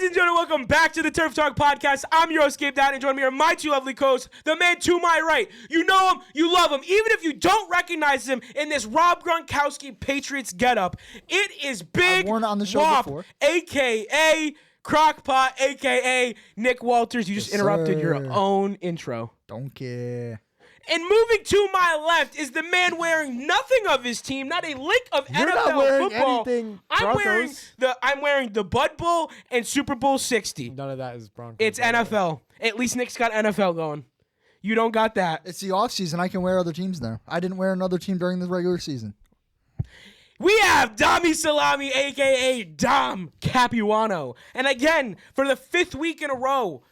Ladies and gentlemen, welcome back to the Turf Talk Podcast. I'm your host, Gabe Dowd, and joining me are my two lovely co-hosts, the man to my right. You know him, you love him, even if you don't recognize him in this Rob Gronkowski Patriots getup. It is Big I've worn it on the show Wop, before. a.k.a. Crockpot, a.k.a. Nick Walters. You just interrupted your own intro. Don't care. And moving to my left is the man wearing nothing of his team, not a lick of You're NFL not wearing football. anything I'm wearing the Bud Bowl and Super Bowl 60. None of that is Broncos. It's NFL. At least Nick's got NFL going. You don't got that. It's the offseason. I can wear other teams now. I didn't wear another team during the regular season. We have Dami Salami, a.k.a. Dom Capuano. And again, for the fifth week in a row,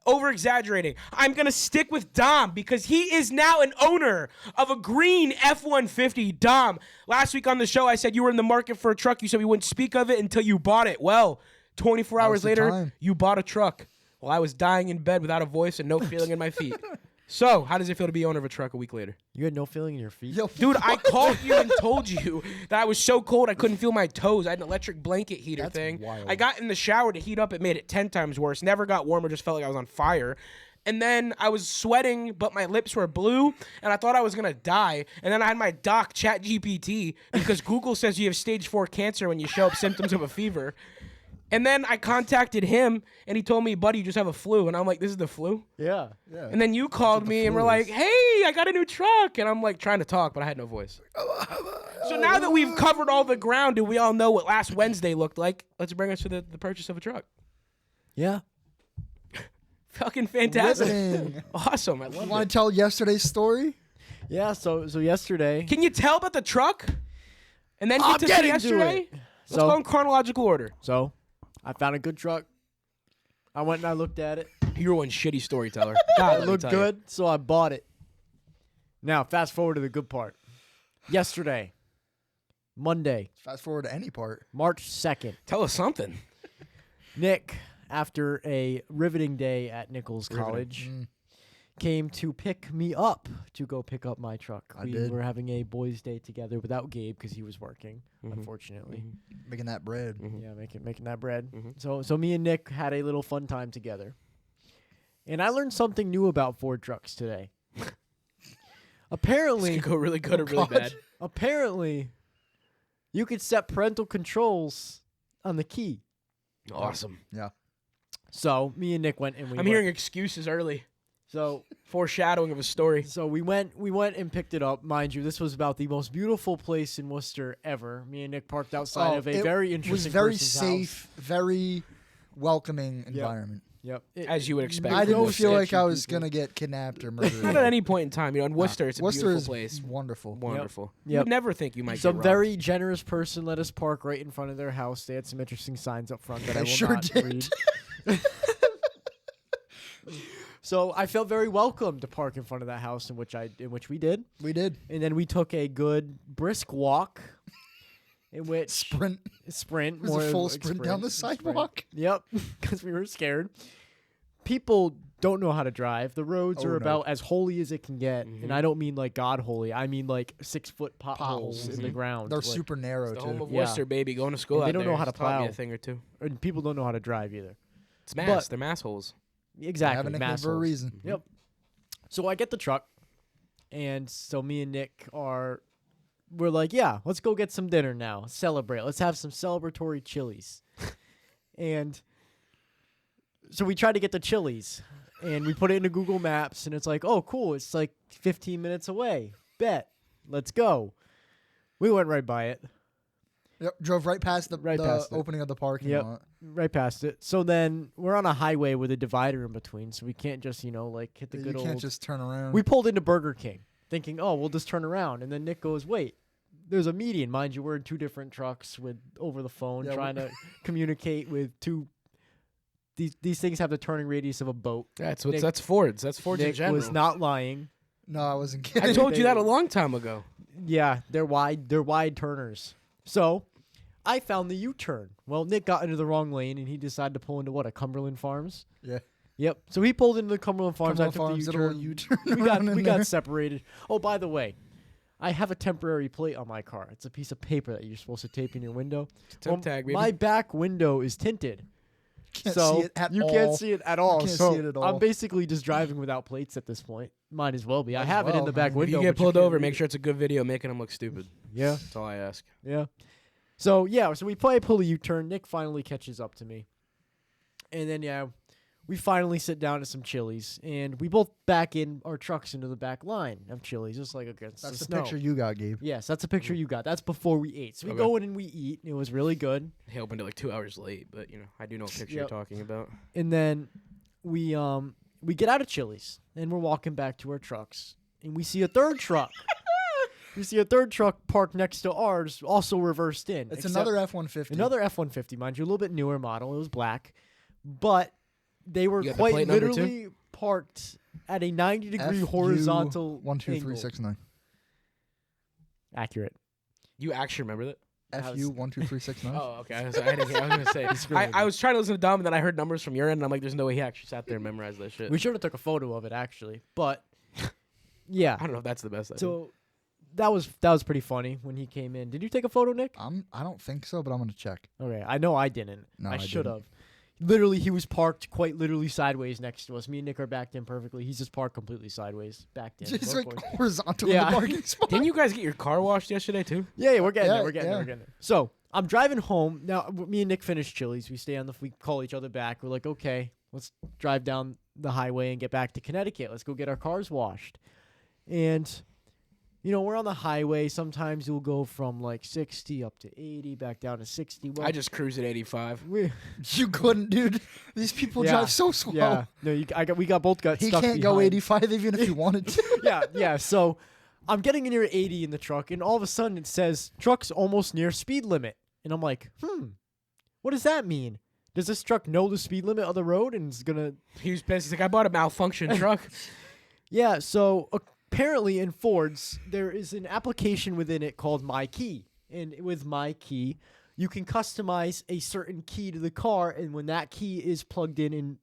over-exaggerating, I'm going to stick with Dom because he is now an owner of a green F-150. Dom, last week on the show, I said you were in the market for a truck. You said we wouldn't speak of it until you bought it. Well, 24 hours later, you bought a truck. Well, I was dying in bed without a voice and no feeling in my feet. So, how does it feel to be owner of a truck a week later? You had no feeling in your feet? Yo, Dude, I called you and told you that I was so cold I couldn't feel my toes. I had an electric blanket heater thing. Wild. I got in the shower to heat up. It made it 10 times worse. Never got warmer. Just felt like I was on fire. And then I was sweating, but my lips were blue, and I thought I was going to die. And then I had my doc chat GPT because Google says you have stage 4 cancer when you show up symptoms of a fever. And then I contacted him, and he told me, buddy, you just have a flu. And I'm like, this is the flu? Yeah. And then you called me and were like, hey, I got a new truck. And I'm like trying to talk, but I had no voice. So now that we've covered all the ground and we all know what last Wednesday looked like, let's bring us to the purchase of a truck. Yeah. Fucking fantastic. Riveting. Awesome. I love You it. want to tell yesterday's story? Yeah, so yesterday... Can you tell about the truck? And then get to getting to yesterday? it. Let's go in chronological order. So, I found a good truck. I went and I looked at it. You're one shitty storyteller. God, It looked good, so I bought it. Now, fast forward to the good part. Yesterday, Monday, Fast forward to any part. March 2nd, Tell us something. Nick, after a riveting day at Nichols College, came to pick me up to go pick up my truck. We did. were having a boys' day together without Gabe because he was working, unfortunately. Making that bread. Yeah, making that bread. So me and Nick had a little fun time together. And I learned something new about Ford trucks today. This Apparently, could go really good or really bad. apparently, you could set parental controls on the key. Awesome. Yeah. So me and Nick went and we I'm hearing excuses early. So Foreshadowing of a story. we went and picked it up. Mind you, this was about the most beautiful place in Worcester ever. Me and Nick parked outside of a very interesting It was very person's safe, house. very welcoming environment. Yep. As you would expect. I didn't Most feel like I edgy was people. going to get kidnapped or murdered. Not at any point in time. You know, in Worcester, it's a Worcester beautiful is place. wonderful. Wonderful. Yep. You would never think you might get Some robbed. very generous person let us park right in front of their house. They had some interesting signs up front that I will sure not did. read. So I felt very welcome to park in front of that house, in which we did. We did. And then we took a good brisk walk, in which Sprint. sprint. It was a full sprint down the sidewalk. Yep, because we were scared. People don't know how to drive. The roads are no. about as holy as it can get, and I don't mean like God holy. I mean like 6-foot potholes in the ground. They're Like, super narrow, The home too. of Yeah. Worcester, baby. Going to school And out they don't there. know how to It's taught me plow. a thing or two. and people don't know how to drive either. It's mass. But- They're mass holes. I have Exactly, a nickname mass for a holes. reason. Yep. So I get the truck, and so me and Nick we're like, yeah, let's go get some dinner now. Celebrate. Let's have some celebratory chilies. And so we tried to get the chilies, and we put it into Google Maps, and it's like, oh, cool. It's like 15 minutes away. Bet. Let's go. We went right by it. Yep, drove right past the past it. opening of the parking Yep. lot. Right past it. So then we're on a highway with a divider in between, so we can't just, like hit the You good can't old... just turn around. We pulled into Burger King, thinking, oh, we'll just turn around. And then Nick goes, wait, there's a median. Mind you, we're in two different trucks over the phone Yeah, trying to communicate with two... These things have the turning radius of a boat. That's Nick- that's Fords. That's Fords in Nick general. was not lying. No, I wasn't kidding. I told you that a long time ago. Yeah, they're wide turners. So I found the U-turn. Well, Nick got into the wrong lane, and he decided to pull into a Cumberland Farms? Yeah. Yep. So he pulled into the Cumberland Farms. Cumberland I took Farms, the did a U-turn. little U-turn. We got separated. Oh, by the way, I have a temporary plate on my car. It's a piece of paper that you're supposed to tape in your window. Tip tag, baby. My back window is tinted. Can't so see it at you all. can't see it at all. can't so see it at all. I'm basically just driving without plates at this point. Might as well be. I Might as have it in well. the back If you If window. you get but pulled can't over, read make it. sure it's a good video making them look stupid. Yeah. That's all I ask. Yeah. So we pull a U-turn. Nick finally catches up to me, and then we finally sit down to some Chili's, and we both back in our trucks into the back line of Chili's, just like against That's the the snow. picture you got, Gabe. Yes, that's a picture you got. That's before we ate. So we Okay. go in and we eat. It was really good. He opened it like 2 hours late, but I do know what picture you're Yep. talking about. And then we get out of Chili's and we're walking back to our trucks, and we see a third truck. We see a third truck parked next to ours, also reversed in. It's except another F-150. Another F-150, mind you, a little bit newer model. It was black, but they were You got the quite plate number, too? literally parked at a 90-degree horizontal 12369. Accurate. You actually remember that? FU 12369. Oh, okay. I was going to say. Discriminating. I was trying to listen to Dom, and then I heard numbers from your end, and I'm like, there's no way he actually sat there and memorized that shit. We should have took a photo of it actually, but yeah. I don't know if that's the best idea. So that was pretty funny when he came in. Did you take a photo, Nick? I don't think so, but I'm gonna check. Okay, I know I didn't. No, I I should didn't. have. Literally, he was parked quite literally sideways next to us. Me and Nick are backed in perfectly. He's just parked completely sideways, backed in. Just We're like forced- horizontal Yeah. in the parking spot. Didn't you guys get your car washed yesterday, too? Yeah, we're getting Yeah, there. We're getting there. yeah. We're getting there. So I'm driving home now. Me and Nick finish Chili's. We stay on we call each other back. We're like, okay, let's drive down the highway and get back to Connecticut. Let's go get our cars washed. And we're on the highway. Sometimes you'll go from like 60 up to 80, back down to 60. Well, I just cruise at 85. we You couldn't, dude. These people Yeah. drive so slow. yeah. No, we both got He stuck can't go behind. 85 even if he wanted to. Yeah. So I'm getting near 80 in the truck, and all of a sudden it says truck's almost near speed limit, and I'm like, what does that mean? Does this truck know the speed limit of the road and is gonna? He was pissed. He's like, I bought a malfunction truck. Yeah. So apparently in Ford's there is an application within it called My Key, and with My Key you can customize a certain key to the car, and when that key is plugged in and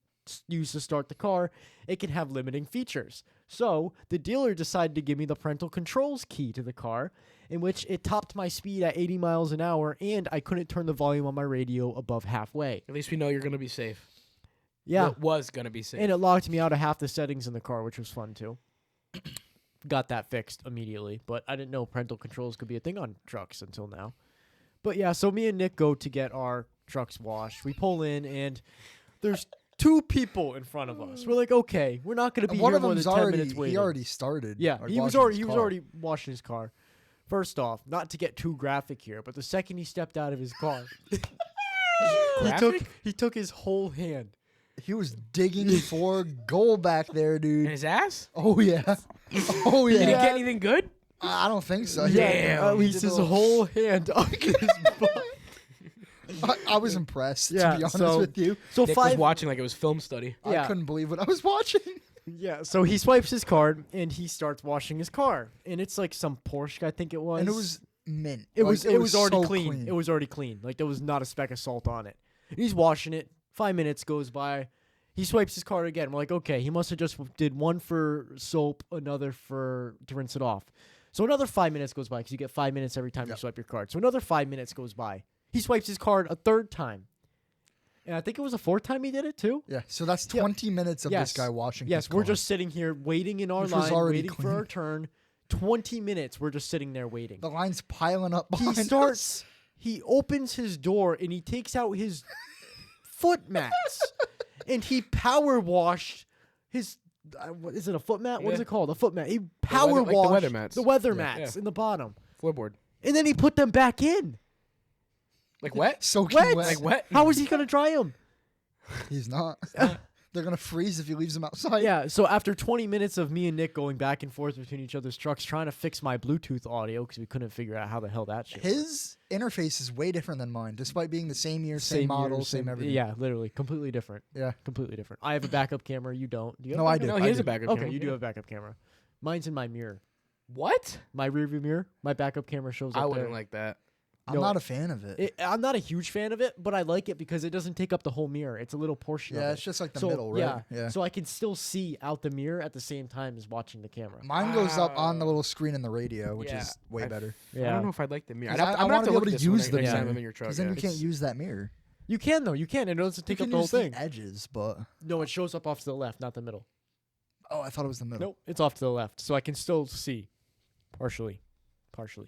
used to start the car, it can have limiting features. So the dealer decided to give me the parental controls key to the car, in which it topped my speed at 80 miles an hour, and I couldn't turn the volume on my radio above halfway. At least we know you're going to be safe. Yeah. Well, was going to be safe. And it locked me out of half the settings in the car, which was fun too. Got that fixed immediately, but I didn't know parental controls could be a thing on trucks until now. But yeah, so me and Nick go to get our trucks washed. We pull in, and there's two people in front of us. We're like, okay, we're not going to be One here of more than them's 10 minutes already. waiting. He already started. Yeah, like, he was washing his already car. washing his car. First off, not to get too graphic here, but the second he stepped out of his car, Graphic? he took his whole hand. He was digging for goal back there, In dude. his ass? Oh yeah. Oh Did he yeah. get anything good? I don't think so. Yeah. He- Damn, at he least did his a- whole hand up his butt. I was impressed. Yeah, to be honest so- with you, So Nick was five. watching like it was film study. Yeah. I couldn't believe what I was watching. Yeah, so he swipes his card and he starts washing his car, and it's like some Porsche, I think it was. And it was mint. It Like, was already so clean. It was already clean. Like there was not a speck of salt on it. He's washing it. 5 minutes goes by. He swipes his card again. We're like, okay, he must have just did one for soap, another for to rinse it off. So another 5 minutes goes by because you get 5 minutes every time you Yep. swipe your card. So another 5 minutes goes by. He swipes his card a third time, and I think it was a fourth time he did it too. Yeah. So that's Yeah. 20 minutes of Yes. this guy washing. Yes, his we're car. just sitting here waiting in our Which was line, already waiting for clean. our turn. 20 minutes, we're just sitting there waiting. The line's piling up He behind starts. us. He opens his door and he takes out his foot mats, and he power washed his. What is it? A foot mat? What is Yeah. it called? A foot mat. He power weather- like the washed weather mats. the weather Yeah. mats Yeah. in the bottom, Floorboard. and then he put them back in. Like wet? Soaking Wet? wet. Like wet? How was he gonna dry them? He's not. They're gonna freeze if he leaves them outside. Yeah. So after 20 minutes of me and Nick going back and forth between each other's trucks trying to fix my Bluetooth audio because we couldn't figure out how the hell that shit. worked. His interface is way different than mine, despite being the same year, same model, year, same everything. Yeah, literally, completely different. Yeah. Completely different. I have a backup camera. You don't. Do you have No, a I backup do. No, he I is do. a backup Okay, camera. you do have a backup camera. Mine's in my mirror. What? My rearview mirror. My backup camera shows up I there. wouldn't like that. I'm No, not a fan of it. I'm not a huge fan of it, but I like it because it doesn't take up the whole mirror. It's a little portion Yeah, of it. it's just like the So, middle, right? Yeah. So I can still see out the mirror at the same time as watching the camera. Mine goes up on the Wow. little screen in the radio, which Yeah, is way I've- better. I Yeah. don't know if I'd like the mirror. 'Cause I'm I gonna have wanna to be look able at to this one use the next time mirror. I'm in your truck. Because then yeah. you can't use that mirror. You can though. You can. It doesn't You take up can the whole use thing. the edges, but No, it shows up off to the left, not the middle. oh, I thought it was the middle. Nope, it's off to the left, so I can still see partially.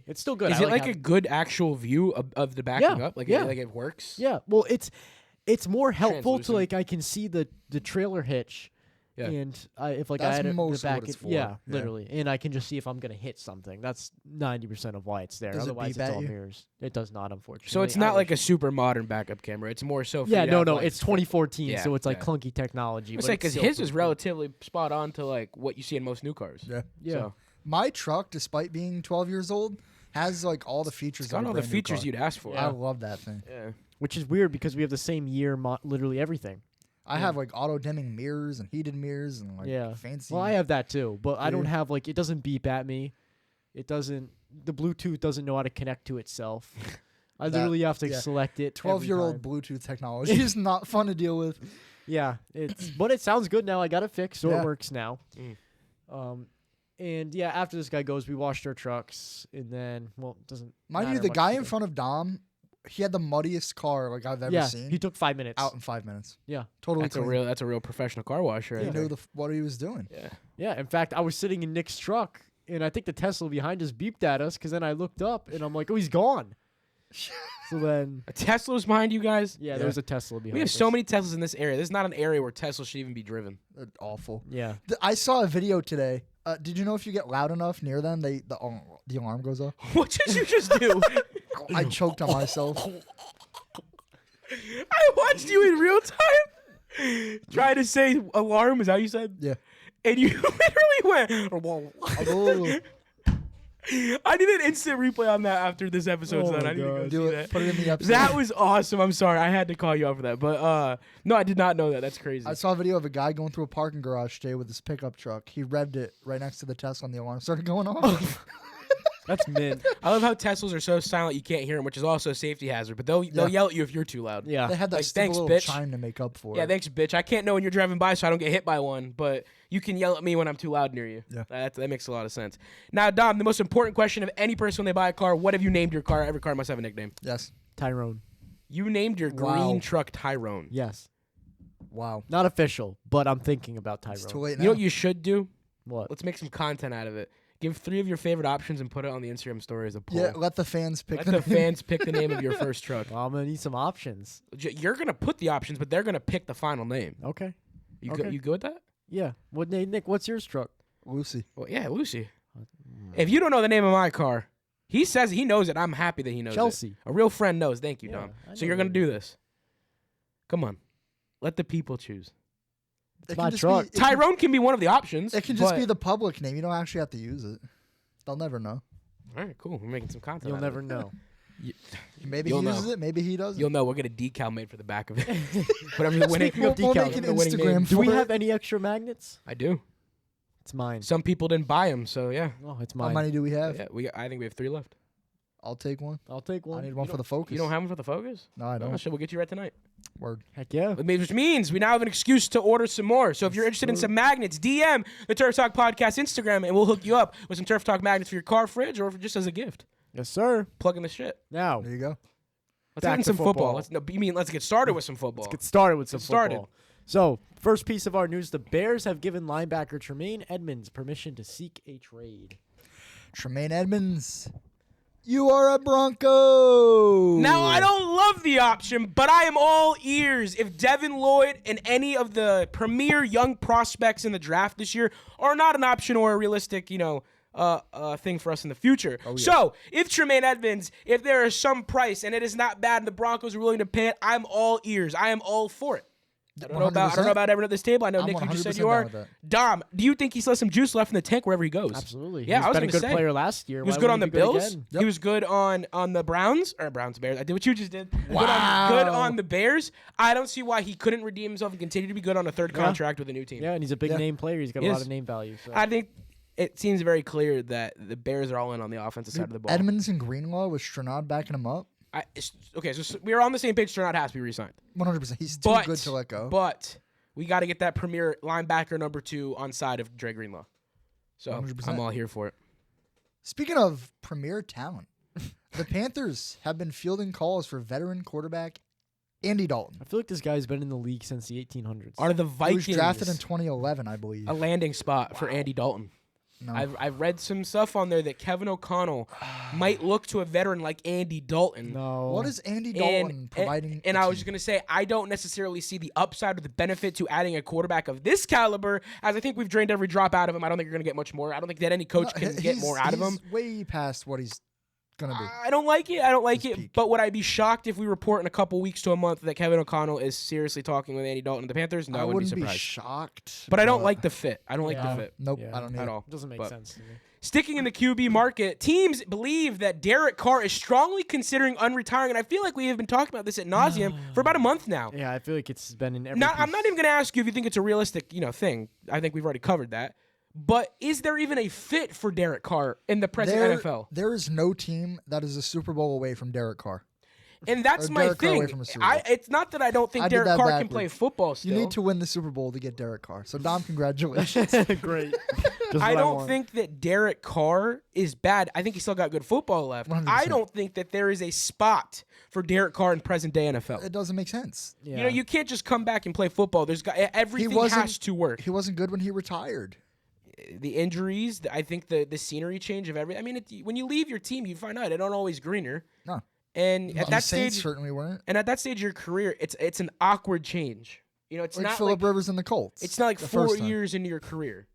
It's still good. Is I it like a having- good actual view of the backing Yeah, up? Like, yeah. like it works? Yeah. Well, it's more helpful to Translucent. like I can see the trailer hitch. Yeah. And if like That's I had it mostly back, what it's for. yeah, Yeah. literally, and I can just see if I'm gonna hit something. That's 90% of why it's there. Does it Otherwise, beep it's at all you? mirrors. It does not, unfortunately. So it's I not like a wish- super modern backup camera. It's more so for Yeah, you to no, have, no. like, It's 2014, Yeah, so it's like yeah. clunky technology. It's but like because still his pretty is cool. relatively spot on to like what you see in most new cars. Yeah. Yeah. So My truck, despite being 12 years old, has like all the features. it's got of a all the brand new features car. you'd ask for. I love that thing. Yeah. Which is weird because we have the same year, literally everything. I have like auto dimming mirrors and heated mirrors and like Yeah. fancy. Well, I have that too, but I don't Yeah. have like it doesn't beep at me. It doesn't. The Bluetooth doesn't know how to connect to itself. I That- literally have to yeah. select it. 12-year-old Bluetooth technology is not fun to deal with. Yeah, it's but it sounds good now. I got it fixed, so Yeah. it works now. Mm. And yeah, after this guy goes, we washed our trucks, and then well, it doesn't. Mind you, matter the much guy to in the- front of Dom, he had the muddiest car like I've ever Yeah, seen. he took 5 minutes. out in 5 minutes. Yeah, Totally clean. That's a real professional car washer. Right He there. knew what he was doing. Yeah. yeah. In fact, I was sitting in Nick's truck, and I think the Tesla behind us beeped at us because then I looked up, and I'm like, oh, he's gone. So then, A Tesla's behind you guys. yeah, Yeah. there was a Tesla behind. We have us. so many Teslas in this area. This is not an area where Tesla should even be driven. They're awful. Yeah. I saw a video today. Did you know if you get loud enough near them, the alarm goes off? What did you just do? I choked on myself. I watched you in real time try to say alarm. Is that what you said? Yeah. And you literally went. Oh, I need an instant replay on that after this episode's Oh done. my I need to go God. do see it. that. Put it in the episode. That was awesome. I'm sorry. I had to call you out for that. But no, I did not know that. That's crazy. I saw a video of a guy going through a parking garage today with his pickup truck. He revved it right next to the Tesla, and the alarm started going off. That's mint. I love how Teslas are so silent you can't hear them, which is also a safety hazard. But they'll yell at you if you're too loud. Yeah. They had that Like, stupid thanks, little bitch. chime to make up for Yeah, it. thanks, bitch. I can't know when you're driving by, so I don't get hit by one. But you can yell at me when I'm too loud near you. Yeah. That makes a lot of sense. Now, Dom, the most important question of any person when they buy a car: what have you named your car? Every car must have a nickname. Yes. Tyrone. You named your Wow. green truck Tyrone. Yes. Wow. Not official, but I'm thinking about It's too Tyrone. late You now. know what you should do? What? Let's make some content out of it. Give 3 of your favorite options and put it on the Instagram story as a poll. Yeah, let the fans pick Let the the name. fans pick the name of your first truck. Well, I'm gonna need some options. You're gonna put the options, but they're gonna pick the final name. Okay. You Okay. you good with that? Yeah. What name, Nick? What's yours truck? Lucy. Well, yeah, Lucy. If you don't know the name of my car, he says he knows it. I'm happy that he knows it. Chelsea. A real friend knows. Thank you, Yeah, Dom. I So know you're gonna that. do this. Come on, let the people choose. It my can just truck. Be, it can- Tyrone can be one of the options. It can just but- be the public name. You don't actually have to use it. They'll never know. All right, cool. We're making some content. You'll out of never it. know. Maybe You'll he uses know. it. Maybe he doesn't. You'll know. We'll get a decal made for the back of it. Whatever the winning. Speaking of We'll decals, make an the winning Instagram name. Do we for have it. any extra magnets? I do. It's mine. Some people didn't buy them, so yeah. Oh, it's How mine. many do we have? Yeah, I think we have 3 left. I'll take one. I'll take one. I need one for the Focus. You don't have them for the Focus? No, I Oh, don't. shit, we'll get you right tonight. Word. Heck yeah. Which means we now have an excuse to order some more. So if you're interested in some magnets, DM the Turf Talk Podcast Instagram, and we'll hook you up with some Turf Talk magnets for your car fridge or just as a gift. Yes, sir. Plug in the shit. Now, There you go. Let's Back get in to some football. football. Let's get started with some football. let's get started with some Get started. football. So, first piece of our news: the Bears have given linebacker Tremaine Edmonds permission to seek a trade. Tremaine Edmonds. You are a Bronco. Now, I don't love the option, but I am all ears if Devin Lloyd and any of the premier young prospects in the draft this year are not an option or a realistic, thing for us in the future. Oh, yeah. So, if Tremaine Edmonds, if there is some price and it is not bad and the Broncos are willing to pay it, I'm all ears. I am all for it. I don't know about 100%. everyone at this table. I know, I'm Nick, you just said 100% you down are. with that. Dom, do you think he still has some juice left in the tank wherever he goes? Absolutely. Yeah, He's I was been a gonna good say. player last year. He was Why good on the wouldn't he be good Bills. again? Yep. He was good on the Browns Bears. I did what you just did. Wow. Good on the Bears. I don't see why he couldn't redeem himself and continue to be good on a third Yeah. contract with a new team. Yeah, and he's a big Yeah. name player. He's got He a is. lot of name value. So. I think it seems very clear that the Bears are all in on the offensive side of the ball. Edmonds and Greenlaw with Stranad backing him up. Okay, so we're on the same page. Sternad has to be re-signed. 100%. He's too But good to let go. But we got to get that premier linebacker number 2 on side of Dre Greenlaw. So 100%. I'm all here for it. Speaking of premier talent, the Panthers have been fielding calls for veteran quarterback Andy Dalton. I feel like this guy's been in the league since the 1800s. Are the He Vikings was drafted in 2011, I believe. a landing spot for Andy Dalton? No. I've read some stuff on there that Kevin O'Connell might look to a veteran like Andy Dalton. No. What is Andy Dalton providing? And the I was team? just going to say, I don't necessarily see the upside or the benefit to adding a quarterback of this caliber, as I think we've drained every drop out of him. I don't think you're going to get much more. I don't think that any coach can get more out of him. He's way past what he's going to be. I don't like it. I don't like His it. peak. But would I be shocked if we report in a couple weeks to a month that Kevin O'Connell is seriously talking with Andy Dalton and the Panthers? No, I wouldn't be surprised. shocked. But I don't like the fit. I don't like Yeah. the fit Nope, Yeah. I don't need at it. all. Doesn't make But sense to me. Sticking in the QB market, teams believe that Derek Carr is strongly considering unretiring, and I feel like we have been talking about this ad nauseum for about a month now. Yeah, I feel like it's been in every. I'm not even going to ask you if you think it's a realistic, thing. I think we've already covered that. But is there even a fit for Derek Carr in the present NFL? There is no team that is a Super Bowl away from Derek Carr. And that's Or my Derek Carr away thing. from a Super Bowl. It's not that I don't think I did Derek that Carr can play backwards. football still. You need to win the Super Bowl to get Derek Carr. So, Dom, congratulations. Great. Just I what don't want. think that Derek Carr is bad. I think he's still got good football left. 100%. I don't think that there is a spot for Derek Carr in present day NFL. It doesn't make sense. Yeah. You can't just come back and play football. Everything wasn't- has to work. He wasn't good when he retired. The injuries, I think the scenery change of everything. I mean, when you leave your team, you find out it don't always greener. No. And at The that Saints stage, certainly weren't. and at that stage of your career, it's an awkward change. It's Like not Phillip like Rivers and the Colts. it's not like the 4 first time. years into your career.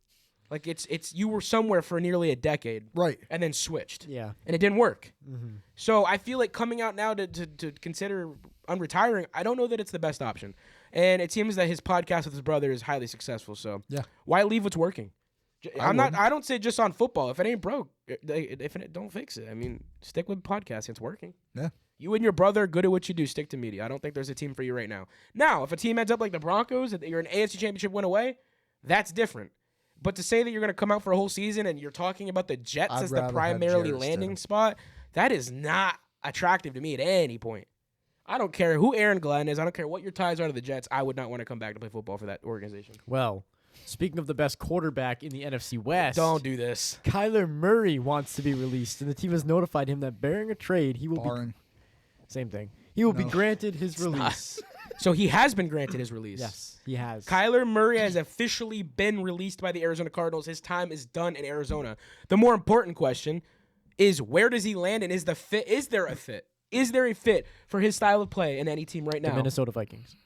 Like it's you were somewhere for nearly a decade, Right. and then switched, Yeah. and it didn't work. Mm-hmm. So I feel like coming out now to consider unretiring, I don't know that it's the best option. And it seems that his podcast with his brother is highly successful. So Yeah. why leave what's working? I wouldn't. I don't say just on football. If it ain't broke, if it don't fix it. I mean, stick with podcasting. It's working. Yeah. You and your brother are good at what you do. Stick to media. I don't think there's a team for you right now. Now, if a team ends up like the Broncos, that you're an AFC Championship win away, that's different. But to say that you're going to come out for a whole season and you're talking about the Jets I'd as the rather have primarily Jarrett landing Stidham. spot, that is not attractive to me at any point. I don't care who Aaron Glenn is. I don't care what your ties are to the Jets. I would not want to come back to play football for that organization. Well, speaking of the best quarterback in the NFC West, Don't do this. Kyler Murray wants to be released, and the team has notified him that bearing a trade, he will Barring. be same thing. He will be No. granted his not. release. So he has been granted his release. Yes, he has. Kyler Murray has officially been released by the Arizona Cardinals. His time is done in Arizona. The more important question is, where does he land, and is there a fit? Is there a fit for his style of play in any team right the now? Minnesota Vikings.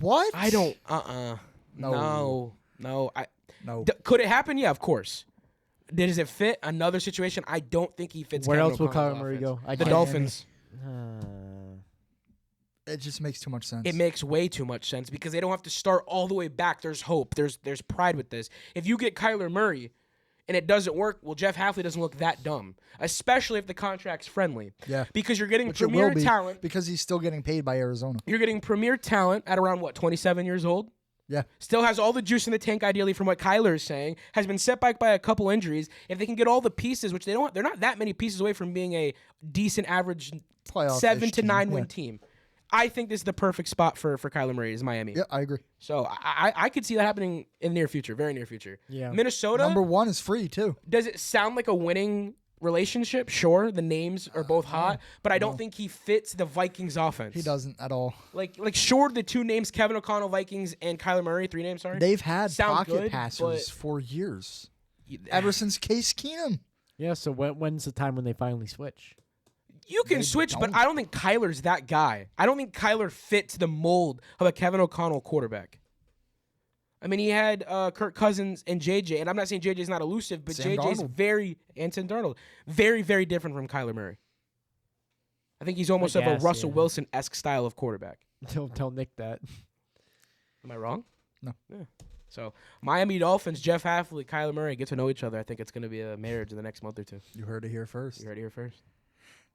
What? I don't. No. No. No. Could it happen? Yeah, of course. Does it fit another situation? I don't think he fits. Where Kevin else will O'Connell's Kyler Murray offense. go? The can't- Dolphins. It just makes too much sense. It makes way too much sense because they don't have to start all the way back. There's hope. There's pride with this. If you get Kyler Murray and it doesn't work, well, Jeff Halfley doesn't look that dumb, especially if the contract's friendly. Yeah. Because you're getting Which it premier will be, talent. because he's still getting paid by Arizona. You're getting premier talent at around, 27 years old? Yeah. Still has all the juice in the tank, ideally, from what Kyler is saying. Has been set back by a couple injuries. If they can get all the pieces, which they're not that many pieces away from being a decent average Playoff 7 to 9 win Yeah. team. I think this is the perfect spot for Kyler Murray is Miami. Yeah, I agree. So I could see that happening in the near future, very near future. Yeah. Minnesota, Number one is free too. does it sound like a winning relationship? Sure, the names are both hot, but I don't think he fits the Vikings offense. He doesn't at all. Like sure, the two names, Kevin O'Connell, Vikings, and Kyler Murray, 3 names, sorry. They've had Sound pocket good, passers but- for years. ever Ever since Case Keenum. Yeah, so when's the time when they finally switch? you can They switch, but don't. I don't think Kyler's that guy. I don't think Kyler fits the mold of a Kevin O'Connell quarterback. I mean, he had Kirk Cousins and JJ, and I'm not saying JJ's not elusive, but Sam JJ's Darnold. and Sam Darnold, very, very different from Kyler Murray. I think he's almost of a guess, Russell yeah. Wilson-esque style of quarterback. Don't tell Nick that. Am I wrong? No. Yeah. So Miami Dolphins, Jeff Halfley, Kyler Murray get to know each other. I think it's going to be a marriage in the next month or two. You heard it here first. You heard it here first.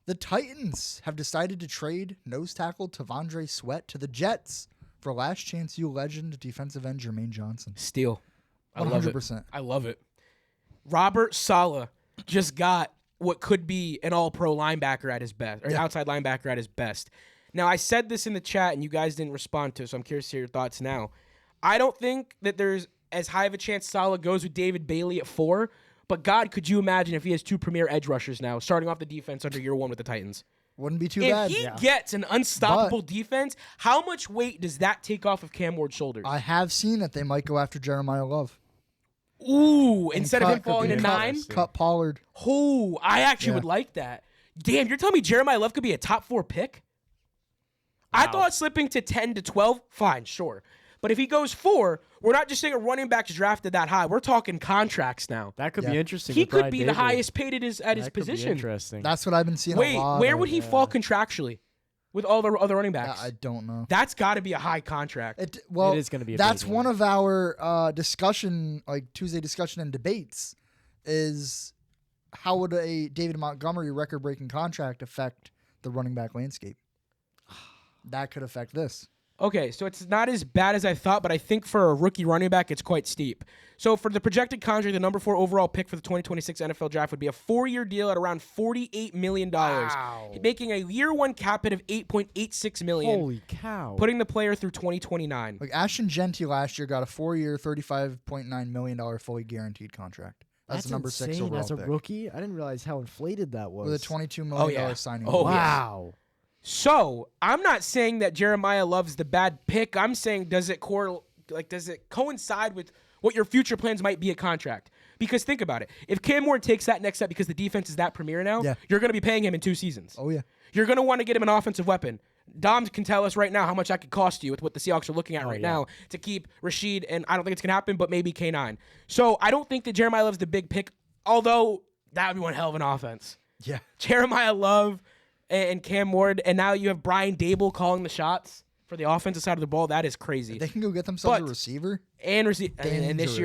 The Titans have decided to trade nose tackle Tavondre Sweat to the Jets for last chance U legend defensive end Jermaine Johnson. Steal. I love it. 100%. I love it. Robert Saleh just got what could be an all-pro linebacker at his best, or an Yeah. outside linebacker at his best. Now, I said this in the chat, and you guys didn't respond to it, so I'm curious to hear your thoughts now. I don't think that there's as high of a chance Saleh goes with David Bailey at 4, but God, could you imagine if he has 2 premier edge rushers now, starting off the defense under year 1 with the Titans? Wouldn't be too If bad. he gets an unstoppable But- defense, how much weight does that take off of Cam Ward's shoulders? I have seen that they might go after Jeremiah Love. Ooh, And instead of him cut- falling to be 9? interesting. Cut Pollard. Oh, I actually Yeah. would like that. Damn, you're telling me Jeremiah Love could be a top 4 pick? I Wow. thought slipping to 10 to 12, fine, sure. But if he goes 4, we're not just saying a running back's drafted that high. We're talking contracts now. That could Yeah. be interesting. He with could Brian be the Dable. highest paid at his That could be position. interesting. That's what I've been seeing Wait, a lot where of. would he fall contractually with all the other running backs? I don't know. That's got to be a high contract. Well, It is gonna be a that's big one one. of our discussion, like Tuesday discussion and debates, is how would a David Montgomery record-breaking contract affect the running back landscape? That could affect this. Okay, so it's not as bad as I thought, but I think for a rookie running back, it's quite steep. So for the projected contract, the number 4 overall pick for the 2026 NFL draft would be a 4-year deal at around $48 million, Wow. making a year 1 cap hit of $8.86 million, Holy cow! putting the player through 2029. Like Ashton Genty last year got a 4-year, $35.9 million fully guaranteed contract. That's the number 6 insane. overall As a pick. rookie, I didn't realize how inflated that was. With a $22 million yeah. signing. Oh, bonus. yeah. Wow. So I'm not saying that Jeremiah Love's the bad pick. I'm saying does it coincide with what your future plans might be at contract? Because think about it. If Cam Ward takes that next step because the defense is that premier now, Yeah. you're going to be paying him in 2 seasons. Oh, yeah. You're going to want to get him an offensive weapon. Dom can tell us right now how much that could cost you with what the Seahawks are looking at right now to keep Rashid, and I don't think it's going to happen, but maybe K9. So I don't think that Jeremiah Love's the big pick, although that would be one hell of an offense. Yeah. Jeremiah Love and Cam Ward, and now you have Brian Dable calling the shots for the offensive side of the ball. That is crazy. They can go get themselves But- a receiver. And this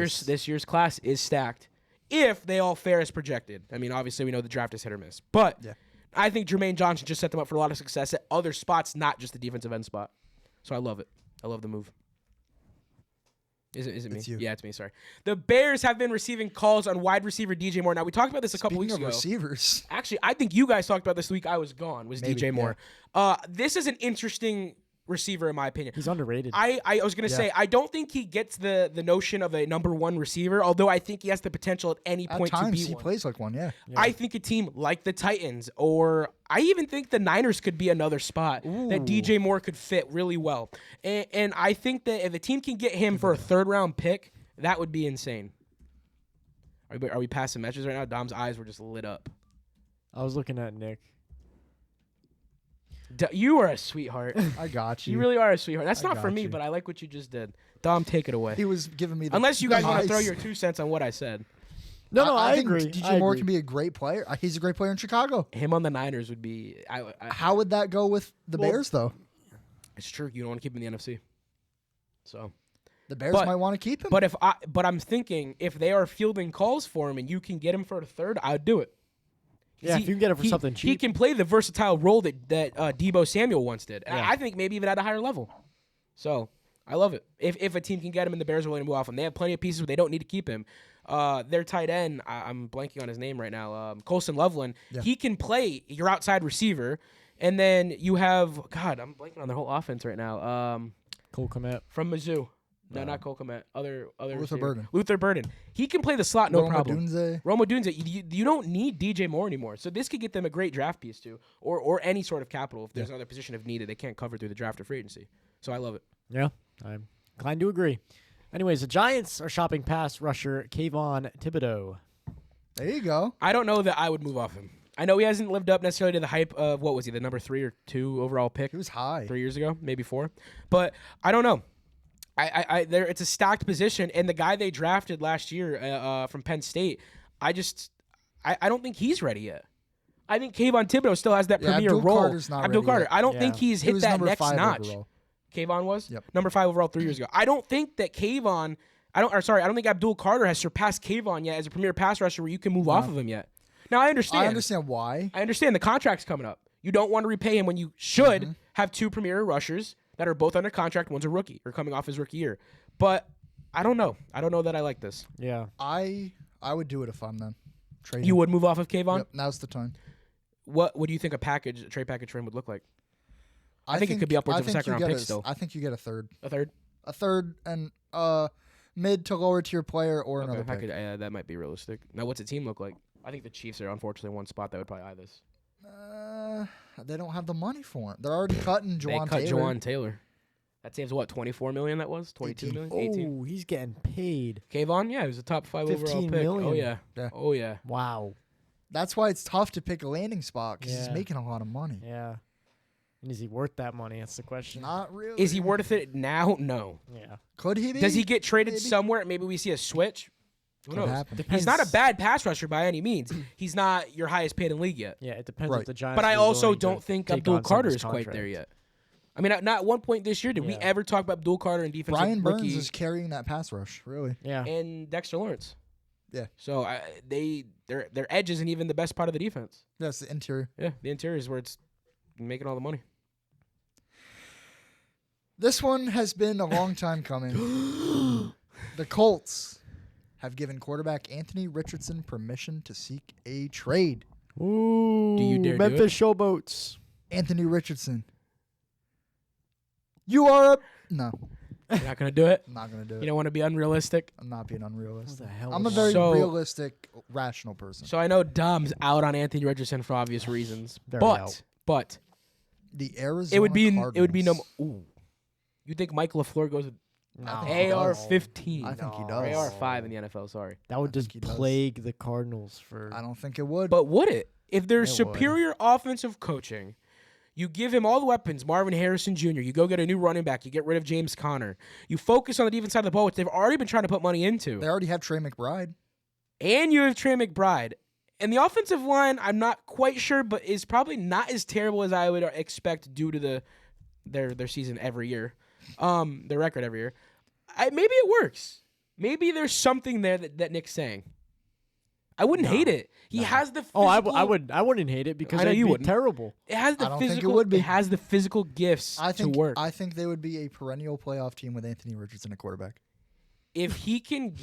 year's class is stacked if they all fare as projected. I mean, obviously we know the draft is hit or miss, but Yeah. I think Jermaine Johnson just set them up for a lot of success at other spots, not just the defensive end spot. So I love it. I love the move. Is it me? It's you. Yeah, it's me. Sorry. The Bears have been receiving calls on wide receiver DJ Moore. Now we talked about this a couple Speaking weeks of ago. receivers, Actually, I think you guys talked about this the week I was gone. Was Maybe, DJ Moore? This is an interesting receiver in my opinion. He's underrated. I was gonna say I don't think he gets the notion of a number 1 receiver, although I think he has the potential at any at point to times be he one. plays like one. Yeah. I think a team like the Titans, or I even think the Niners could be another spot that DJ Moore could fit really well. And I think that if a team can get him for a 3rd round pick, that would be insane. Are we passing messages right now? Dom's eyes were just lit up. I was looking at Nick. You are a sweetheart. I got you. You really are a sweetheart. That's I not for got me, you. but I like what you just did. Dom, take it away. He was giving me the Unless you guys want to eyes. throw your 2 cents on what I said. No, I think agree. DJ Moore can be a great player. He's a great player in Chicago. Him on the Niners would be. How would that go with the Well, Bears, though? It's true. You don't want to keep him in the NFC. So, The Bears but- might want to keep him. but I'm thinking if they are fielding calls for him and you can get him for a 3rd, I'd do it. Yeah, if you can get it for something He cheap. can play the versatile role that Debo Samuel once did. And Yeah. I think maybe even at a higher level. So I love it. If a team can get him and the Bears are willing to move off him, they have plenty of pieces where they don't need to keep him. Their tight end, I'm blanking on his name right now, Colson Loveland, he can play your outside receiver. And then you have, God, I'm blanking on their whole offense right now. Cole Kmet. From Mizzou. No, not Cole Kmet. Other Luther receiver. Burden. Luther Burden. He can play the slot, no Roma problem. Dunze. Roma Dunze. You don't need DJ Moore anymore. So this could get them a great draft piece too, or any sort of capital if there's another position if needed they can't cover through the draft or free agency. So I love it. Yeah, I'm inclined to agree. Anyways, the Giants are shopping pass rusher Kayvon Thibodeau. There you go. I don't know that I would move off him. I know he hasn't lived up necessarily to the hype of what was he, the number 3 or 2 overall pick He was high. 3 years ago, maybe 4. But I don't know. It's a stacked position, and the guy they drafted last year from Penn State, I don't think he's ready yet. I think Kayvon Thibodeau still has that Yeah, premier Abdul role. Carter's not Abdul ready Carter. yet. I don't Yeah. think he's He hit was that number next 5 notch. overall. Kayvon was Yep. number 5 overall 3 years ago. I don't think that Kayvon. I don't think Abdul Carter has surpassed Kayvon yet as a premier pass rusher where you can move off of him yet. Now I understand. I understand why. I understand the contract's coming up. You don't want to repay him when you should have 2 premier rushers that are both under contract. One's a rookie or coming off his rookie year. But I don't know. I don't know that I like this. Yeah. I would do it if I'm them. Trade You him. would move off of Kayvon? Yep, now's the time. What do you think a trade package for him would look like? I think it could be upwards of a second round pick still. I think you get a third. A 3rd? A third and mid to lower tier player or another Okay, pick. that might be realistic. Now, what's the team look like? I think the Chiefs are unfortunately one spot that would probably eye this. They don't have the money for him. They're already cutting They Juwan cut Taylor. Juwan Taylor. That saves what, 24 million? That was 22 million, 18. Oh, he's getting paid. Kayvon, yeah, he was a top 5 overall 15 pick. million. Oh yeah. Yeah. Oh yeah. Wow. That's why it's tough to pick a landing spot because he's Yeah. making a lot of money. Yeah. And is he worth that money? That's the question. Not really. Is he worth it now? No. Yeah. Could he be? Does he get traded Maybe. somewhere? Maybe we see a switch. Who Could knows? happen. He's not a bad pass rusher by any means. He's not your highest paid in league yet. Yeah, it depends Right. if the Giants. But I are also willing to don't think take Abdul on some of Carter his is quite there contract. yet. I mean, not at one point this year did we Yeah. ever talk about Abdul Carter and defensive Brian Burns rookie is carrying that pass rush, really. Yeah. and Dexter Lawrence. Yeah. So their edge isn't even the best part of the defense. That's the interior. Yeah, the interior is where it's making all the money. This one has been a long time coming. The Colts have given quarterback Anthony Richardson permission to seek a trade. Ooh. Do you dare do Memphis it? Showboats. Anthony Richardson. You are a... No, You're not gonna do it. I'm not going to do it. You don't want to be unrealistic. I'm not being What unrealistic. the hell? I'm a is very that? So- realistic, rational person. So I know Dom's out on Anthony Richardson for obvious reasons, Very but out. but The Arizona it would be no. Cardinals. Ooh, you think Mike LaFleur goes with I No. think he does. AR-15? I think he No. does. AR-5 in the NFL. Sorry, That would I think just he does. plague the Cardinals for. I don't think it would. but would it? If there's It would. superior offensive coaching, you give him all the weapons. Marvin Harrison Jr. You go get a new running back. You get rid of James Conner. You focus on the defense side of the ball, which they've already been trying to put money into. they already have Trey McBride. And you have Trey McBride. And the offensive line, I'm not quite sure, but is probably not as terrible as I would expect due to their season every year, their record every year. Maybe it works. Maybe there's something there that Nick's saying. I wouldn't hate it. He has the physical, I wouldn't hate it because I know it'd you be wouldn't. terrible. It has the I don't think it physical. would be. It has the physical gifts I think to work. I think they would be a perennial playoff team with Anthony Richardson at quarterback. If he can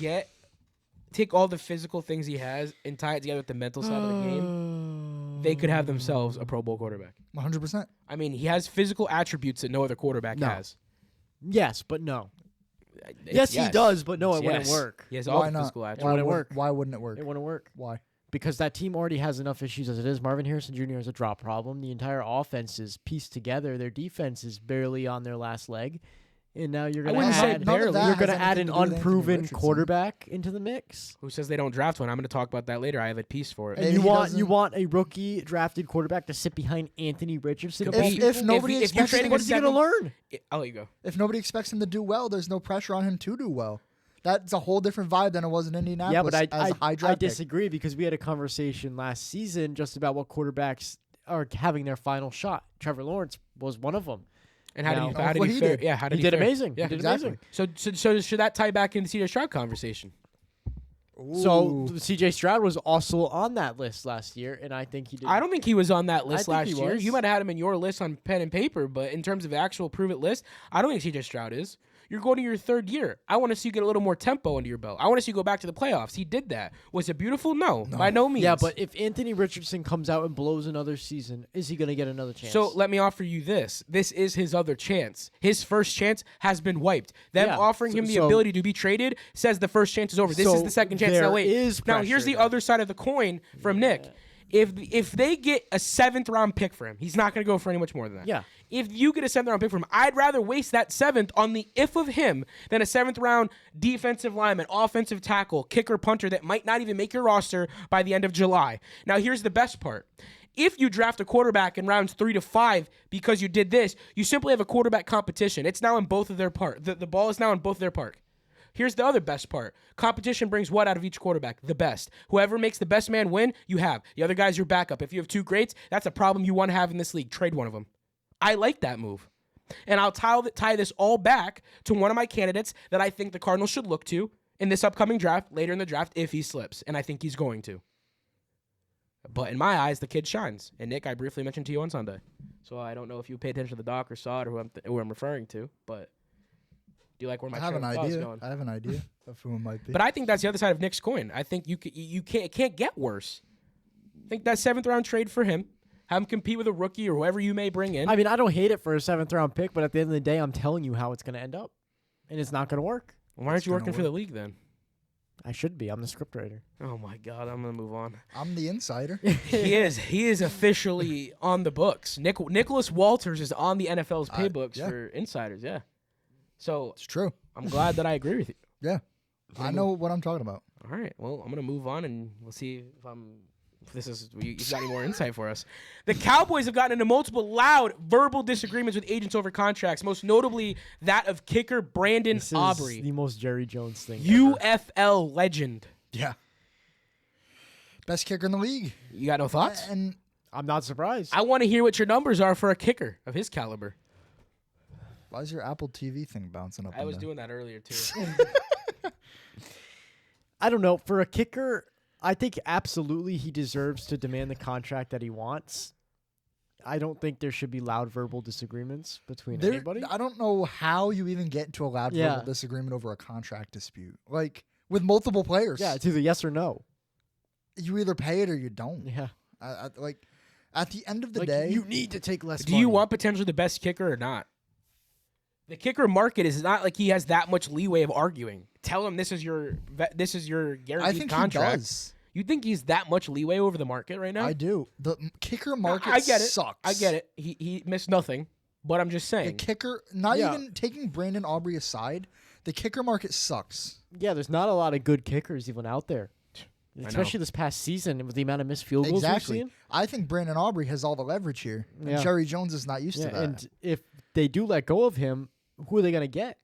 take all the physical things he has and tie it together with the mental side of the game, they could have themselves a Pro Bowl quarterback. 100%. I mean, he has physical attributes that no other quarterback No. has. Yes, but no. Yes, he does, but no, it wouldn't work. He has all Why the not? physical attributes. Why wouldn't would- work? Why wouldn't it work? It wouldn't work Why? because that team already has enough issues as it is. Marvin Harrison Jr. has a drop problem. The entire offense is pieced together. Their defense is barely on their last leg, and now you're going to wouldn't say add none of that you're has going to add anything an to do with Anthony unproven Richardson. quarterback into the mix. Who says they don't draft one? I'm going to talk about that later. I have a piece for it. Maybe And he you doesn't- want a rookie drafted quarterback to sit behind Anthony Richardson? of all If- people? If nobody if you're expects trading him, What is he going to learn? I'll let you go. if nobody expects him to do well, there's no pressure on him to do well. That's a whole different vibe than it was in Indianapolis. Yeah, but as a high I draft pick. disagree because we had a conversation last season just about what quarterbacks are having their final shot. Trevor Lawrence was one of them. And how Now- did he? How did What he he fare? did. Yeah, how did He he did fare? amazing. Yeah, He did exactly. amazing. So should that tie back into the CJ Stroud conversation? So Ooh. C.J. Stroud was also on that list last year, and I think he did. I don't think he was on that list think last he year. was. You might have had him in your list on pen and paper, but in terms of the actual prove it list, I don't think CJ Stroud is. You're going to your third year. I want to see you get a little more tempo under your belt. I want to see you go back to the playoffs. He did that. Was it beautiful? No, by no means. Yeah, but if Anthony Richardson comes out and blows another season, is he going to get another chance? So let me offer you this. This is his other chance. His first chance has been wiped. Them Yeah, offering him the so- ability to be traded says the first chance is over. This is So the second chance. there Now wait. is Now pressure here's the there. other side of the coin from Nick. If they get a 7th round pick for him, he's not going to go for any much more than that. Yeah. If you get a 7th round pick for him, I'd rather waste that 7th on the if of him than a 7th round defensive lineman, offensive tackle, kicker, punter that might not even make your roster by the end of July. Now here's the best part. If you draft a quarterback in rounds 3 to 5 because you did this, you simply have a quarterback competition. It's now in both of their park. The ball is now in both their park. Here's the other best part. Competition brings what out of each quarterback? The best. Whoever makes the best man win, you have. The other guy's your backup. If you have two greats, that's a problem you want to have in this league. Trade one of them. I like that move. And I'll tie this all back to one of my candidates that I think the Cardinals should look to in this upcoming draft, later in the draft, if he slips. And I think he's going to. But in my eyes, the kid shines. And Nick, I briefly mentioned to you on Sunday. So I don't know if you paid attention to the doc or saw it or who I'm referring to, but do you like where my I have an train of thought is idea. going? I have an idea of who it might be. But I think that's the other side of Nick's coin. I think it can't get worse. I think that 7th round trade for him, have him compete with a rookie or whoever you may bring in. I mean, I don't hate it for a 7th round pick, but at the end of the day, I'm telling you how it's going to end up, and it's not going to work. Why aren't It's you gonna working for the league then? I should be. I'm the scriptwriter. Oh my God, I'm gonna move on. I'm the insider. He is officially on the books. Nicholas Walters is on the NFL's pay books yeah. for insiders. Yeah, so It's true. I'm glad that I agree with you. Yeah. I know what I'm talking about. All right, well, I'm gonna move on, and we'll see if you've got any more insight for us. The Cowboys have gotten into multiple loud verbal disagreements with agents over contracts, most notably that of kicker Brandon This Aubrey, is the most Jerry Jones thing. UFL legend. Yeah. Best kicker in the league. You got no thoughts? And I'm not surprised. I want to hear what your numbers are for a kicker of his caliber. why is your Apple TV thing bouncing up? I and was down? doing that earlier too. I don't know. For a kicker, I think absolutely he deserves to demand the contract that he wants. I don't think there should be loud verbal disagreements between anybody. I don't know how you even get into a loud Yeah. verbal disagreement over a contract dispute. Like, with multiple players. Yeah, it's either yes or no. You either pay it or you don't. Yeah. Like, at the end of the Like, day, you need to take less Do money. you want potentially the best kicker or not? The kicker market is not like he has that much leeway of arguing. Tell him this is your guaranteed I think contract. he does. You think he's that much leeway over the market right now? I do. The kicker market I get it. sucks. I get it. He missed nothing, but I'm just The saying. kicker, not Yeah. even taking Brandon Aubrey aside, the kicker market sucks. Yeah, there's not a lot of good kickers even out there. know. Especially this past season with the amount of missed field goals Exactly. we've seen. I think Brandon Aubrey has all the leverage here. And Yeah. Jerry Jones is not used to Yeah, that. and if they do let go of him, who are they going to get?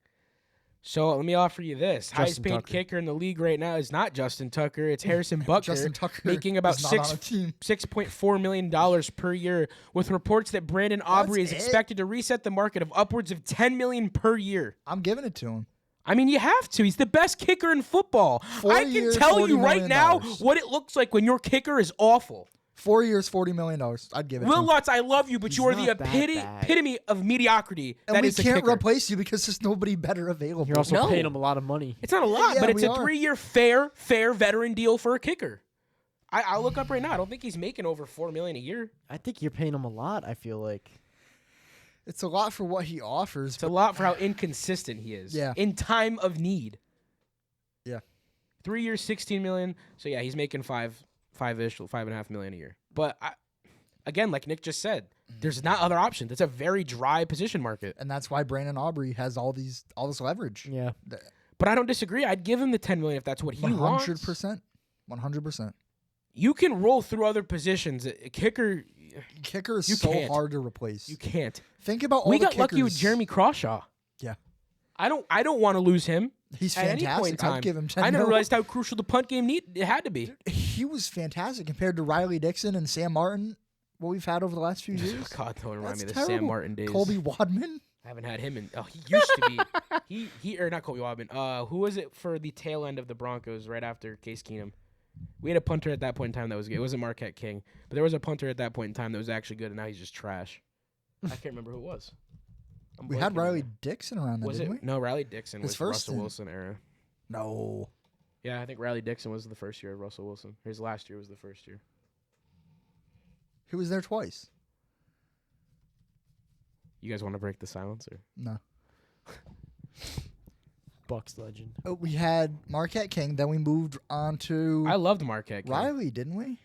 So let me offer you this: highest paid Tucker. kicker in the league right now is not Justin Tucker; it's Harrison Butker, Justin Tucker making about is not on a team. $6.4 million per year, with reports that Brandon Aubrey is That's it? expected to reset the market of upwards of $10 million per year. I'm giving it to him. I mean, you have to. He's the best kicker in football. 4 I can years, tell you $40 right million. now what it looks like when your kicker is awful. 4 years, $40 million. I'd give it to Will him. Lutz, I love you, but He's you are the not that bad. epitome of mediocrity. And that we is the can't kicker. replace you because there's nobody better available. You're also No. paying him a lot of money. It's not a lot, Yeah, but it's we a are. 3-year fair veteran deal for a kicker. I'll look up right now. I don't think he's making over $4 million a year. I think you're paying him a lot, I feel like. It's a lot for what he offers. It's a lot for how inconsistent he is. Yeah. In time of need. Yeah. 3 years, $16 million. So yeah, he's making $5.5 million a year. But again, like Nick just said, there's not other options. It's a very dry position market. And that's why Brandon Aubrey has all this leverage. Yeah. But I don't disagree. I'd give him the $10 million if that's what he wants. 100%. 100%. You can roll through other positions. A kicker, Kicker is You so can't. hard to replace. you can't. Think about all We the got lucky with kickers- Jeremy Crawshaw. Yeah. I don't want to lose him He's at any point in fantastic. time. I'd give him 10 I never mil. realized how crucial the punt game it had to be. He was fantastic compared to Riley Dixon and Sam Martin, what we've had over the last few years. God, don't remind That's me of the terrible. Sam Martin days. Colby Wadman. I haven't had him in. Oh, he used to be. He or not Kobe Wadman. Who was it for the tail end of the Broncos right after Case Keenum? We had a punter at that point in time that was good. It wasn't Marquette King, but there was a punter at that point in time that was actually good, and now he's just trash. I can't remember who it was. I'm We had blanking Riley now. Dixon around then, Was didn't it? we? No, Riley Dixon His was first Russell stint. Wilson era. No. Yeah, I think Riley Dixon was the first year of Russell Wilson. His last year was the first year. He was there twice. You guys want to break the silence or? No. Bucks legend. We had Marquette King, then we moved on to I loved Marquette King. Riley, didn't we?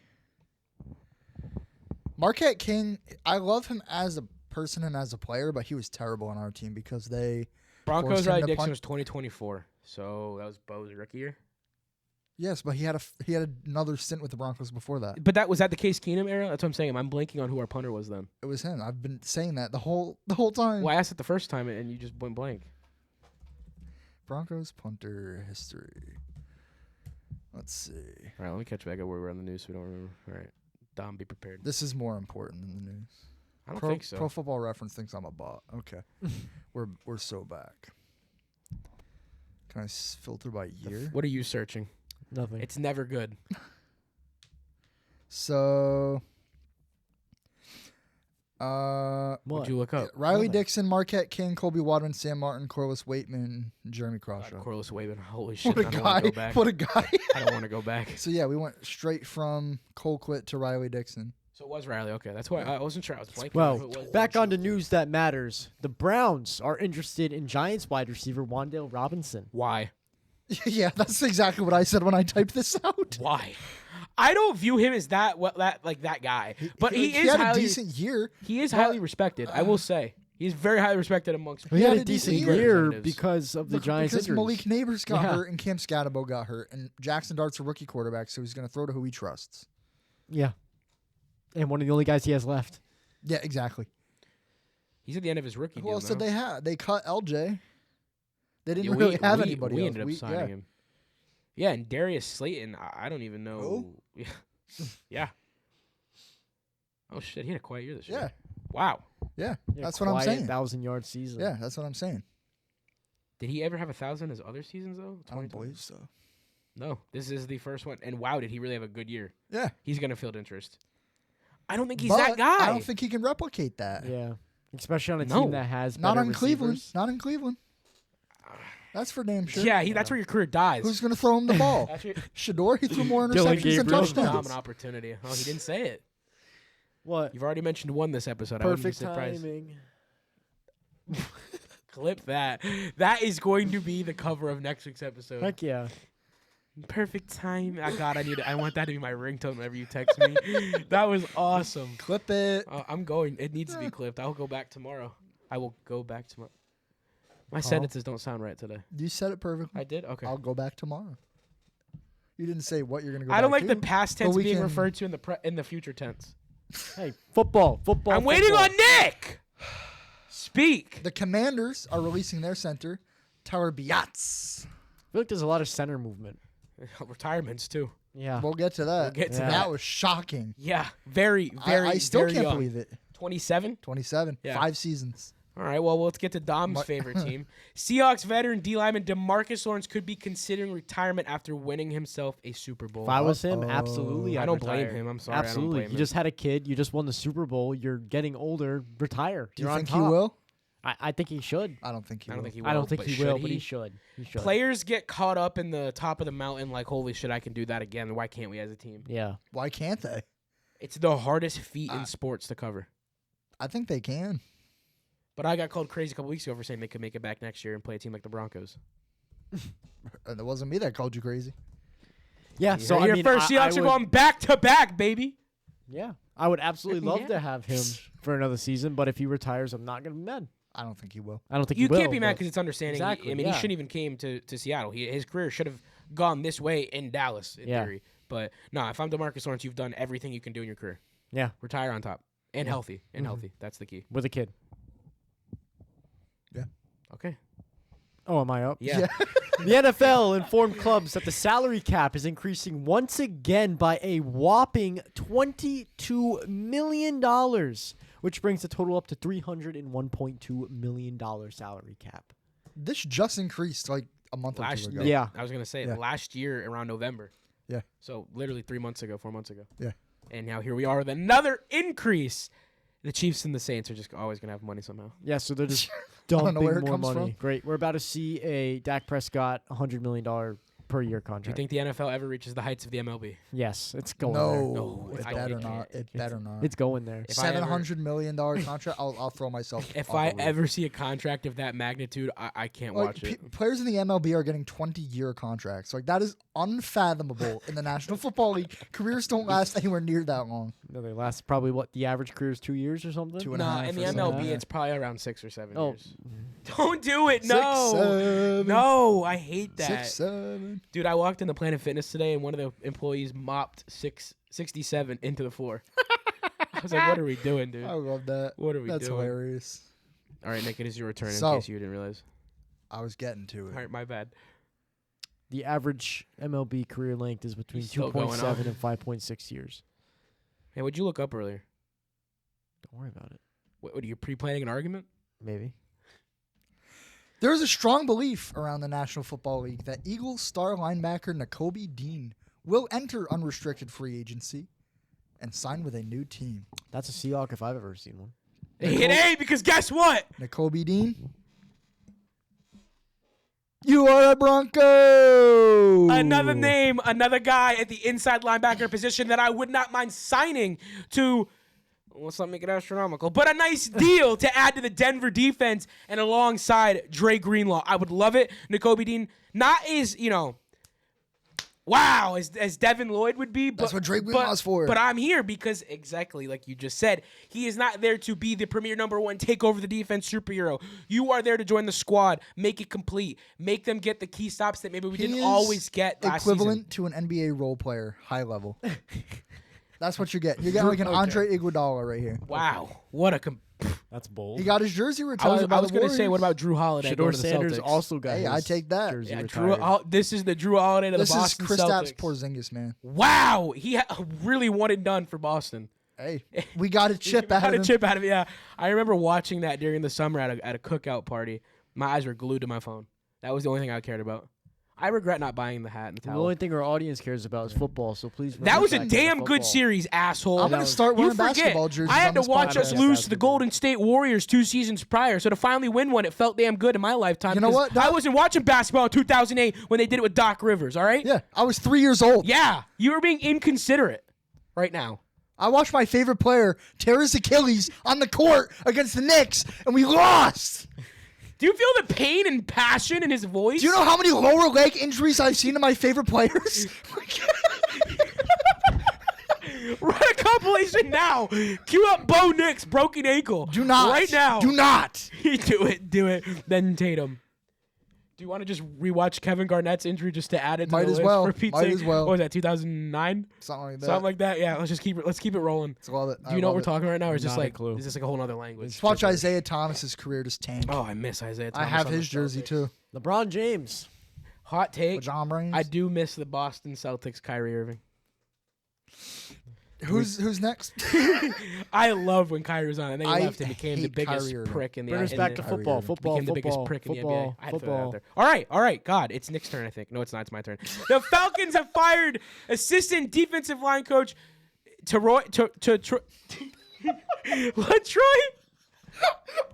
Marquette King, I love him as a person and as a player, but he was terrible on our team because they Broncos forced him Riley to Dixon punt. was 2024, so that was Bo's rookie year. Yes, but he had another stint with the Broncos before that. But was that the Case Keenum era? That's what I'm saying. I'm blanking on who our punter was then. It was him. I've been saying that the whole time. Well, I asked it the first time and you just went blank. Broncos punter history. Let's see. All right, let me catch back up where we were on the news so we don't remember. All right, Dom, be prepared. This is more important than the news. I don't think so. Pro Football Reference thinks I'm a bot. Okay, we're so back. Can I filter by year? What are you searching? Nothing. It's never good. So, What'd What? you look up? Riley Nothing. Dixon, Marquette King, Colby Wadman, Sam Martin, Corliss Waitman, Jeremy Crawshaw. Corliss Waven. Holy shit! What a I don't guy! want to go back. What a guy! I don't want to go back. So yeah, we went straight from Colquitt to Riley Dixon. So it was Riley. Okay, that's why I wasn't sure. I was blanking. Well, if it was back Dixon. on to news that matters. The Browns are interested in Giants wide receiver Wan'Dale Robinson. Why? Yeah, that's exactly what I said when I typed this out. Why? I don't view him as that guy, but he is had highly, a decent year. he is highly respected. I will say he's very highly respected amongst. He had had a a decent decent year representatives. because of the Giants' Because injuries. Malik Neighbors got Yeah. hurt and Cam Scatabo got hurt, and Jackson Dart's a rookie quarterback, so he's going to throw to who he trusts. Yeah. And one of the only guys he has left. Yeah, exactly. He's at the end of his rookie Who deal else now. did they have? They cut LJ. They didn't Yeah, really have anybody We else. ended up signing him. Yeah, and Darius Slayton, I don't even know. Yeah. Yeah. Oh shit, he had a quiet year this year. Yeah, Wow. yeah, Yeah, that's what I'm quiet saying. 1,000-yard season. Yeah, that's what I'm saying. Did he ever have 1,000 as other seasons though? I don't 2020? believe so. No, this is the first one. And wow, did he really have a good year? Yeah, He's gonna field interest. I don't think he's but that guy. I don't think he can replicate that. Yeah. Especially on a No. team that has Not better on Cleveland. receivers. Not in Cleveland. That's for damn sure. Yeah, that's where your career dies. Who's going to throw him the ball? That's your Shador, he threw more Dylan interceptions than Gabriel. touchdowns. Dom an opportunity. Oh, he didn't say it. What? You've already mentioned one this episode. Perfect I wouldn't be surprised. timing. Clip that. That is going to be the cover of next week's episode. Heck yeah. Perfect time. Oh, God, I want that to be my ringtone whenever you text me. That was awesome. Clip it. I'm going. It needs to be clipped. I'll go back tomorrow. I will go back tomorrow. My sentences don't sound right today. You said it perfectly. I did? Okay. I'll go back tomorrow. You didn't say what you're going to go back I don't like to. the past but tense we being can- referred to in the future tense. Hey, football. I'm waiting on Nick. Speak. The Commanders are releasing their center, Tyler Biatz. I feel like there's a lot of center movement. Retirements too. Yeah. We'll get to that. We'll get to Yeah. That was shocking. Yeah, very, very. I still very can't young. believe it. 27. 27. Yeah. 5 seasons. All right, well, let's get to Dom's favorite team. Seahawks veteran D lineman DeMarcus Lawrence could be considering retirement after winning himself a Super Bowl. If I was him, Uh-oh. absolutely. I I'd don't blame retire. him. I'm sorry, I don't Absolutely. blame You him. just had a kid. You just won the Super Bowl. You're getting older. Retire. Do you You're think on he top. will? I think he should. I don't think he I will. don't think he will. I don't think but he should will, but he should. He should. Players get caught up in the top of the mountain like, holy shit, I can do that again. Why can't we as a team? Yeah. Why can't they? It's the hardest feat in sports to cover. I think they can. But I got called crazy a couple weeks ago for saying they could make it back next year and play a team like the Broncos. And it wasn't me that called you crazy. Yeah. So I your mean, first I Seahawks are would- going back to back, baby. Yeah. I would absolutely love Yeah. to have him for another season, but if he retires, I'm not gonna be mad. I don't think he will. I don't think You he will. can't be mad but- because it's understanding. Exactly, I mean, yeah. he shouldn't even came to Seattle. His career should have gone this way in Dallas, in Yeah. theory. But no, if I'm DeMarcus Lawrence, you've done everything you can do in your career. Yeah. Retire on top and Yeah. healthy and healthy. That's the key. With a kid. Yeah. Okay. Oh, am I up? Yeah. The NFL informed clubs that the salary cap is increasing once again by a whopping $22 million, which brings the total up to $301.2 million salary cap. This just increased like a month or two ago. Yeah. I was gonna say Yeah. last year around November. Yeah. So literally 3 months ago, 4 months ago. Yeah. And now here we are with another increase. The Chiefs and the Saints are just always gonna have money somehow. Yeah, so they're just don't know dumping where it more comes money. from. Great. We're about to see a Dak Prescott $100 million per year Do you contract. think the NFL ever reaches the heights of the MLB? Yes, it's going No, there. No, it I better can't. not. It better not. It's going there. If I ever- $700 million contract. I'll throw myself. If off I the roof. ever see a contract of that magnitude, I can't Like, watch it. players in the MLB are getting 20-year contracts. Like that is unfathomable in the National Football League. Careers don't last anywhere near that long. No, they last probably what the average career is 2 years or something. Two and a No, half in or the something. MLB, Yeah. it's probably around 6 or 7 Oh. years. Don't do it. No. 6, 7, No, I hate that. 6, 7. Dude, I walked into Planet Fitness today and one of the employees mopped 67 into the floor. I was like, what are we doing, dude? I love that. What are we That's doing? hilarious. All right, Nick, it is your return So- in case you didn't realize. I was getting to All it. right, my bad. The average MLB career length is between He's still going 2.7 on. and 5.6 years. Hey, what'd you look up earlier? Don't worry about it. What are you pre-planning an argument? Maybe. There is a strong belief around the National Football League that Eagles star linebacker Nakobe Dean will enter unrestricted free agency and sign with a new team. That's a Seahawk if I've ever seen one. It ain't because guess what? Nakobe Dean, you are a Bronco. Another name, another guy at the inside linebacker position that I would not mind signing to let's not make it astronomical, but a nice deal to add to the Denver defense and alongside Dre Greenlaw. I would love it. Nakobe Dean, not as, wow, as Devin Lloyd would be. But, That's what Dre Greenlaw's for. But I'm here because, exactly like you just said, he is not there to be the premier number one, take over the defense superhero. You are there to join the squad, make it complete, make them get the key stops that maybe we didn't always get last equivalent to an NBA role player, high level. That's what you're getting. You're getting like an Andre Iguodala right here. Wow, what a That's bold. He got his jersey retired. I was going to say, what about Drew Holiday? Shedeur to the Sanders Celtics? also got his I take that. jersey Yeah, retired. this is the Drew Holiday to This the is Boston Kristaps Celtics. Porzingis, man. Wow, he really one and done for Boston. Hey, we got a chip out Got of a him. chip out of it. Yeah, I remember watching that during the summer at a cookout party. My eyes were glued to my phone. That was the only thing I cared about. I regret not buying the hat and the The towel. only thing our audience cares about is football, so please. That was a remember to damn football. good series, asshole. I'm gonna start You wearing forget, basketball jerseys. I had on to this watch us podcast. lose to the Golden State Warriors 2 seasons prior, so to finally win one, it felt damn good in my lifetime. You know what, I Doc? wasn't watching basketball in 2008 when they did it with Doc Rivers, all right? Yeah, I was 3 years old. Yeah, you were being inconsiderate right now. I watched my favorite player tear his Achilles on the court against the Knicks, and we lost. Do you feel the pain and passion in his voice? Do you know how many lower leg injuries I've seen to my favorite players? Run a compilation now. Cue up Bo Nix, broken ankle. Do not. Right now. Do not. Do it. Then Tatum. Do you want to just rewatch Kevin Garnett's injury just to add it to Might the as list well. for Pete's Might sake? as well. What was that, 2009? Something like that. Something like that? Yeah, let's keep it rolling. Love it. Do you know what we're talking right now, or is this Not a like clue. is this like a whole other language? Let's watch Isaiah Thomas's career just tank. Oh, I miss Isaiah I Thomas. have on the his jersey Celtics. too. LeBron James. Hot take. John Brains. I do miss the Boston Celtics Kyrie Irving. Who's next? I love when Kyrie was on, and then he I left and became the hate biggest Kyrie Irving. prick in the Bring us in back the- to football. Football. became the biggest Football. prick in the NBA. Football. I had to throw that out Football. there. All right. God, it's Nick's turn, I think. No, it's not. It's my turn. The Falcons have fired assistant defensive line coach Latroy.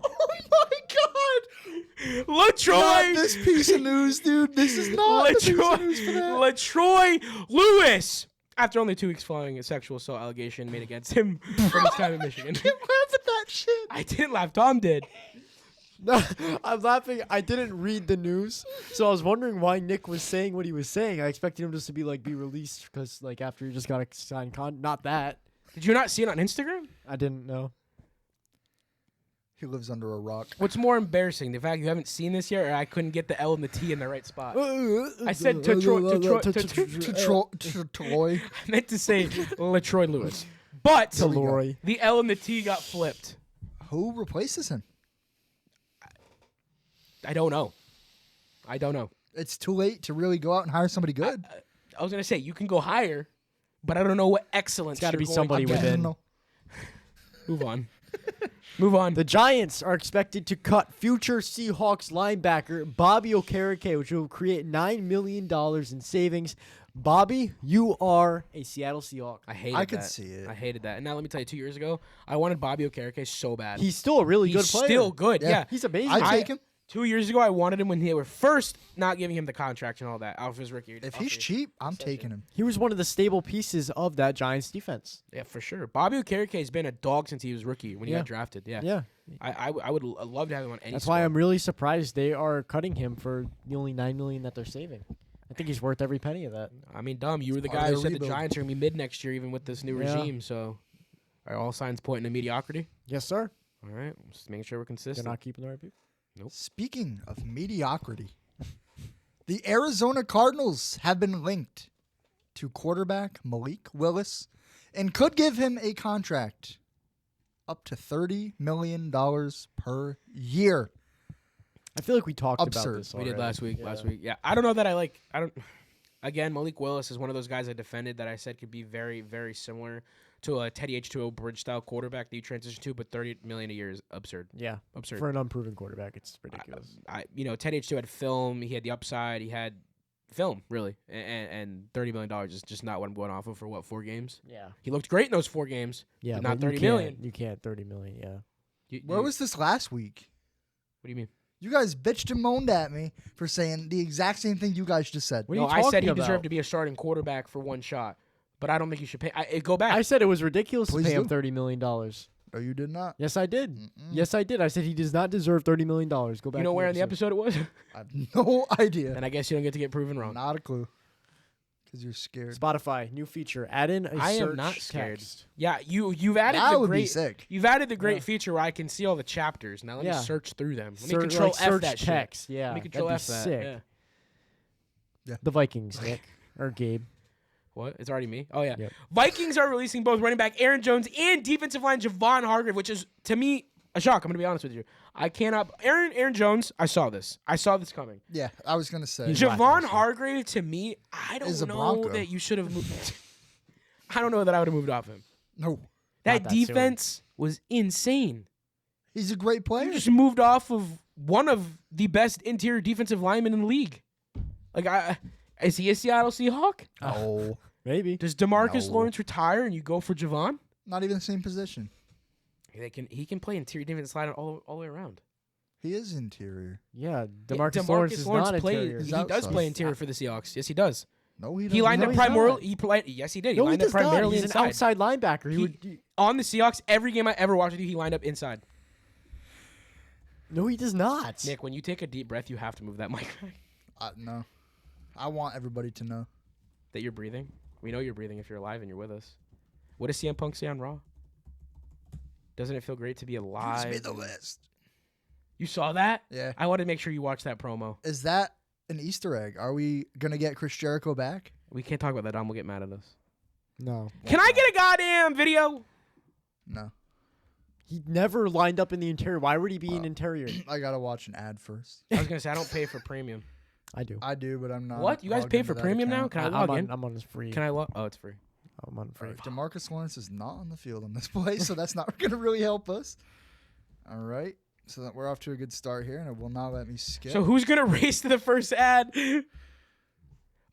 Oh my God! Not Latroy. this piece of news, dude. This is not the piece of news for that. Latroy Lewis. After only 2 weeks following a sexual assault allegation made against him from his time in Michigan. Can't laugh at that shit. I didn't laugh. Tom did. No, I'm laughing. I didn't read the news, so I was wondering why Nick was saying what he was saying. I expected him just to be be released because after he just got a signed not that. Did you not see it on Instagram? I didn't know. He lives under a rock. What's more embarrassing, the fact you haven't seen this yet, or I couldn't get the L and the T in the right spot? I said to Troy. I meant to say Latroy Lewis, but To Lori. the L and the T got flipped. Who replaces him? I don't know. It's too late to really go out and hire somebody good. I was gonna say you can go higher, but I don't know what excellence. It's gotta you're be going somebody to get. within. No. Move on. Move on. The Giants are expected to cut future Seahawks linebacker Bobby Okereke, which will create $9 million in savings. Bobby, you are a Seattle Seahawk. I hated I could that. see it. I hated that. And now let me tell you, 2 years ago, I wanted Bobby Okereke so bad. He's still a really He's good player. still good. Yeah. He's amazing. I take him. 2 years ago, I wanted him when they were first not giving him the contract and all that. Out of his rookie. If he's cheap, I'm taking him. He was one of the stable pieces of that Giants defense. Yeah, for sure. Bobby Okereke has been a dog since he was rookie when he Yeah. got drafted. Yeah. Yeah. I would love to have him on any That's squad. why I'm really surprised they are cutting him for the only $9 million that they're saving. I think he's worth every penny of that. I mean, dumb. You were the part of guy who their said the rebuild. Giants are going to be mid next year, even with this new Yeah. regime. So, are all signs pointing to mediocrity? Yes, sir. All right. Just making sure we're They're consistent. not keeping the right people. Speaking of mediocrity, the Arizona Cardinals have been linked to quarterback Malik Willis and could give him a contract up to $30 million per year. I feel like we talked Absurd. about this We already. did last week. Yeah. Yeah. I don't know that I don't. Again, Malik Willis is one of those guys I defended that I said could be very, very similar to a Teddy H2O bridge style quarterback that you transition to, but $30 million a year is absurd. Yeah. Absurd. For an unproven quarterback, it's ridiculous. Teddy H2O had film. He had the upside. He had film, really. And $30 million is just not what I'm going off of for, 4 games? Yeah. He looked great in those 4 games. Yeah. but not but $30 million. You can't $30 million, yeah. Where was this last week? What do you mean? You guys bitched and moaned at me for saying the exact same thing you guys just said. What are No, you I said talking he about? deserved to be a starting quarterback for one shot, but I don't think you should pay. Go back. I said it was ridiculous Please to pay him do. $30 million. No, you did not. Yes, I did. Yes, I did. I said he does not deserve $30 million. Go back. You know to where in the episode it was? I have no idea. And I guess you don't get to get proven wrong. Not a clue. Because you're scared. Spotify, new feature. Add in a I search am not scared. text. Yeah, you've added That the would be great. sick. You've added the great Yeah. feature where I can see all the chapters. Now let me Yeah. search through them. Let me Search- control like F search that text. shit. Yeah, Let me that'd control be F that. sick. Yeah. The Vikings, Nick or Gabe. What? It's already me? Oh, yeah. Yep. Vikings are releasing both running back Aaron Jones and defensive line Javon Hargrave, which is, to me, a shock. I'm going to be honest with you. I cannot. Aaron Jones, I saw this. I saw this coming. Yeah, I was going to say. He's Javon lackluster. Hargrave, to me, I Is a don't Bronco. know that you should have moved. I don't know that I would have moved off him. No. That Not that soon. defense was insane. He's a great player. You just moved off of one of the best interior defensive linemen in the league. Like, is he a Seattle Seahawk? No. Maybe. Does DeMarcus No. Lawrence retire and you go for Javon? Not even the same position. He can play interior defensive line all the way around. He is interior. Yeah, DeMarcus Lawrence is not interior. He's He does outside. play interior for the Seahawks. Yes, he does. No, he doesn't. He lined No, up he's primarily. not. Yes, he did. He No, he lined up does not. primarily He's inside. an outside linebacker. He would. On the Seahawks, every game I ever watched with you, he lined up inside. No, he does not. Nick, when you take a deep breath, you have to move that mic back. No. I want everybody to know. That you're breathing. We know you're breathing if you're alive and you're with us. What does CM Punk say on Raw? Doesn't it feel great to be alive? Gives me the list. You saw that? Yeah. I want to make sure you watch that promo. Is that an Easter egg? Are we going to get Chris Jericho back? We can't talk about that. Dom will get mad at us. No. Can I get a goddamn video? No. He never lined up in the interior. Why would he be in interior? I got to watch an ad first. I was going to say, I don't pay for premium. I do. I do, but I'm not. What? You guys logged pay into for that premium now? account. Can I log in? I'm on his free. Can I log? Oh, it's free. I'm on free. DeMarcus Lawrence is not on the field in this play, so that's not going to really help us. All right. So that we're off to a good start here, and it will not let me skip. So who's going to race to the first ad? No,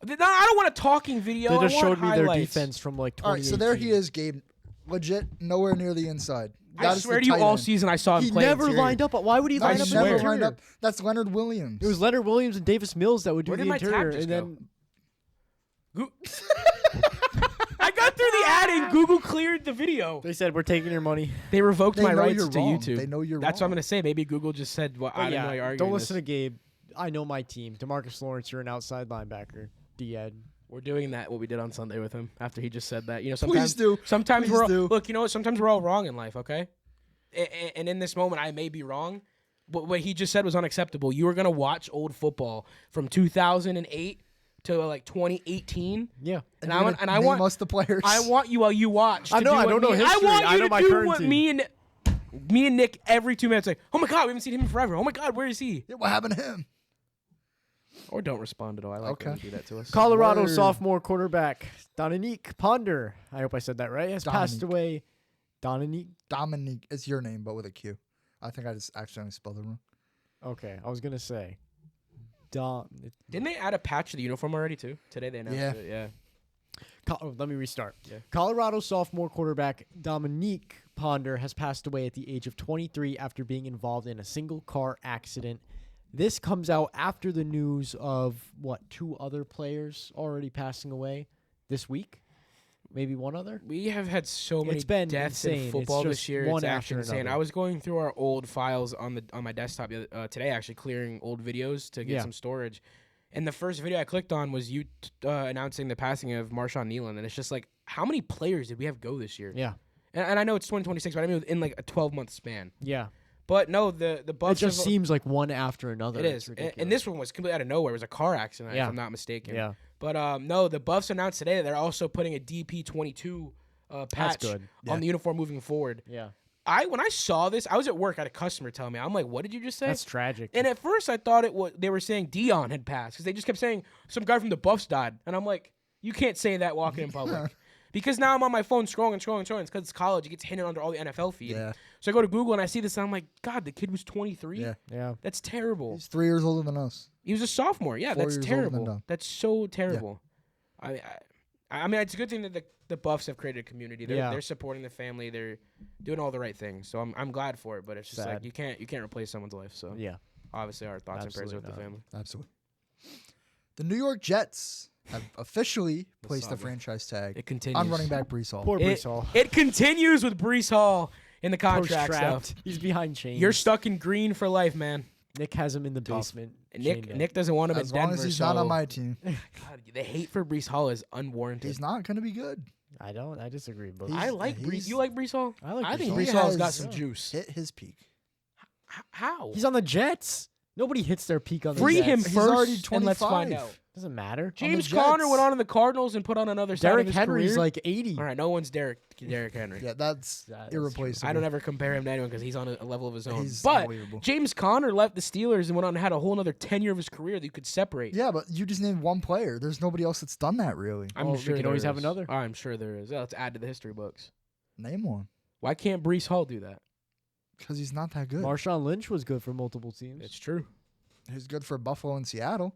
I don't want a talking video. They just I want showed me their highlights. defense from like 2018. All right, so there he is, Gabe. Legit, nowhere near the inside. I That is swear the to you, tight all end. season I saw him He play never interior. lined up. Why would he No, line he up in never the lined interior? up. That's Leonard Williams. It was Leonard Williams and Davis Mills that would do Where the did my tab interior, just and go? then I got through the ad and Google cleared the video. they said, "We're taking your money." They revoked They my know rights you're to wrong. YouTube. They know you're That's what I'm wrong. going to say. Maybe Google just said, well, I didn't know you're arguing Don't listen this. to Gabe. I know my team. DeMarcus Lawrence, you're an outside linebacker. D-Ed. We're doing that, what we did on Sunday with him after he just said that. You know, Please sometimes, do. Sometimes Please we're all, do. look, you know what? Sometimes we're all wrong in life, okay? And in this moment, I may be wrong. But what he just said was unacceptable. You were going to watch old football from 2008 to like 2018. Yeah. And You're I want, gonna and I name want, us the players. I want you while you watch. I to know, do I what don't know me- history. I want I you know to my do current what team. me and Nick every 2 minutes like, oh my god, we haven't seen him in forever. Oh my god, where is he? Yeah, what happened to him? Or don't respond at all. I like when Okay. you do that to us. Colorado Word. sophomore quarterback Dominique Ponder. I hope I said that right. Has passed Dominique. away. Dominique. It's your name, but with a Q. I think I just accidentally spelled it wrong. Okay, I was gonna say. Didn't they add a patch to the uniform already too? Today they announced Yeah. it. Yeah. Let me restart. Yeah. Colorado sophomore quarterback Dominique Ponder has passed away at the age of 23 after being involved in a single car accident. This comes out after the news of, 2 other players already passing away this week? Maybe one other? We have had so many It's been deaths insane. in It's football this just year. one It's after actually insane. another. I was going through our old files on my desktop today, actually clearing old videos to get Yeah. some storage. And the first video I clicked on was you announcing the passing of Marshawn Nealon, and it's just like, how many players did we have go this year? Yeah. And I know it's 2026, but I mean in like a 12-month span. Yeah. But no, the It Bucks just have- seems like one after another. It It's is, ridiculous. and this one was completely out of nowhere. It was a car accident, Yeah. if I'm not mistaken. Yeah. But no, the Buffs announced today that they're also putting a DP22 patch good. on the uniform moving forward. Yeah. When I saw this, I was at work. I had a customer tell me, I'm like, "What did you just say?" That's tragic. And at first, I thought they were saying Dion had passed because they just kept saying some guy from the Buffs died, and I'm like, "You can't say that walking in public." Because now I'm on my phone scrolling. It's because it's college. It gets hidden under all the NFL feed. Yeah. So I go to Google and I see this, and I'm like, "God, the kid was 23. Yeah. Yeah. That's terrible." He's 3 years older than us. He was a sophomore. Yeah, 4 that's years older than terrible. Dom. That's so terrible. I mean, it's a good thing that the Buffs have created a community. They're supporting the family. They're doing all the right things. So I'm glad for it. But it's just Sad. like you can't replace someone's life. So Yeah. obviously our thoughts and prayers are with the Absolutely family. Absolutely. The New York Jets have officially placed the saga. franchise tag It continues on running back Brees Hall. Poor It, Brees Hall. it continues with Brees Hall. in the contract Post-trapped. stuff. He's behind chains. You're stuck in green for life, man. Nick has him in the basement. Nick doesn't want him As in Denver. long as he's so- not on my team, God, the hate for Brees Hall is unwarranted. he's not going to be good. I don't. I disagree. But I like Brees. You like Brees Hall? I like I think Brees Brees Hall. Hall's He got has- some juice. Hit his peak. How? he's on the Jets. Nobody hits their peak on the Free Jets. him He's first, already and let's 25. find out. Doesn't matter. James Jets. Conner went on in the Cardinals and put on another side Derrick of his Henry's career. like 80. All right, no one's Derrick Henry. Yeah, that's That's irreplaceable. I don't ever compare him to anyone because he's on a level of his own. He's But unbelievable. James Conner left the Steelers and went on and had a whole another 10 year of his career that you could separate. Yeah, but you just named one player. There's nobody else that's done that, really. I'm Well, we sure could there always have is. another. I'm sure there is. Let's add to the history books. Name one. Why can't Brees Hall do that? Because he's not that good. Marshawn Lynch was good for multiple teams. It's true. He's good for Buffalo and Seattle.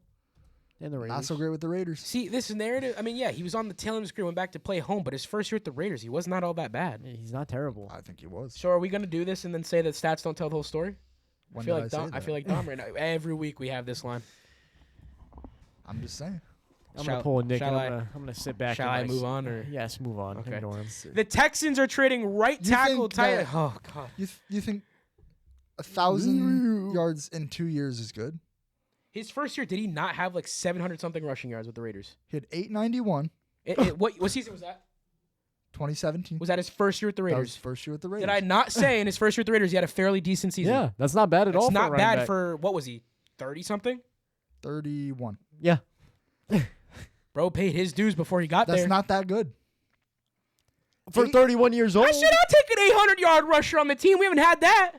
And the Raiders. Not so great with the Raiders. See, this narrative, I mean, yeah, he was on the tail end of his career, went back to play home, but his first year at the Raiders, he was not all that bad. Yeah, he's not terrible. I think he was. So are we going to do this and then say that stats don't tell the whole story? When I feel did like say Dom, I that? feel like Dom right now. Every week we have this line. I'm just saying. I'm Shall- gonna pull a Nick. shall And I- I'm gonna sit back. shall in I my move seat. on, or- Yes, move on. Okay. Ignore him. The Texans are trading right You tackle think tight. that- Oh God. You think 1,000 yards in 2 years is good? His first year, did he not have like 700 something rushing yards with the Raiders? He had 891, What season was that? 2017. Was that his first year with the That was Raiders? his first year with the Raiders. Did I not say in his first year with the Raiders he had a fairly decent season? Yeah, that's not bad at all. It's for a not running bad back. for what was he? 30 something? 31. Yeah, Bro paid his dues before he got That's there. not that good. for 31 years old. I said I'll take an 800-yard rusher on the team. We haven't had that.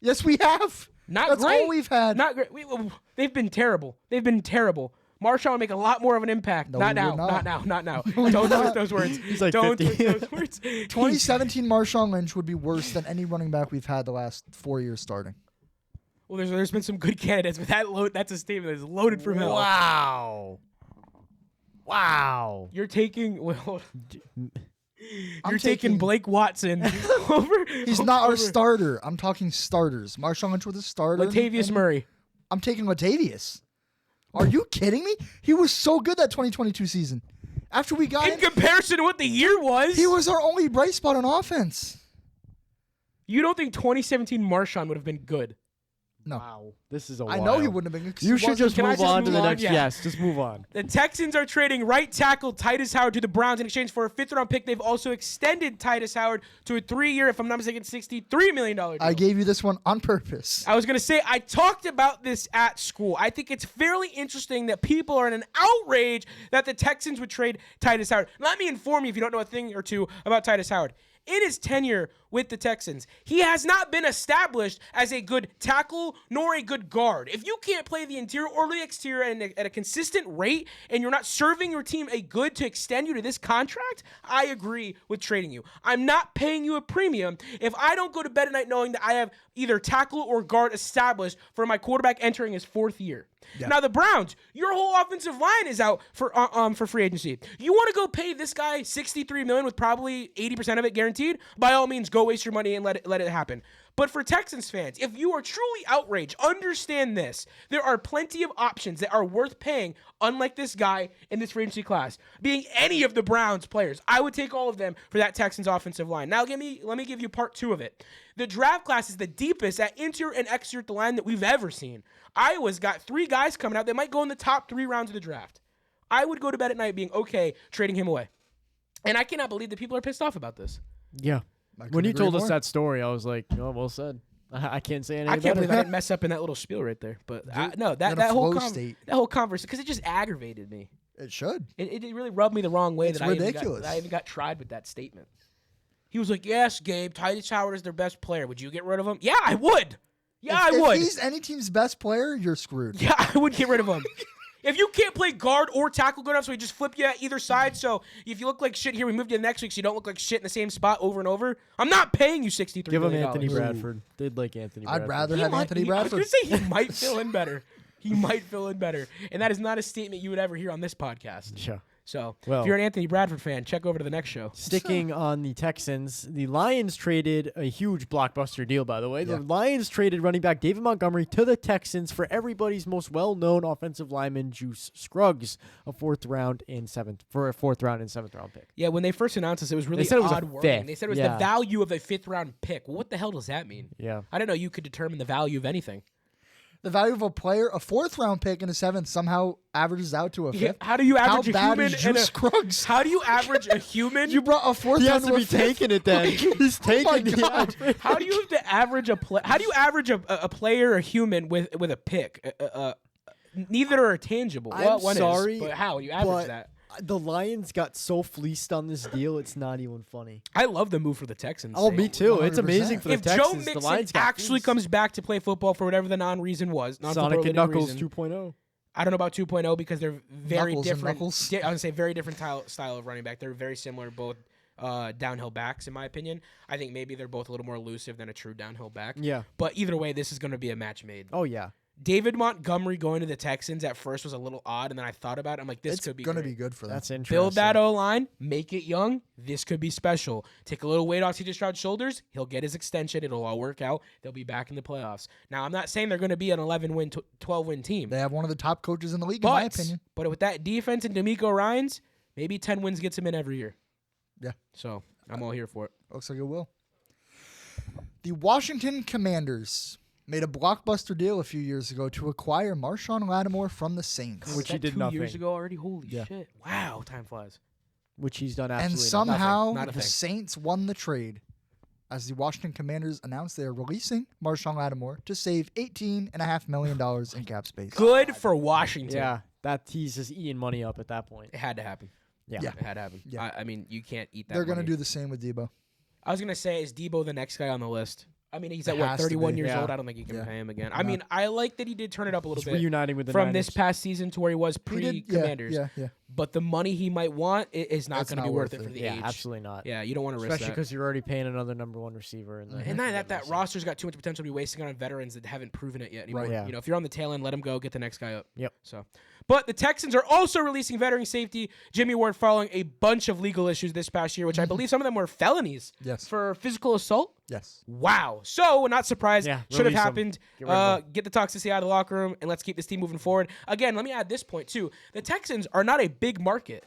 Yes, we have. Not That's great. all we've had. Not great. They've been terrible. They've been terrible. Marshawn will make a lot more of an impact. No, not we now. will Not not. now. Not now. will Don't not. twist those words. He's like Don't 50. twist those words. 2017 Marshawn Lynch would be worse than any running back we've had the last 4 years starting. Well, there's been some good candidates, but that's a statement that's loaded from hell. Wow. You're taking you're I'm taking taking- Blake Watson over. He's not our over starter. I'm talking starters. Marshawn Lynch was a starter. Latavius and Murray. I'm taking Latavius. Are you kidding me? He was so good that 2022 season. After we got In him, comparison to what the year was, he was our only bright spot on offense. You don't think 2017 Marshawn would have been good? No. Wow. This is a I while. know he wouldn't have been. 'cause You he should wasn't- just Can I move just on to move the on? next. Yeah. Yes, just move on. The Texans are trading right tackle Titus Howard to the Browns in exchange for a fifth-round pick. They've also extended Titus Howard to a 3-year, if I'm not mistaken, $63 million deal. I gave you this one on purpose. I was going to say, I talked about this at school. I think it's fairly interesting that people are in an outrage that the Texans would trade Titus Howard. Let me inform you, if you don't know a thing or two about Titus Howard. In his tenure with the Texans, he has not been established as a good tackle nor a good guard. If you can't play the interior or the exterior at a consistent rate and you're not serving your team a good to extend you to this contract, I agree with trading you. I'm not paying you a premium if I don't go to bed at night knowing that I have either tackle or guard established for my quarterback entering his fourth year. Yeah. Now the Browns, your whole offensive line is out for free agency. You want to go pay this guy $63 million with probably 80% of it guaranteed? By all means, go waste your money and let it happen. But for Texans fans, if you are truly outraged, understand this. There are plenty of options that are worth paying, unlike this guy in this free agency class. Being any of the Browns players, I would take all of them for that Texans offensive line. Now, let me give you part two of it. The draft class is the deepest at interior and exterior at the line that we've ever seen. Iowa's got 3 guys coming out that might go in the top 3 rounds of the draft. I would go to bed at night being okay trading him away. And I cannot believe that people are pissed off about this. Yeah. I When couldn't you agree told us more. that story, I was like, "Oh, well said." I can't say anything I can't better. believe I didn't mess up in that little spiel right there. But no, in that a whole flow state. that whole conversation, because it just aggravated me. It should. It really rubbed me the wrong way It's that ridiculous. I even got tried with that statement. He was like, "Yes, Gabe, Titus Howard is their best player. Would you get rid of him?" Yeah, I would. Yeah, I If would. he's any team's best player, you're screwed. Yeah, I would get rid of him. If you can't play guard or tackle good enough, so we just flip you at either side. So if you look like shit here, we move you to the next week so you don't look like shit in the same spot over and over. I'm not paying you $63 Give him million. Anthony Ooh. Bradford. They'd like Anthony. I'd Bradford. rather He have might- Anthony I was Bradford. going to say he might fill in better. He might fill in better. And that is not a statement you would ever hear on this podcast. Yeah. So Well- if you're an Anthony Bradford fan, check over to the next show. Sticking on the Texans, the Lions traded a huge blockbuster deal, by the way. Yeah. The Lions traded running back David Montgomery to the Texans for everybody's most well-known offensive lineman, Juice Scruggs, a fourth round and seventh round pick. Yeah, when they first announced this, it was really said it was a odd wording. fifth. They said it was Yeah. the value of a 5th-round pick. Well, what the hell does that mean? Yeah. I didn't know you could determine the value of anything. The value of a player, a 4th-round pick in a 7th, somehover averages out to a 5th. How do you How average a bad human is and Juice a Scruggs? How do you average a human? You brought a 4th He round has to to a be 5th? taking it then. He's taking my the God. average. How do you have to average How do you average a player, a human with a pick? Neither are tangible. I'm Well, one sorry, is, but how do you average but that? the Lions got so fleeced on this deal, it's not even funny. I love the move for the Texans. Oh, me too. It's 100%. amazing for the If Joe Texans. The Mixon Lions got actually fleeced. comes back to play football for whatever the non-reason was, Sonic and Knuckles reason, 2.0. I don't know about 2.0 because they're very Knuckles and different. Knuckles. I would say very different style of running back. They're very similar, both downhill backs, in my opinion. I think maybe they're both a little more elusive than a true downhill back. Yeah. But either way, this is going to be a match made. Oh, yeah. David Montgomery going to the Texans at first was a little odd, and then I thought about it. I'm like, this It's could be going to great. be good for them. That's interesting. Build that O-line, make it young. This could be special. Take a little weight off C.J. Stroud's shoulders. He'll get his extension. It'll all work out. They'll be back in the playoffs. Now, I'm not saying they're going to be an 11-win, 12-win team. They have one of the top coaches in the league, in my opinion. But with that defense and D'Amico Ryans, maybe 10 wins gets him in every year. Yeah. So I'm all here for it. Looks like it will. The Washington Commanders made a blockbuster deal a few years ago to acquire Marshawn Lattimore from the Saints. Which Was he that did 2 nothing. years ago already? Holy Yeah. shit. Wow, time flies. Which he's done And absolutely somehow Not a the thing. Saints won the trade as the Washington Commanders announced they are releasing Marshawn Lattimore to save $18.5 million in cap space. Good for Washington. Yeah, that he's just eating money up at that point. It had to happen. Yeah. Yeah. It had to happen. Yeah. I mean, you can't eat that They're going to money. do the same with Debo. I was going to say, is Debo the next guy on the list? I mean, he's It at, what, has to 31 be. years Yeah. old? I don't think you can Yeah. pay him again. I No. mean, I like that he did turn it up a little He's bit reuniting with the from Niners. this past season to where he was He did- pre-Commanders. Yeah. But the money he might want is not It's going to not be worth worth it for it. the Yeah, age. absolutely not. Yeah, you don't want to risk Especially that. because you're already paying another number one receiver. In the And that roster's got too much potential to be wasting on veterans that haven't proven it yet anymore. Right. Yeah. You know, if you're on the tail end, let him go, get the next guy up. Yep. So, but the Texans are also releasing veteran safety Jimmy Ward following a bunch of legal issues this past year, which I believe some of them were felonies Yes. for physical assault. Yes. Wow. So, not surprised. Yeah, Should have release 'em. happened. Get rid of 'em. Get the toxicity out of the locker room, and let's keep this team moving forward. Again, let me add this point, too. The Texans are not a big market.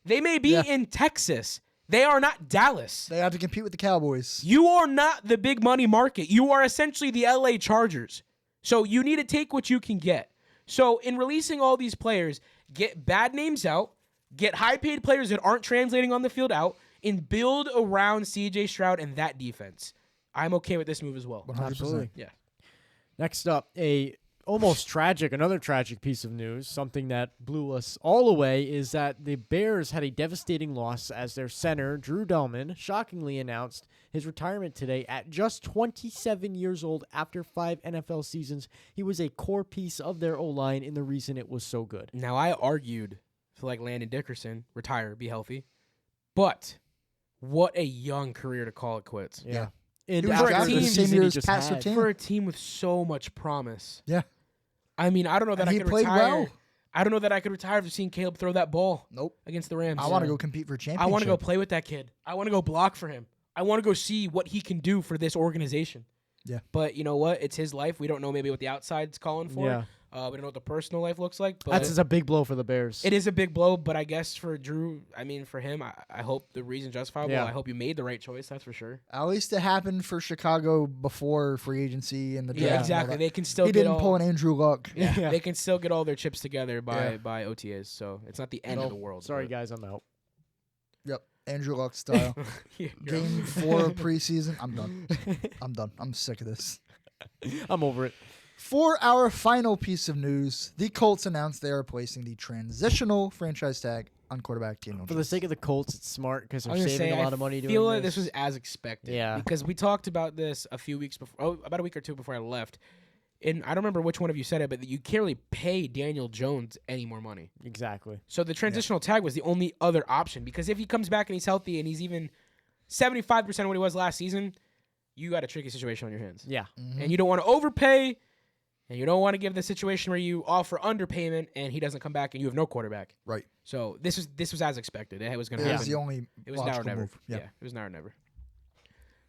They may be Yeah. in Texas. They are not Dallas. They have to compete with the Cowboys. You are not the big money market. You are essentially the LA Chargers. So you need to take what you can get. So in releasing all these players, get bad names out, get high-paid players that aren't translating on the field out, and build around CJ Stroud and that defense. I'm okay with this move as well. 100%. Absolutely. Yeah. Next up, another tragic piece of news, something that blew us all away, is that the Bears had a devastating loss as their center, Drew Delman, shockingly announced his retirement today at just 27 years old after 5 NFL seasons. He was a core piece of their O-line and the reason it was so good. Now, I argued for like Landon Dickerson, retire, be healthy. But what a young career to call it quits. Yeah. Yeah. And He was after drafted the the same season year he as just Pat had. Surtain. For a team with so much promise. Yeah. I mean, I don't know that And I he could played retire. well. I don't know that I could retire after seeing Caleb throw that ball Nope. against the Rams. I want to go compete for a championship. I want to go play with that kid. I want to go block for him. I want to go see what he can do for this organization. Yeah. But you know what? It's his life. We don't know maybe what the outside's calling for. Yeah. We don't know what the personal life looks like. But That's just a big blow for the Bears. it is a big blow. But I guess for Drew, I mean, for him, I hope the reason's justifiable. Yeah. I hope you made the right choice. That's for sure. At least it happened for Chicago before free agency and the draft. Yeah, and all exactly. that. They can still He get didn't all, pull an Andrew Luck. Yeah, Yeah. they can still get all their chips together by Yeah. by OTAs. So it's not the end of the world. Sorry, but- guys, I'm out. Yep. Andrew Luck style. Yeah, Game 4 of preseason. I'm done. I'm done. I'm sick of this. I'm over it. For our final piece of news, the Colts announced they are placing the transitional franchise tag on quarterback Daniel For the Jones. sake of the Colts, it's smart because I they're was gonna saving say, a lot of money I doing feel like this. this was as expected. Yeah. Because we talked about this a few weeks before, about a week or two before I left. And I don't remember which one of you said it, but you can't really pay Daniel Jones any more money. Exactly. So the transitional tag was the only other option. Because if he comes back and he's healthy and he's even 75% of what he was last season, you got a tricky situation on your hands. Yeah. Mm-hmm. And you don't want to overpay And you don't want to give the situation where you offer underpayment and he doesn't come back and you have no quarterback. Right. So this was as expected. It was going to It happen. was the only It was now or logical never. move. Yeah, it was now or never.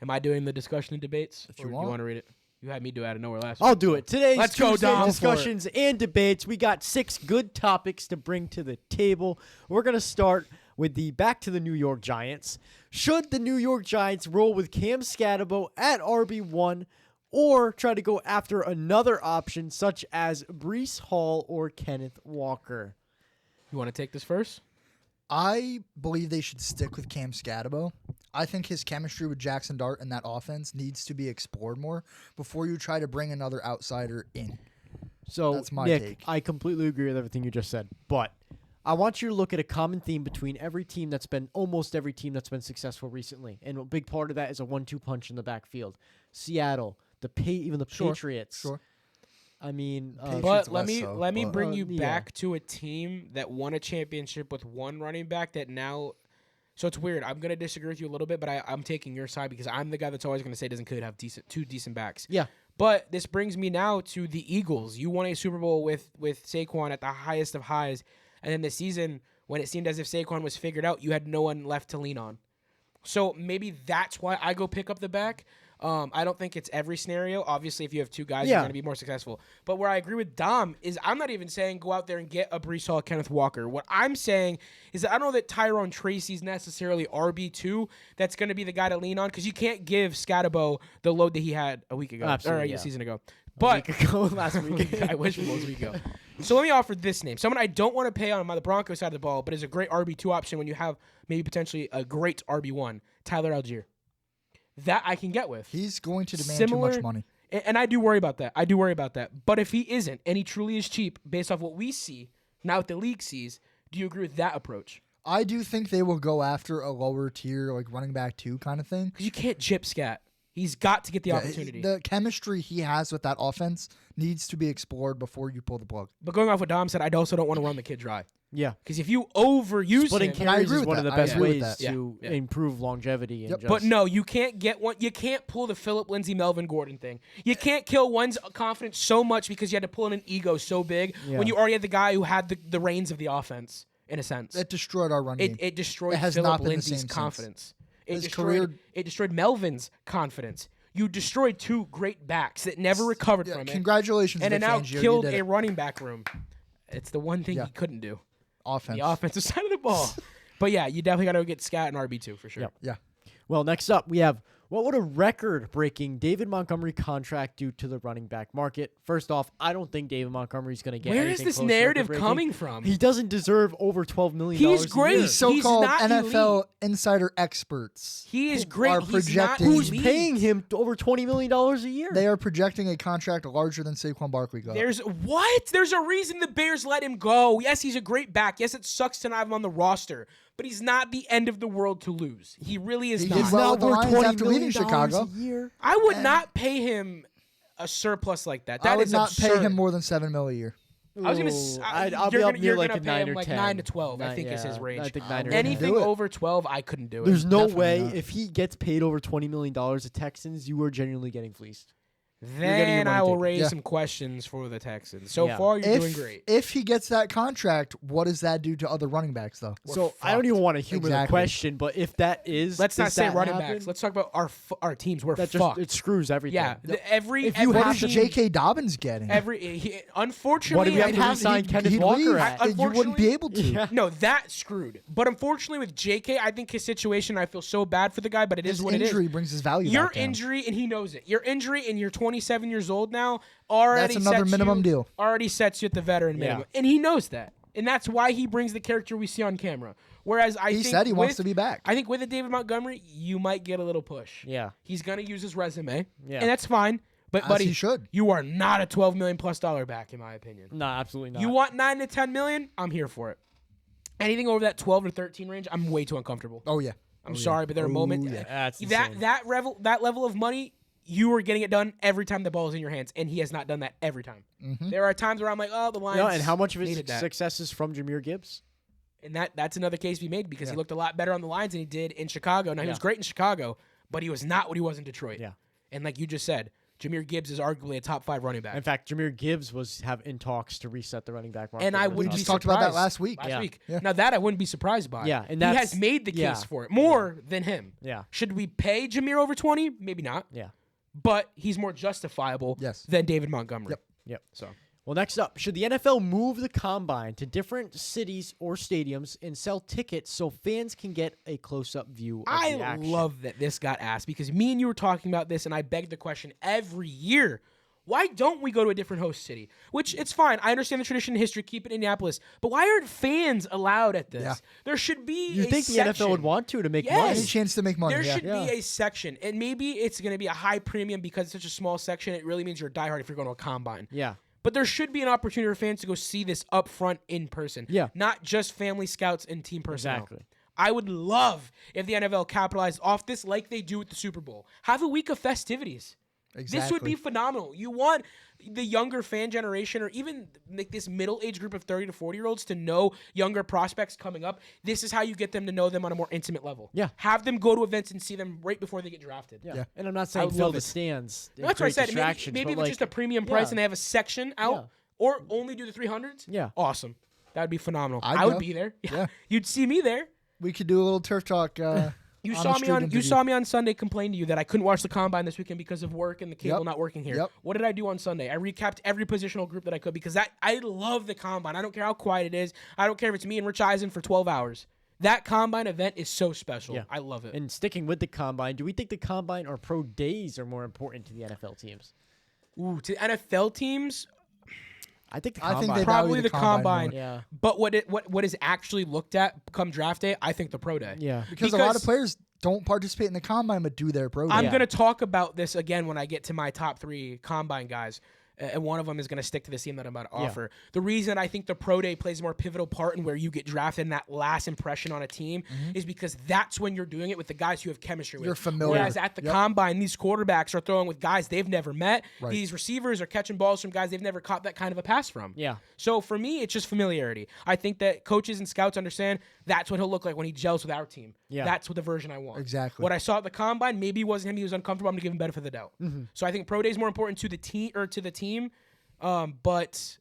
Am I doing the discussion and debates? If you Or want. you want to read it? You had me do it out of nowhere last I'll week. do it. Today's Let's go, Tuesday Dom. discussions and debates. We got 6 good topics to bring to the table. We're going to start with the back to the New York Giants. Should the New York Giants roll with Cam Scatterbo at RB1 or try to go after another option such as Breece Hall or Kenneth Walker? You want to take this first? I believe they should stick with Cam Scatterbo. I think his chemistry with Jackson Dart and that offense needs to be explored more before you try to bring another outsider in. So, That's my Nick, take. I completely agree with everything you just said, but I want you to look at a common theme between almost every team that's been successful recently, and a big part of that is a 1-2 punch in the backfield. Seattle, even the Patriots. Sure. I mean, Patriots But let less me so, let me but- bring you yeah. back to a team that won a championship with one running back that now. So it's weird. I'm gonna disagree with you a little bit, but I'm taking your side because I'm the guy that's always gonna say could have two decent backs. yeah. But this brings me now to the Eagles. You won a Super Bowl with Saquon at the highest of highs, and then the season when it seemed as if Saquon was figured out, you had no one left to lean on. So maybe that's why I go pick up the back. I don't think it's every scenario. Obviously, if you have two guys, you're Yeah. going to be more successful. But where I agree with Dom is I'm not even saying go out there and get a Breece Hall, Kenneth Walker. What I'm saying is that I don't know that Tyrone Tracy's necessarily RB2 that's going to be the guy to lean on because you can't give Scatterbo the load that he had a week ago Absolutely, or yeah. a season ago. But But last week. I wish it was a week ago. So let me offer this name. Someone I don't want to pay on the Broncos side of the ball, but is a great RB2 option when you have maybe potentially a great RB1, Tyler Algier. That I can get with. He's going to demand Similar- too much money. And I do worry about that. But if he isn't, and he truly is cheap, based off what we see, not what the league sees, do you agree with that approach? I do think they will go after a lower tier, like running back 2 kind of thing. Because you can't chip Scat. He's got to get the Yeah, opportunity. The chemistry he has with that offense needs to be explored before you pull the plug. But going off what Dom said, I also don't want to run the kid dry. Yeah. Because if you overuse Splitting him, I carries agree is with one of that. the I best agree with ways that. to Yeah. improve longevity. And Yep. just, but no, you can't get one. You can't pull the Philip Lindsay, Melvin Gordon thing. You can't kill one's confidence so much because you had to pull in an ego so big Yeah. when you already had the guy who had the reins of the offense in a sense. It destroyed our run game. It destroyed It has Philip not been the Lindsay's same since. confidence. His career- It destroyed Melvin's confidence. You destroyed 2 great backs that never recovered Yeah, from it, congratulations, and it Vic now Fangio, you killed did a it. running back room. It's the one thing Yeah. he couldn't do. offense. The offensive side of the ball. But yeah, you definitely got to get Scat and RB2 for sure. Yep. Yeah. Well, next up, we have what would a record-breaking David Montgomery contract do to the running back market? First off, I don't think David Montgomery's going to get Where anything is this close to narrative record-breaking. coming from? He doesn't deserve over $12 million. He's a great. year. He's So-called not NFL elite. insider experts. He is great. Are He's projecting- not Who's elite. paying him over $20 million a year? They are projecting a contract larger than Saquon Barkley got. There's what? There's a reason the Bears let him go. Yes, he's a great back. Yes, it sucks to not have him on the roster, but he's not the end of the world to lose. He really is He not. did He's well not with the worth Lions $20 after leaving million Chicago. a year. I would not pay him a surplus like that. That I would is not absurd. pay him more than $7 million a year. I was gonna. s- Ooh, I- I'll be you're up gonna, near you're like gonna a pay 9 him or like 10. 9 to 12. I Nine- think is his yeah, range. I think I 9 or wouldn't 10. Anything do it. over 12, I couldn't do it. There's no Definitely way not. if he gets paid over $20 million to Texans, you are genuinely getting fleeced. getting your Then money I will taken. raise Yeah. some questions for the Texans. So Yeah. far, you're doing If, great. if he gets that contract, what does that do to other running backs, though? We're So I don't fucked. even want to humor the Exactly. question, but if that is, Let's not does say that running happen, backs. Let's talk about our teams. We're that fucked. just it screws everything. Yeah, every If you What have is to- J.K. Dobbins getting? Unfortunately, What do we have I to resign Kenneth he'd Walker leave. at? You wouldn't be able to. Yeah. No, that's screwed. But unfortunately, with JK, I think his situation, I feel so bad for the guy, but it is His what it is. injury brings his value Your back down. injury, and he knows it. Your injury, and you're 27 years old now, already That's another sets minimum you, deal. Already sets you at the veteran Yeah. minimum, and he knows that, and that's why he brings the character we see on camera. Whereas I He think said he wants with- to be back. I think with a David Montgomery, you might get a little push. Yeah. He's gonna use his resume, Yeah. and that's fine. But As buddy, he should. you are not a $12 million plus back, in my opinion. No, absolutely not. You want 9 to 10 million? I'm here for it. Anything over that 12 to 13 range, I'm way too uncomfortable. Oh, yeah. I'm sorry, but there are Oh, moments yeah. That's that insane. that level of money, you are getting it done every time the ball is in your hands, and he has not done that every time. Mm-hmm. There are times where I'm like, oh, the Lions. No, and how much of his needed that. success is from Jahmyr Gibbs? And that's another case to be made because he Yeah. looked a lot better on the Lions than he did in Chicago. Now he Yeah. was great in Chicago, but he was not what he was in Detroit. Yeah. And like you just said, Jameer Gibbs is arguably a top 5 running back. In fact, Jameer Gibbs was in talks to reset the running back market. And I with would us. be just talked about that surprised last week. Yeah. Now that I wouldn't be surprised by. Yeah, and he that's- has made the case yeah. for it more than him. Yeah. Should we pay Jameer over 20? Maybe not. Yeah. But he's more justifiable Yes. than David Montgomery. Yep. So Well, next up, should the NFL move the combine to different cities or stadiums and sell tickets so fans can get a close-up view of the I action? love that this got asked because me and you were talking about this, and I begged the question every year. Why don't we go to a different host city? Which, it's fine. I understand the tradition and history. Keep it in Indianapolis. But why aren't fans allowed at this? Yeah. There should be You a think the section. NFL would want to make Yes. money? Any chance to make money? There yeah. should Yeah. be a section. And maybe it's going to be a high premium because it's such a small section. It really means you're a diehard if you're going to a combine. Yeah. But there should be an opportunity for fans to go see this up front in person. Yeah. Not just family scouts and team personnel. Exactly. I would love if the NFL capitalized off this like they do with the Super Bowl. Have a week of festivities. Exactly. This would be phenomenal. You want the younger fan generation or even like this middle-age group of 30 to 40-year-olds to know younger prospects coming up. This is how you get them to know them on a more intimate level. Yeah. Have them go to events and see them right before they get drafted. Yeah. Yeah. And I'm not I saying would fill love the it. stands. and That's what I create said. distractions, Maybe but with just a premium price yeah. and they have a section out Yeah. or only do the 300s. Yeah. Awesome. That would be phenomenal. I'd I would go. be there. Yeah. You'd see me there. We could do a little turf talk. You on saw the me street on interview. on Sunday complain to you that I couldn't watch the combine this weekend because of work and the cable Yep. not working here. Yep. What did I do on Sunday? I recapped every positional group that I could because I love the combine. I don't care how quiet it is. I don't care if it's me and Rich Eisen for 12 hours. That combine event is so special. Yeah. I love it. And sticking with the combine, do we think the combine or pro days are more important to the NFL teams? Ooh, to NFL teams, I think the I combine. think they probably value the the combine combine. more. Yeah. But what is actually looked at come draft day? I think the pro day. Yeah. because a lot of players don't participate in the combine but do their program. I'm Yeah. going to talk about this again when I get to my top 3 combine guys. And one of them is going to stick to the team that I'm about to Yeah. offer. The reason I think the pro day plays a more pivotal part in where you get drafted and that last impression on a team is because that's when you're doing it with the guys you have chemistry with. You're familiar. Whereas at the Yep. combine, these quarterbacks are throwing with guys they've never met. Right. These receivers are catching balls from guys they've never caught that kind of a pass from. Yeah. So for me, it's just familiarity. I think that coaches and scouts understand that's what he'll look like when he gels with our team. Yeah. That's what the version I want. Exactly. What I saw at the combine, maybe it wasn't him. He was uncomfortable. I'm going to give him benefit of the doubt. So I think pro day is more important to the team. But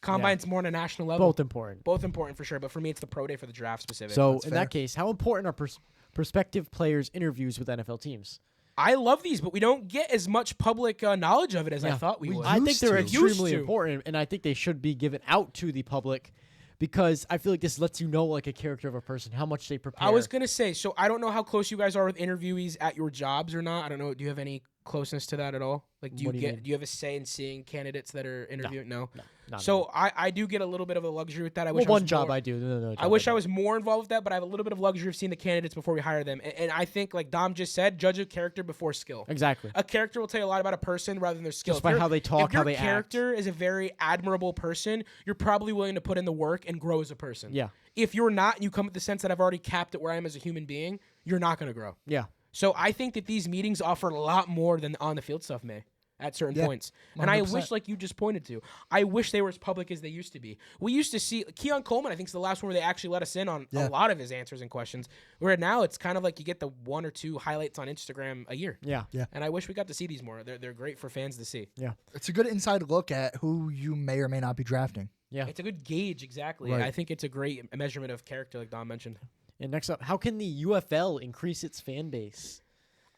combine's more on a national level. Both important. Both important for sure. But for me, it's the pro day for the draft specific. So That's in fair. that case, how important are prospective players' interviews with NFL teams? I love these, but we don't get as much public knowledge of it as I Yeah. thought we would. I think Used they're to. extremely Used to. important, and I think they should be given out to the public because I feel like this lets you know like a character of a person, how much they prepare. I was going to say, so I don't know how close you guys are with interviewees at your jobs or not. I don't know. Do you have any closeness to that at all? Like, What do you mean? do you have a say in seeing candidates that are interviewing? No. Not So I do get a little bit of a luxury with that. I well, wish I was one job more- I do. No, I wish I was more involved with that, but I have a little bit of luxury of seeing the candidates before we hire them. And I think, like Dom just said, judge a character before skill. Exactly. A character will tell you a lot about a person rather than their skill. Just If by your- how they talk, if your how they act. character is a very admirable person, you're probably willing to put in the work and grow as a person. Yeah. If you're not, and you come with the sense that I've already capped it where I am as a human being, you're not going to grow. Yeah. So I think that these meetings offer a lot more than on the field stuff may at certain Yeah, points. And I 100%. wish, like you just pointed to, I wish they were as public as they used to be. We used to see Keon Coleman, I think, is the last one where they actually let us in on Yeah. a lot of his answers and questions. Where now it's kind of like you get the 1 or 2 highlights on Instagram a year. Yeah. And I wish we got to see these more. They're great for fans to see. Yeah. It's a good inside look at who you may or may not be drafting. Yeah. It's a good gauge, exactly. Right. I think it's a great measurement of character, like Don mentioned. And next up, how can the UFL increase its fan base?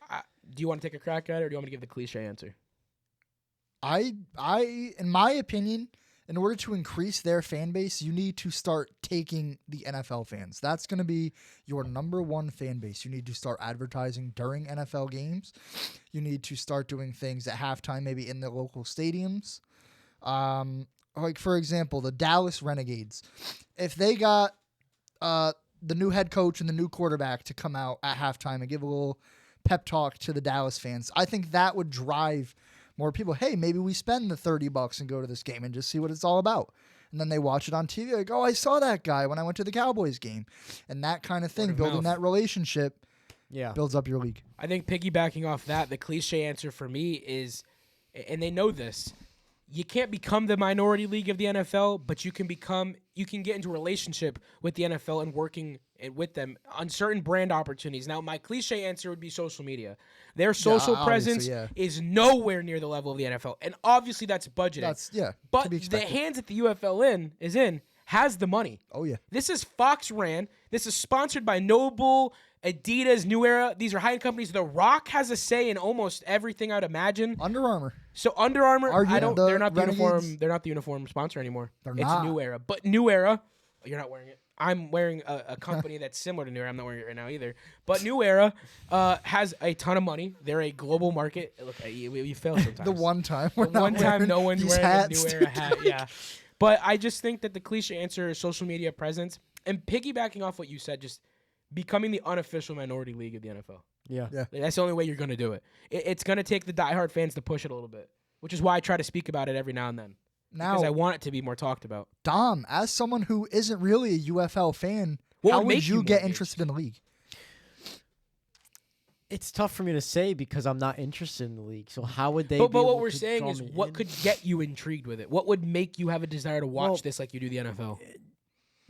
Do you want to take a crack at it, or do you want me to give the cliche answer? I, in my opinion, in order to increase their fan base, you need to start taking the NFL fans. That's going to be your number one fan base. You need to start advertising during NFL games. You need to start doing things at halftime, maybe in the local stadiums. Like, for example, the Dallas Renegades. If they got the new head coach and the new quarterback to come out at halftime and give a little pep talk to the Dallas fans, I think that would drive more people. Hey, maybe we spend the $30 and go to this game and just see what it's all about. And then they watch it on TV like, oh, I saw that guy when I went to the Cowboys game. And that kind of thing, Word of building mouth. that relationship Yeah. builds up your league. I think piggybacking off that, the cliche answer for me is, and they know this, you can't become the minority league of the NFL, but you can get into a relationship with the NFL and working with them on certain brand opportunities. Now, my cliche answer would be social media. Their social obviously, presence yeah. is nowhere near the level of the NFL, and obviously that's budgeted. That's to But be the expected. hands that the UFL is in has the money. Oh yeah. This is Fox ran. This is sponsored by Noble, Adidas, New Era. These are high-end companies. The Rock has a say in almost everything I'd imagine. Under Armour. So Under Armour, they're not the Renegades? uniform. They're not the uniform sponsor anymore. They're it's not. New Era. But New Era, you're not wearing it. I'm wearing a company that's similar to New Era. I'm not wearing it right now either. But New Era has a ton of money. They're a global market. Look, you fail sometimes. The one time. The one time no one's wearing hats, a New Era hat. Yeah. But I just think that the cliche answer is social media presence. And piggybacking off what you said, just becoming the unofficial minority league of the NFL. Yeah. That's the only way you're going to do it. It's going to take the diehard fans to push it a little bit, which is why I try to speak about it every now and then. Because I Now, want it to be more talked about. Dom, as someone who isn't really a UFL fan, What how would would make you you get more interested in the league? It's tough for me to say because I'm not interested in the league. So how would they? But be what able we're to saying draw is me what in? could get you intrigued with it? What would make you have a desire to watch Well, this like you do the NFL?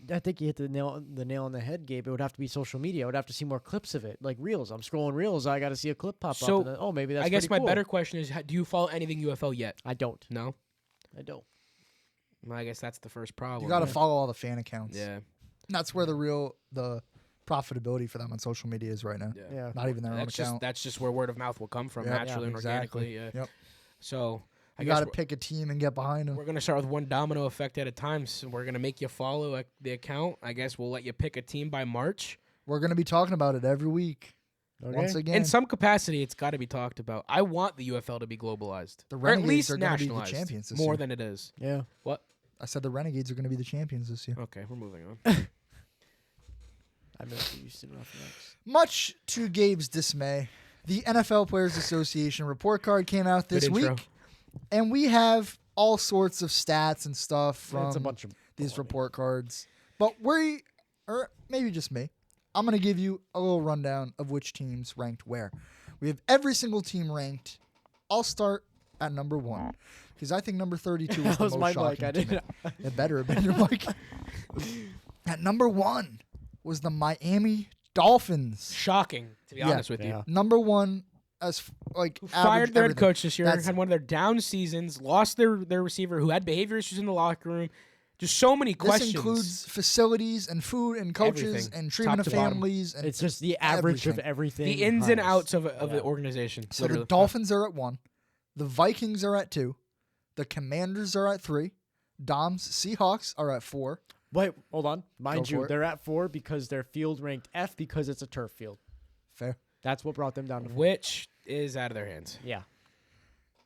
I think you hit the nail on the head, Gabe. It would have to be social media. I would have to see more clips of it, like reels. I'm scrolling reels. I got to see a clip pop So, up. And then, oh, maybe that's. I guess pretty my cool. better question is, do you follow anything UFL yet? I don't. No? I don't. Well, I guess that's the first problem. You got to yeah. follow all the fan accounts. Yeah. And that's where the profitability for them on social media is right now. Yeah. Not even their own account. That's just where word of mouth will come from Yep. naturally and exactly. organically. Yeah. Yep. So I You guess got to pick a team and get behind them. we're gonna start with one domino effect at a time. So we're gonna make you follow the account. I guess we'll let you pick a team by March. We're going to be talking about it every week. Okay. Once again, In some capacity, it's got to be talked about. I want the UFL to be globalized, The or at Renegades least are gonna be the nationalized, champions this more year. than it is. Yeah. What? I said the Renegades are going to be the champions this year. Okay, we're moving on. I missed the Houston Roughnecks. Much to Gabe's dismay, the NFL Players Association report card came out this Good intro. week, and we have all sorts of stats and stuff from It's a bunch of these baloney. report cards. But or maybe just me, I'm going to give you a little rundown of which teams ranked where. We have every single team ranked. I'll start at number 1 because I think number 32 was That was the my most mic. shocking. I to me. didn't. It better have been your mic. At number 1 was the Miami Dolphins. Shocking, to be Yeah. honest with you. Yeah. Number 1 as Who average fired their head everything. coach this year, That's- had one of their down seasons, lost their receiver who had behavior issues in the locker room. Just so many questions. This includes facilities and food and coaches Everything. and treatment Top of to bottom. families. And It's just the average of everything. everything. the ins and hires. outs of the Yeah. organization. So literally. the Dolphins are at 1. The Vikings are at 2. The Commanders are at 3. Dom's Seahawks are at 4. Wait, hold on. Mind Go you, for it. they're at 4 because their field ranked F because it's a turf field. Fair. That's what brought them down to 4. which is out of their hands. Yeah.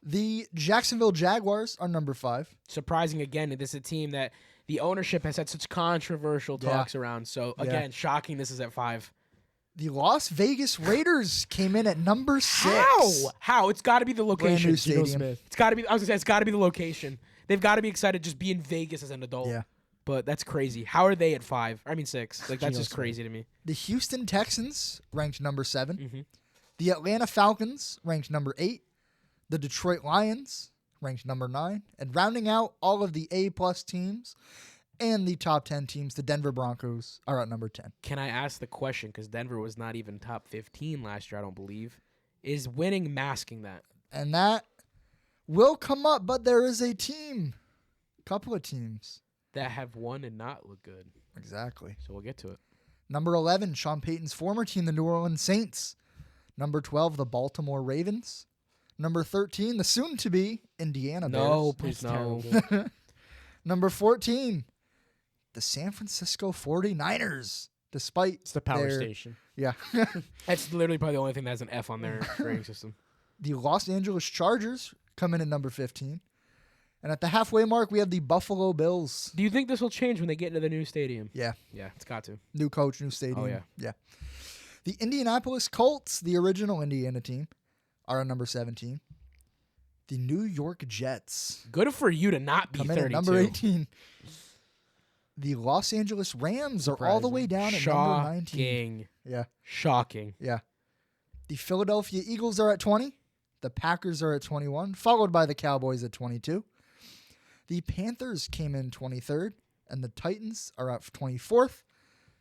The Jacksonville Jaguars are number 5. Surprising again, this is a team that the ownership has had such controversial Yeah. talks around. So Yeah. again, shocking. This is at 5. The Las Vegas Raiders came in at number 6. How? It's got to be the Brand location. new Geno stadium. Smith. It's got to be. I was gonna say it's got to be the location. They've got to be excited just be in Vegas as an adult. Yeah. But that's crazy. How are they at 5? I mean 6. Like that's Geno just Smith. crazy to me. The Houston Texans ranked number 7. Mhm. The Atlanta Falcons ranked number 8. The Detroit Lions ranked number 9. And rounding out all of the A-plus teams and the top 10 teams, the Denver Broncos are at number 10. Can I ask the question? Because Denver was not even top 15 last year. I don't believe. Is winning masking that? And that will come up, but there is a couple of teams. That have won and not look good. Exactly. So we'll get to it. Number 11, Sean Payton's former team, the New Orleans Saints. Number 12, the Baltimore Ravens. Number 13, the soon-to-be Indiana Bears. No, please That's no. terrible. Number 14, the San Francisco 49ers. Despite It's the power their- station. Yeah. That's literally probably the only thing that has an F on their rating system. The Los Angeles Chargers come in at number 15. And at the halfway mark, we have the Buffalo Bills. Do you think this will change when they get into the new stadium? Yeah. Yeah, it's got to. New coach, new stadium. Oh, yeah. Yeah. The Indianapolis Colts, the original Indiana team, are at number 17. The New York Jets Good for you to not be come in 32. at number 18. The Los Angeles Rams are all the way down at number 19. Shocking. Yeah. Shocking. Yeah. The Philadelphia Eagles are at 20. The Packers are at 21, followed by the Cowboys at 22. The Panthers came in 23rd, and the Titans are at 24th.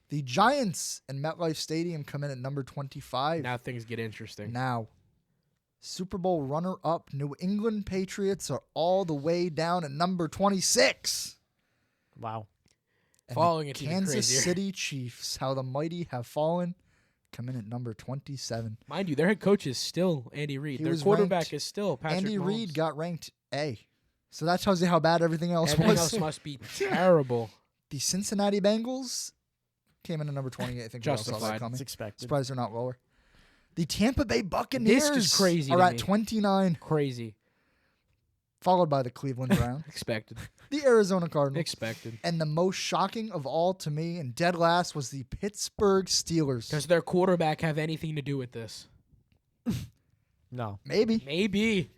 The Giants in MetLife Stadium come in at number 25. Now things get interesting. Now, Super Bowl runner-up New England Patriots are all the way down at number 26. Wow. And Falling, the it's even Kansas crazier. City Chiefs, how the mighty have fallen, come in at number 27. Mind you, their head coach is still Andy Reid. He Their was quarterback ranked- is still Patrick Andy Mahomes. Reid got ranked A. So that tells you how bad everything else Everything was. else must be terrible. The Cincinnati Bengals came in at number 28. I think we all saw Justified. that coming. It's expected. Surprised they're not lower. The Tampa Bay Buccaneers is crazy are to at me. 29, Crazy. followed by the Cleveland Browns, Expected. the Arizona Cardinals, Expected. and the most shocking of all to me, and dead last, was the Pittsburgh Steelers. Does their quarterback have anything to do with this? No. Maybe. Maybe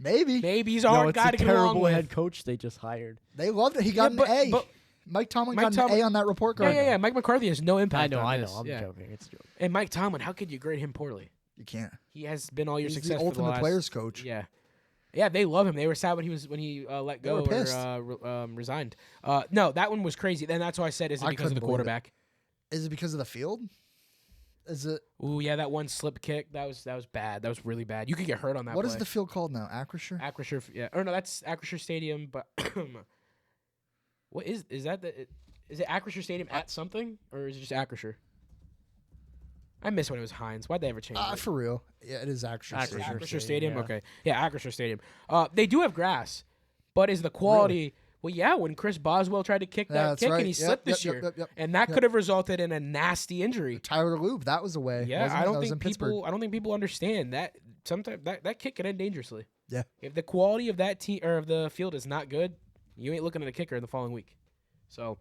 he's a No, hard it's guy a to get along terrible with. head coach they just hired. They loved it. He got Yeah, an A. but- Mike Tomlin Mike got Tomlin- an A on that report card. Yeah. Mike McCarthy has no impact. I know. on I'm this. joking. It's a joke. And Mike Tomlin, how could you grade him poorly? You can't. He has been all your He's success the for ultimate last, players coach. Yeah. Yeah, they love him. They were sad when he let They go were or pissed. resigned. No, that one was crazy. Then that's why I said, is it I because of couldn't the believe it. quarterback? Is it because of the field? Is it? Ooh, yeah, that one slip kick that was bad. That was really bad. You could get hurt on that. What is play. the field called now? Acrisure? Acrisure? Yeah, or no, that's Acrisure Stadium. But what is that? Is it Acrisure Stadium at something, or is it just Acrisure? I miss when it was Heinz. Why'd they ever change it? For real. Yeah, it is Acrisure. Acrisure. Stadium. Acrisure Stadium, Stadium. yeah. Okay, yeah, Acrisure Stadium. They do have grass, but is the quality? Well, yeah. When Chris Boswell tried to kick Yeah, that that's kick right. and he Yep, slipped this yep, year, yep, yep, and that yep. could have resulted in a nasty injury. Tyler Loop, that was away. Yeah, wasn't I it? don't That was in think Pittsburgh. people. I don't think people understand that. Sometimes that kick can end dangerously. Yeah. If the quality of that team or of the field is not good, you ain't looking at a kicker in the following week. So,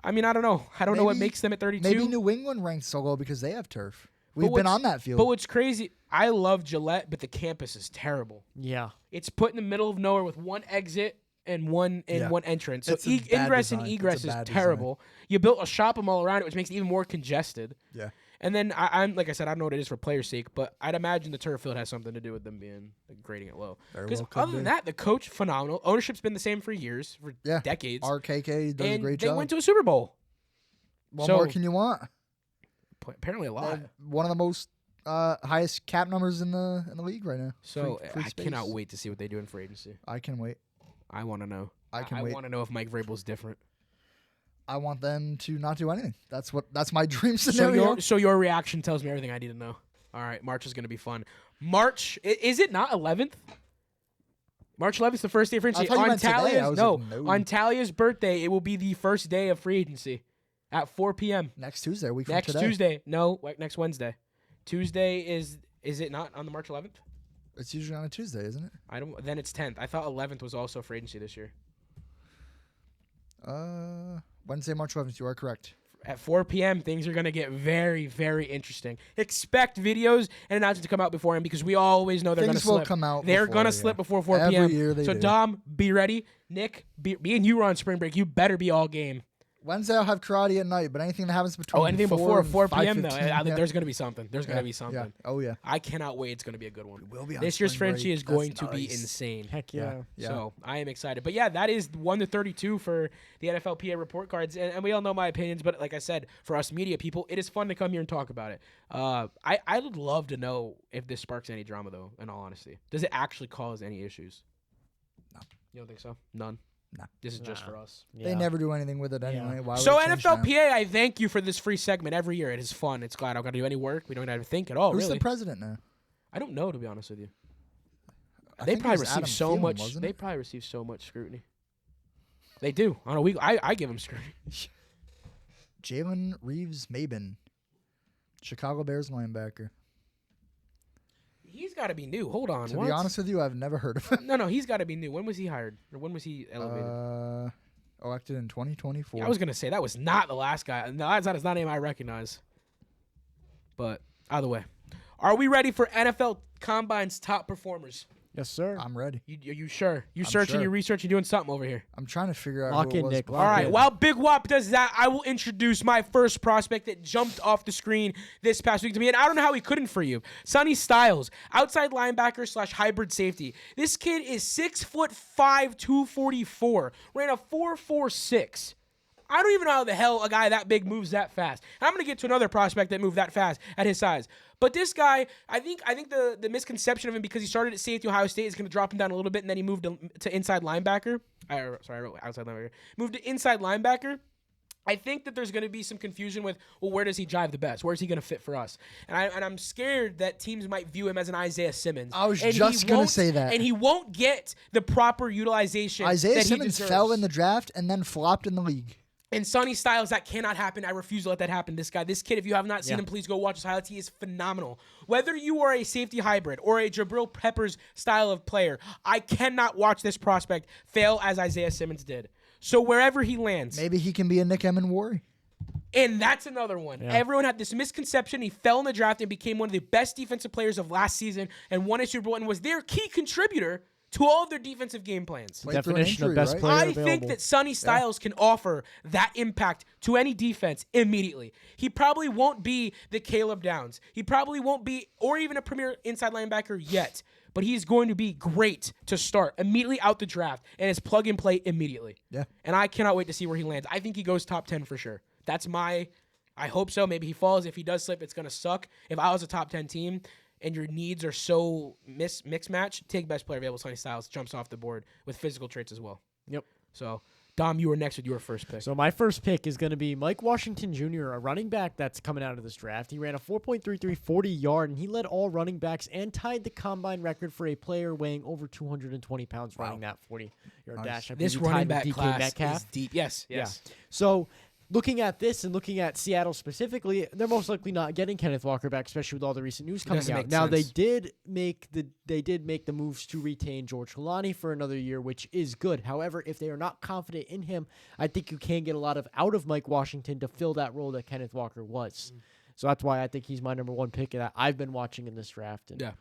I mean, I don't know. I don't know what Maybe- makes them at 32. Maybe New England ranked so low because they have turf. We've what's- been on that field. But what's crazy, I love Gillette, but the campus is terrible. Yeah. It's put in the middle of nowhere with one exit and one Yeah. one entrance. So It's a bad ingress and design. egress It's a is bad terrible. You built a shop them all around it, which makes it even more congested. Yeah. And then I'm like I said, I don't know what it is for players' sake, but I'd imagine the turf field has something to do with them being grading it low. Very Because well could other than be. that, the coach phenomenal. Ownership's been the same for years, for Yeah. decades. RKK does a and great they job. went to a Super Bowl. What so- more can you want? Apparently a They lot. have one of the most highest cap numbers in the league right now. So Free I space. cannot wait to see what they do in free agency. I can wait. I want to know. I can I wait. want to know if Mike Vrabel's different. I want them to not do anything. That's my dream So scenario. your reaction tells me everything I need to know. All right, March is going to be fun. March is it not 11th? March 11th is the first day of free agency. thought you On meant today. I Talia's was no, like, no. on Talia's birthday, it will be the first day of free agency at 4 p.m. Next Tuesday, a week next from today. Tuesday. No, like next Wednesday. Tuesday is it not on the March 11th? It's usually on a Tuesday, isn't it? I don't. Then it's 10th. I thought 11th was also free agency this year. Wednesday, March 11th. You are correct. At 4 p.m., things are going to get very, very interesting. Expect videos and announcements to come out beforehand because we always know they're going to Things will slip. come out They're before, going to yeah. slip before 4 Every p.m. year they so, do. Dom, be ready. Nick, me and you were on spring break. You better be all game. Wednesday, I'll have karate at night, but anything that happens between Anything 4 before and 4 p.m., though. 5:15, I think yeah. there's going to be something. There's going Yeah, to be something. Yeah. Oh, yeah. I cannot wait. It's going to be a good one. We'll be on This year's spring Frenchie break. is going That's to be nice. insane. Heck yeah. Yeah. So I am excited. But yeah, that is 1-32 for the NFLPA report cards. And we all know my opinions, but like I said, for us media people, it is fun to come here and talk about it. I would love to know if this sparks any drama, though, in all honesty. Does it actually cause any issues? No. You don't think so? None? No. This is just Nah. for us. Yeah. They never do anything with it anyway. Why would So it change now? NFLPA, I thank you for this free segment every year. It is fun. It's glad I don't got to do any work. We don't have to think at all, Who's really. the president now? I don't know, to be honest with you. I They think it probably was receive Adam so Thielen, much. wasn't They it? probably receive so much scrutiny. They do on a week. I give them scrutiny. Jalen Reeves-Maben, Chicago Bears linebacker. He's got to be new. Hold on. To what? be honest with you, I've never heard of him. No, he's got to be new. When was he hired? Or when was he elevated? Elected in 2024. Yeah, I was gonna say that was not the last guy. No, that's not a name I recognize. But either way, are we ready for NFL Combine's top performers? Yes, sir. I'm ready. Are you sure? You I'm searching? sure. You researching? You doing something over here? I'm trying to figure out Lock who it in, was Nick, before. lock All right. in. While Big Wop does that, I will introduce my first prospect that jumped off the screen this past week to me, and I don't know how he couldn't for you. Sonny Styles, outside linebacker / hybrid safety. This kid is 6'5", 244. Ran a 4.46. I don't even know how the hell a guy that big moves that fast. And I'm going to get to another prospect that moved that fast at his size. But this guy, I think the misconception of him because he started at safety Ohio State is going to drop him down a little bit, and then he moved to inside linebacker. I wrote outside linebacker. Moved to inside linebacker. I think that there's going to be some confusion with, well, where does he jive the best? Where's he going to fit for us? And I'm scared that teams might view him as an Isaiah Simmons. I was just going to say that. And he won't get the proper utilization Isaiah that Simmons he deserves. fell in the draft and then flopped in the league. And Sonny Styles, that cannot happen. I refuse to let that happen. This kid, if you have not seen him, please go watch his highlights. He is phenomenal. Whether you are a safety hybrid or a Jabril Peppers style of player, I cannot watch this prospect fail as Isaiah Simmons did. So wherever he lands. Maybe he can be a Nick Emmanwori. And that's another one. Yeah. Everyone had this misconception. He fell in the draft and became one of the best defensive players of last season and won a Super Bowl and was their key contributor to all of their defensive game plans. Definition of best right? player I available. think that Sonny Styles can offer that impact to any defense immediately. He probably won't be the Caleb Downs. He probably won't be, or even a premier inside linebacker yet. But he's going to be great to start immediately out the draft, and it's plug and play immediately. Yeah. And I cannot wait to see where he lands. I think he goes top 10 for sure. That's I hope so. Maybe he falls. If he does slip, it's going to suck. If I was a top 10 team and your needs are so mixed match, take best player available. Sonny Styles jumps off the board with physical traits as well. Yep. So, Dom, you were next with your first pick. So my first pick is going to be Mike Washington Jr., a running back that's coming out of this draft. He ran a 4.33 40-yard, and he led all running backs and tied the combine record for a player weighing over 220 pounds running that 40-yard dash. I This believe he running tied back with DK class Metcalf. is deep. Yes. Yeah. So looking at this and looking at Seattle specifically, they're most likely not getting Kenneth Walker back, especially with all the recent news coming Doesn't out. make Now sense. they did make the moves to retain George Kalani for another year, which is good. However, if they are not confident in him, I think you can get a lot out of Mike Washington to fill that role that Kenneth Walker was. So that's why I think he's my number one pick that I've been watching in this draft. And Yeah.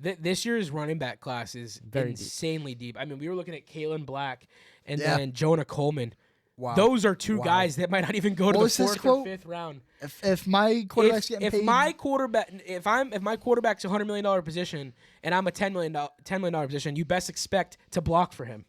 This year's running back class is Very insanely deep. I mean, we were looking at Kalen Black and Yeah. then Jonah Coleman. Wow. Those are two Wow. guys that might not even go to What the was his 4th or quote? 5th round. If my quarterback's getting If paid, my quarterback's a $100 million position and I'm a $10 million position, you best expect to block for him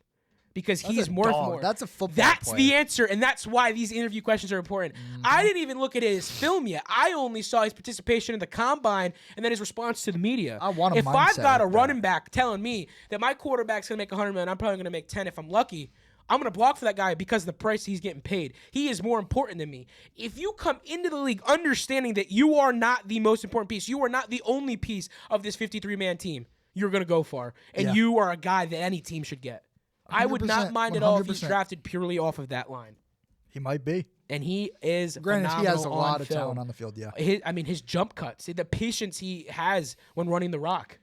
because That's he's a worth dog. more. That's a football That's player. the answer, and that's why these interview questions are important. I didn't even look at his film yet. I only saw his participation in the combine and then his response to the media. I want a If I've mindset got a like that. running back telling me that my quarterback's gonna make $100 million, I'm probably gonna make 10 if I'm lucky. I'm going to block for that guy because of the price he's getting paid. He is more important than me. If you come into the league understanding that you are not the most important piece, you are not the only piece of this 53-man team, you're going to go far. And Yeah. you are a guy that any team should get. I would not 100%, mind at all if he's 100%. drafted purely off of that line. he might be. And he is Granted, he has a phenomenal lot on of film. talent on the field. Yeah. His jump cuts, the patience he has when running the rock.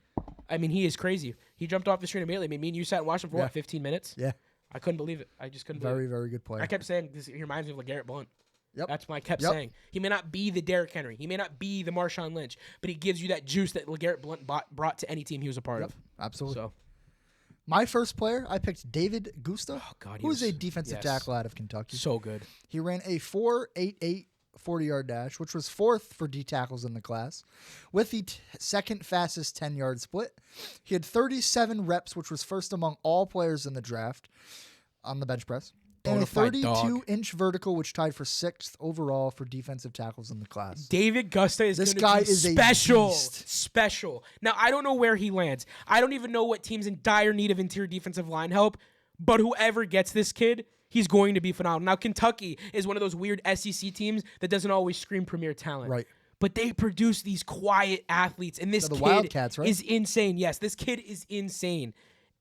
I mean, he is crazy. He jumped off the screen immediately. I mean, me and you sat and watched him for, Yeah. 15 minutes? Yeah. I couldn't believe it. I just couldn't believe it. Very, very good player. I kept saying he reminds me of LeGarrette Blount. Yep. That's what I kept Yep. saying. He may not be the Derrick Henry. He may not be the Marshawn Lynch, but he gives you that juice that LeGarrette Blount brought to any team he was a part Yep. of. Absolutely. So, My first player, I picked David Gusta, God, he who is was- a defensive yes. tackle out of Kentucky. so good. He ran a 4.88 40-yard dash, which was 4th for D tackles in the class, with the second fastest 10-yard split. He had 37 reps, which was first among all players in the draft on the bench press, and a Bonafide dog. 32-inch vertical, which tied for 6th overall for defensive tackles in the class. David Gusta is This gonna guy be is a special. beast. Special. Now, I don't know where he lands. I don't even know what team's in dire need of interior defensive line help, but whoever gets this kid, he's going to be phenomenal. Now, Kentucky is one of those weird SEC teams that doesn't always scream premier talent. Right. But they produce these quiet athletes, and this They're the kid Wildcats, right? is insane. Yes, this kid is insane.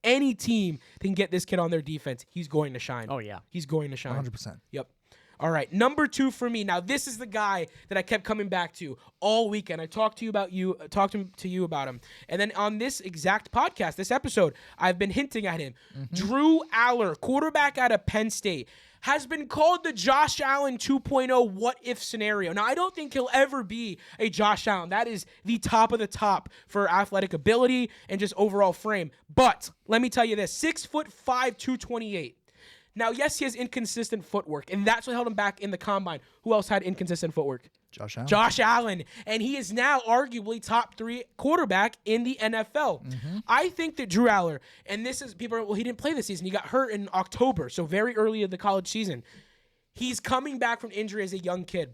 Any team that can get this kid on their defense, he's going to shine. Oh, yeah. He's going to shine. 100%. Yep. All right, number 2 for me. Now, this is the guy that I kept coming back to all weekend. I talked to you about him, and then on this exact podcast, this episode, I've been hinting at him. Drew Aller, quarterback out of Penn State, has been called the Josh Allen 2.0 what-if scenario. Now, I don't think he'll ever be a Josh Allen. That is the top of the top for athletic ability and just overall frame. But let me tell you this, 6'5", 228. Now, yes, he has inconsistent footwork, and that's what held him back in the combine. Who else had inconsistent footwork? Josh Allen. Josh Allen. And he is now arguably top 3 quarterback in the NFL. I think that Drew Aller, and this is, people are, well, he didn't play this season. He got hurt in October, so very early in the college season. He's coming back from injury as a young kid.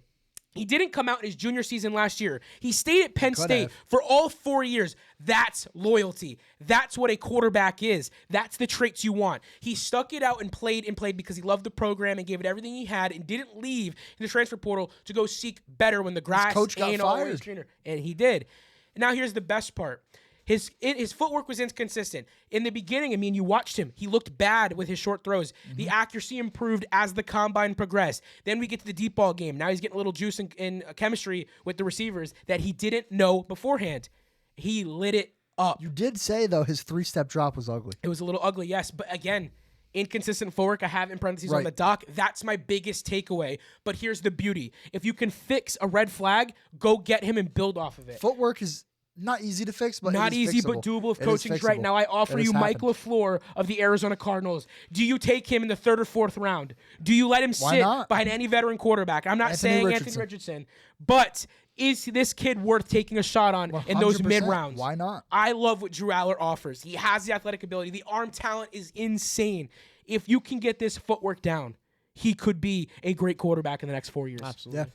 He didn't come out in his junior season last year. He stayed at Penn State for all 4 years. That's loyalty. That's what a quarterback is. That's the traits you want. He stuck it out and played because he loved the program and gave it everything he had and didn't leave in the transfer portal to go seek better when the grass coach got ain't always fired. greener. And he did. And now here's the best part. His footwork was inconsistent. In the beginning, I mean, you watched him. He looked bad with his short throws. The accuracy improved as the combine progressed. Then we get to the deep ball game. Now he's getting a little juice in chemistry with the receivers that he didn't know beforehand. He lit it up. You did say, though, his 3-step drop was ugly. It was a little ugly, yes. But again, inconsistent footwork I have in parentheses on the doc. That's my biggest takeaway. But here's the beauty. If you can fix a red flag, go get him and build off of it. Footwork is not easy to fix, but not it is easy, fixable. but doable if It is coaching's right. fixable. Now I offer It you has Mike happened. LaFleur of the Arizona Cardinals. Do you take him in the 3rd or 4th round? Do you let him Why sit not? behind any veteran quarterback? I'm not Anthony saying Richardson. Anthony Richardson, but is this kid worth taking a shot on in those 100%. mid rounds? Why not? I love what Drew Aller offers. He has the athletic ability. The arm talent is insane. If you can get this footwork down, he could be a great quarterback in the next 4 years. Absolutely. Yeah.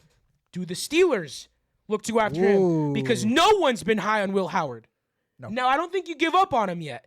Do the Steelers look to go after him? Ooh. Because no one's been high on Will Howard. No. Now, I don't think you give up on him yet.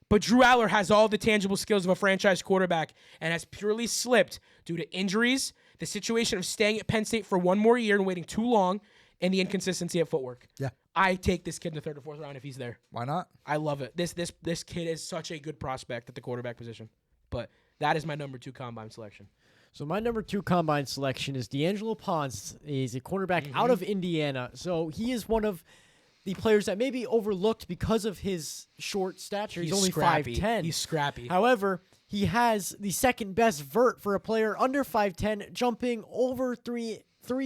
But Drew Aller has all the tangible skills of a franchise quarterback and has purely slipped due to injuries, the situation of staying at Penn State for one more year and waiting too long, and the inconsistency at footwork. Yeah. I take this kid in the 3rd or 4th round if he's there. Why not? I love it. This kid is such a good prospect at the quarterback position. But that is my number 2 combine selection. So my number 2 combine selection is D'Angelo Ponce. He's a cornerback out of Indiana. So he is one of the players that may be overlooked because of his short stature. He's only scrappy. 5'10". He's scrappy. However, he has the second best vert for a player under 5'10", jumping over 3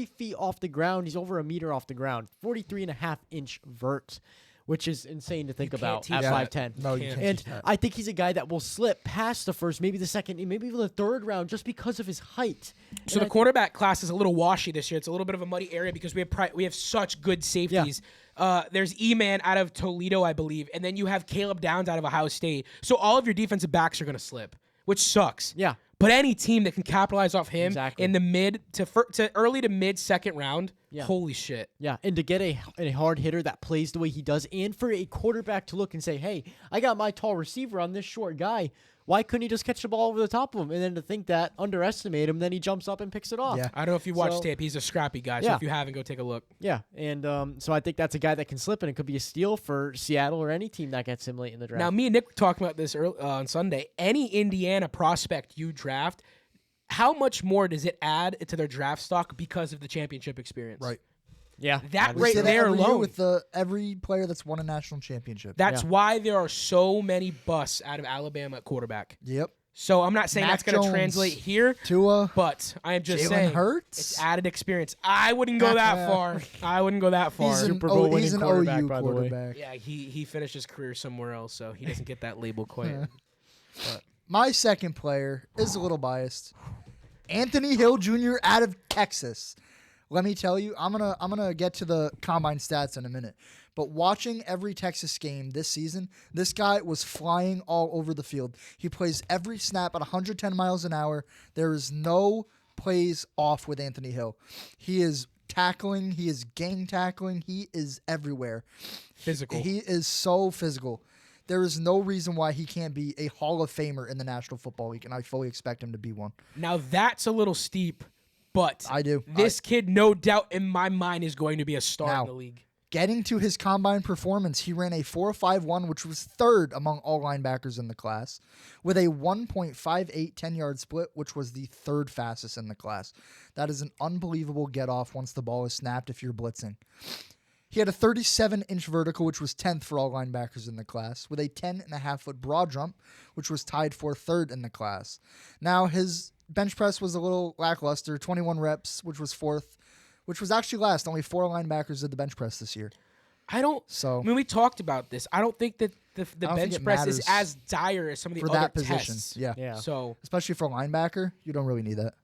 feet off the ground. He's over a meter off the ground. 43.5-inch vert, which is insane to think about teach at that. 5'10". No, you can't. And teach that. I think he's a guy that will slip past the first, maybe the second, maybe even the 3rd round just because of his height. So the quarterback class is a little washy this year. It's a little bit of a muddy area because we have such good safeties. There's E-Man out of Toledo, I believe, and then you have Caleb Downs out of Ohio State. So all of your defensive backs are going to slip, which sucks. Yeah. But any team that can capitalize off him Exactly. in the mid to early to mid second round, Yeah. holy shit. Yeah, and to get a hard hitter that plays the way he does, and for a quarterback to look and say, hey, I got my tall receiver on this short guy. Why couldn't he just catch the ball over the top of him? And then to think that, underestimate him, then he jumps up and picks it off. Yeah. I don't know if you watched So- tape. He's a scrappy guy. So Yeah. if you haven't, go take a look. Yeah, and so I think that's a guy that can slip, and it could be a steal for Seattle or any team that gets him late in the draft. Now, me and Nick were talking about this on Sunday. Any Indiana prospect you draft, how much more does it add to their draft stock because of the championship experience? Right. yeah, That We right say that there every year alone. with every player that's won a national championship. That's Yeah. why there are so many busts out of Alabama at quarterback. Yep. So I'm not saying Mac that's going to Jones. translate here, Tua. but I am just Jalen saying Hurts? it's added experience. I wouldn't go that far. I wouldn't go that far. He's an, Super Bowl he's winning an quarterback, OU by the way. quarterback. Yeah, he finished his career somewhere else, so he doesn't get that label quite. My second player is a little biased. Anthony Hill Jr. out of Texas. Let me tell you, I'm gonna get to the combine stats in a minute. But watching every Texas game this season, this guy was flying all over the field. He plays every snap at 110 miles an hour. There is no plays off with Anthony Hill. He is tackling. He is gang tackling. He is everywhere. Physical. He is so physical. There is no reason why he can't be a Hall of Famer in the National Football League, and I fully expect him to be one. Now that's a little steep, but I do. This kid, no doubt in my mind, is going to be a star Now, in the league. Getting to his combine performance, he ran a 4.51, which was 3rd among all linebackers in the class, with a 1.58 10-yard split, which was the 3rd fastest in the class. That is an unbelievable get-off once the ball is snapped if you're blitzing. He had a 37-inch vertical, which was 10th for all linebackers in the class, with a 10.5-foot broad jump, which was tied for 3rd in the class. Now, his bench press was a little lackluster, 21 reps, which was 4th, which was actually last. Only 4 linebackers did the bench press this year. I mean, we talked about this. I don't think that the don't think bench it press is matters as dire as some of the for other that position. tests. Yeah. Yeah. So Especially for a linebacker, you don't really need that.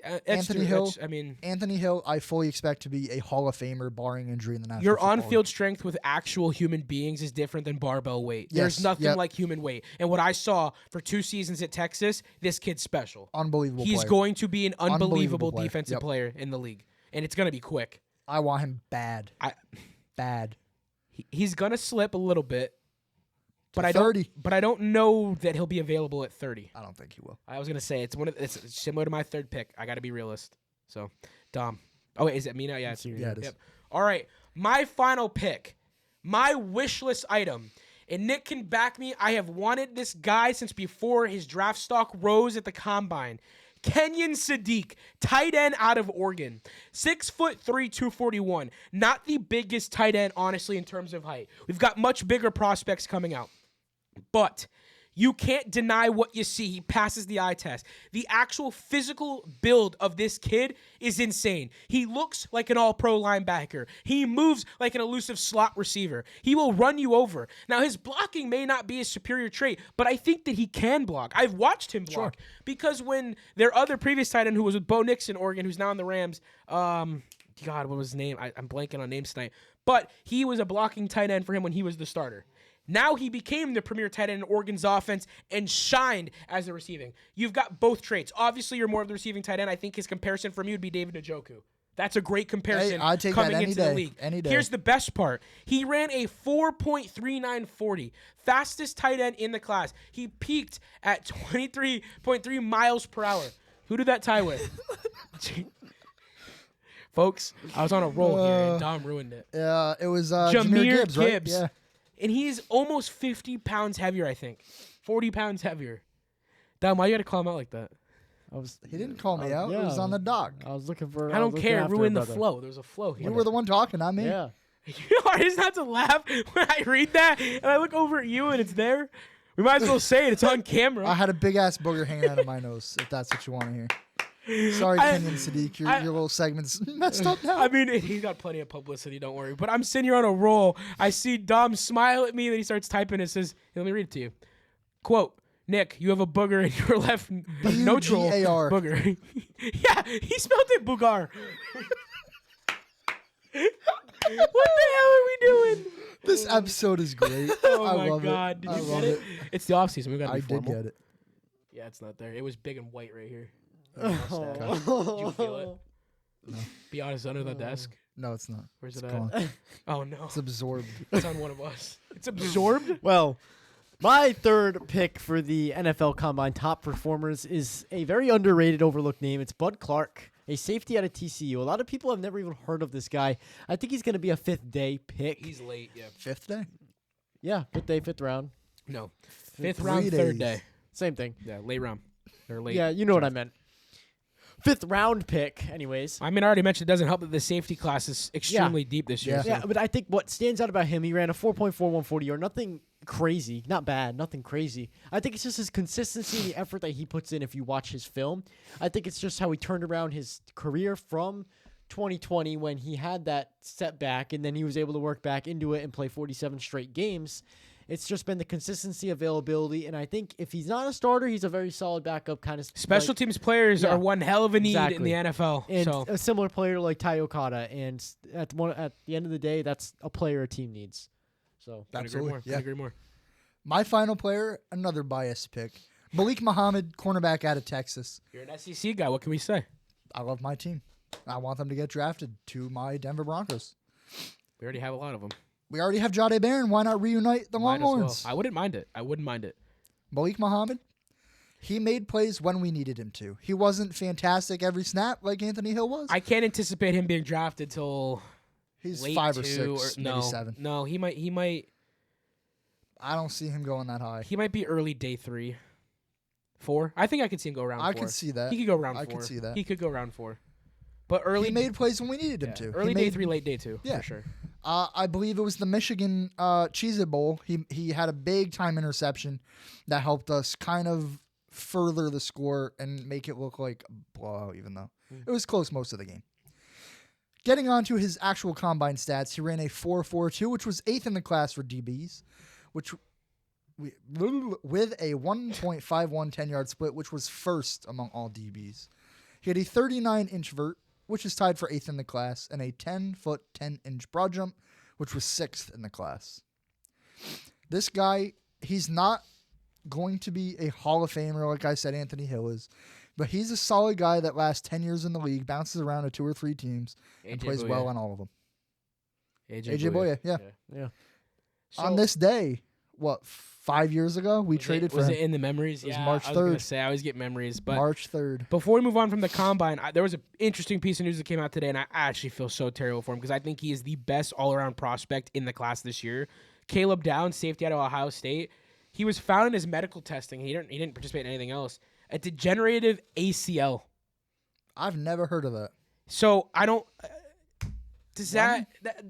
That's Anthony true. Hill. I mean, Anthony Hill, I fully expect to be a Hall of Famer, barring injury in the National your Football on-field League. strength with actual human beings is different than barbell weight. There's Yes, nothing yep. like human weight. And what I saw for 2 seasons at Texas, this kid's special. Unbelievable He's player. going to be an unbelievable player. defensive Yep. player in the league, and it's going to be quick. I want him bad. I Bad. he's going to slip a little bit, but To I 30. don't. But I don't know that he'll be available at 30. I don't think he will. I was going to say it's similar to my third pick. I got to be realist. So, Dom. Oh wait, is it me now? Yeah, It's you. Yeah, it is. Yep. All right, my final pick, my wish list item, and Nick can back me. I have wanted this guy since before his draft stock rose at the combine. Kenyon Sadiq, tight end out of Oregon, 6'3", 241. Not the biggest tight end, honestly, in terms of height. We've got much bigger prospects coming out, but you can't deny what you see. He passes the eye test. The actual physical build of this kid is insane. He looks like an all-pro linebacker. He moves like an elusive slot receiver. He will run you over. Now, his blocking may not be a superior trait, but I think that he can block. I've watched him block because when their other previous tight end who was with Bo Nix in Oregon, who's now in the Rams, God, what was his name? I'm blanking on names tonight. But he was a blocking tight end for him when he was the starter. Now he became the premier tight end in Oregon's offense and shined as a receiving. You've got both traits. Obviously, you're more of the receiving tight end. I think his comparison from you would be David Njoku. That's a great comparison Hey, I'd take coming that any into day, the league. any day. Here's the best part. He ran a 4.3940, fastest tight end in the class. He peaked at 23.3 miles per hour. Who did that tie with? Folks, I was on a roll here, and Dom ruined it. It was Jahmyr Gibbs, right? Gibbs. Yeah. And he's almost 50 pounds heavier, I think. 40 pounds heavier. Dom, why you got to call him out like that? He didn't call me out. yeah, it was on the dock. I was looking for. I don't care. Ruin the brother. flow. There's a flow here. You were the one talking, not me. Yeah. You know, I just have to laugh when I read that, and I look over at you, and it's there. We might as well say it. It's on camera. I had a big ass booger hanging out of my nose, if that's what you want to hear. Sorry, Kenyon Sadiq. Your little segment's messed up now. I mean, he's got plenty of publicity, don't worry. But I'm sitting here on a roll. I see Dom smile at me, and then he starts typing. It says, let me read it to you. Quote, Nick, you have a booger in your left neutral B-U-G-A-R. booger. Yeah, he spelled it boogar. What the hell are we doing? This episode is great. Oh I my love God. it. Did I you love get it. it? It's the offseason. We got to be I formal. did get it. Yeah, it's not there. It was big and white right here. Oh. Did you feel it? Be honest, under the desk. No, it's not. Where's It's it gone. at? Oh, no. It's absorbed. It's on one of us. It's absorbed? Well, my third pick for the NFL Combine top performers is a very underrated, overlooked name. It's Bud Clark, a safety out of TCU. A lot of people have never even heard of this guy. I think he's going to be a fifth-day pick. He's late, yeah. Fifth day? Yeah, fifth day, fifth round. No. Fifth 3 round, third days. day. Same thing. Yeah, late round. Or late. Yeah, you know what I meant. Fifth round pick, anyways. I mean, I already mentioned it doesn't help that the safety class is extremely deep this year. Yeah. so- Yeah, but I think what stands out about him, he ran a 4.4140 or nothing crazy, not bad, nothing crazy. I think it's just his consistency and the effort that he puts in if you watch his film. I think it's just how he turned around his career from 2020 when he had that setback and then he was able to work back into it and play 47 straight games. It's just been the consistency, availability, and I think if he's not a starter, he's a very solid backup kind of Special teams players are one hell of a need in the NFL. And so a similar player like Ty Okada, and at the end of the day, that's a player a team needs. So couldn't agree Absolutely. more. Yeah. Couldn't agree more. My final player, another biased pick. Malik Muhammad, cornerback out of Texas. You're an SEC guy. What can we say? I love my team. I want them to get drafted to my Denver Broncos. We already have a lot of them. We already have Jahdae Barron. Why not reunite the Might as well. Longhorns? I wouldn't mind it. I wouldn't mind it. Malik Muhammad, he made plays when we needed him to. He wasn't fantastic every snap like Anthony Hill was. I can't anticipate him being drafted till He's late 5 or 2 6, or, maybe no, 7. No, he might I don't see him going that high. be early day 3, 4. I think I could see him go round 4. I could see that. He could go round 4. I could see that. He could go round 4. But early He made plays when we needed him yeah, to. early He day made- 3, late day 2. Yeah. For sure. I believe it was the Michigan Cheez-It Bowl. He had a big time interception that helped us kind of further the score and make it look like a blowout, even though it was close most of the game. Getting on to his actual combine stats, he ran a 4.42, which was 8th in the class for DBs, with a 1.51 10-yard split, which was first among all DBs. He had a 39-inch vert, which is tied for 8th in the class, and a 10-foot, 10-inch broad jump, which was 6th in the class. This guy, he's not going to be a Hall of Famer, like I said Anthony Hill is, but he's a solid guy that lasts 10 years in the league, bounces around to 2 or 3 teams, and plays well on all of them. AJ Boye, yeah. So, On this day, 5 years ago, we traded for was him. it in the memories? It was Yeah, March I was gonna 3rd. say I always get memories, but March 3rd. before we move on from the combine, there was an interesting piece of news that came out today, and I actually feel so terrible for him because I think he is the best all-around prospect in the class this year. Caleb Downs, safety out of Ohio State, he was found in his medical testing. He didn't participate in anything else. A degenerative ACL. I've never heard of that. So I don't. Does that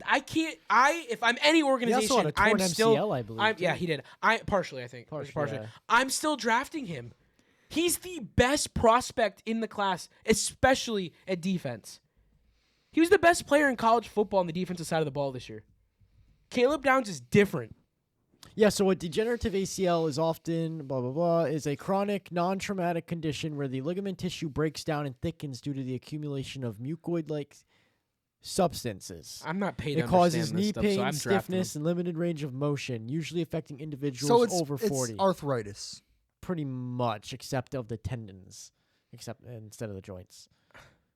I can't. If I'm any He also organization, had a torn I'm MCL, still. I believe. Yeah, he did. Partially, I think. Partially, yeah. I'm still drafting him. He's the best prospect in the class, especially at defense. He was the best player in college football on the defensive side of the ball this year. Caleb Downs is different. Yeah, so a degenerative ACL is often, is a chronic, non-traumatic condition where the ligament tissue breaks down and thickens due to the accumulation of mucoid-like substances. I'm not paid It to causes understand this knee stuff, pain, so I'm drafting stiffness, him. and limited range of motion, usually affecting individuals So over 40. it's arthritis. Pretty much, except of the tendons, instead of the joints.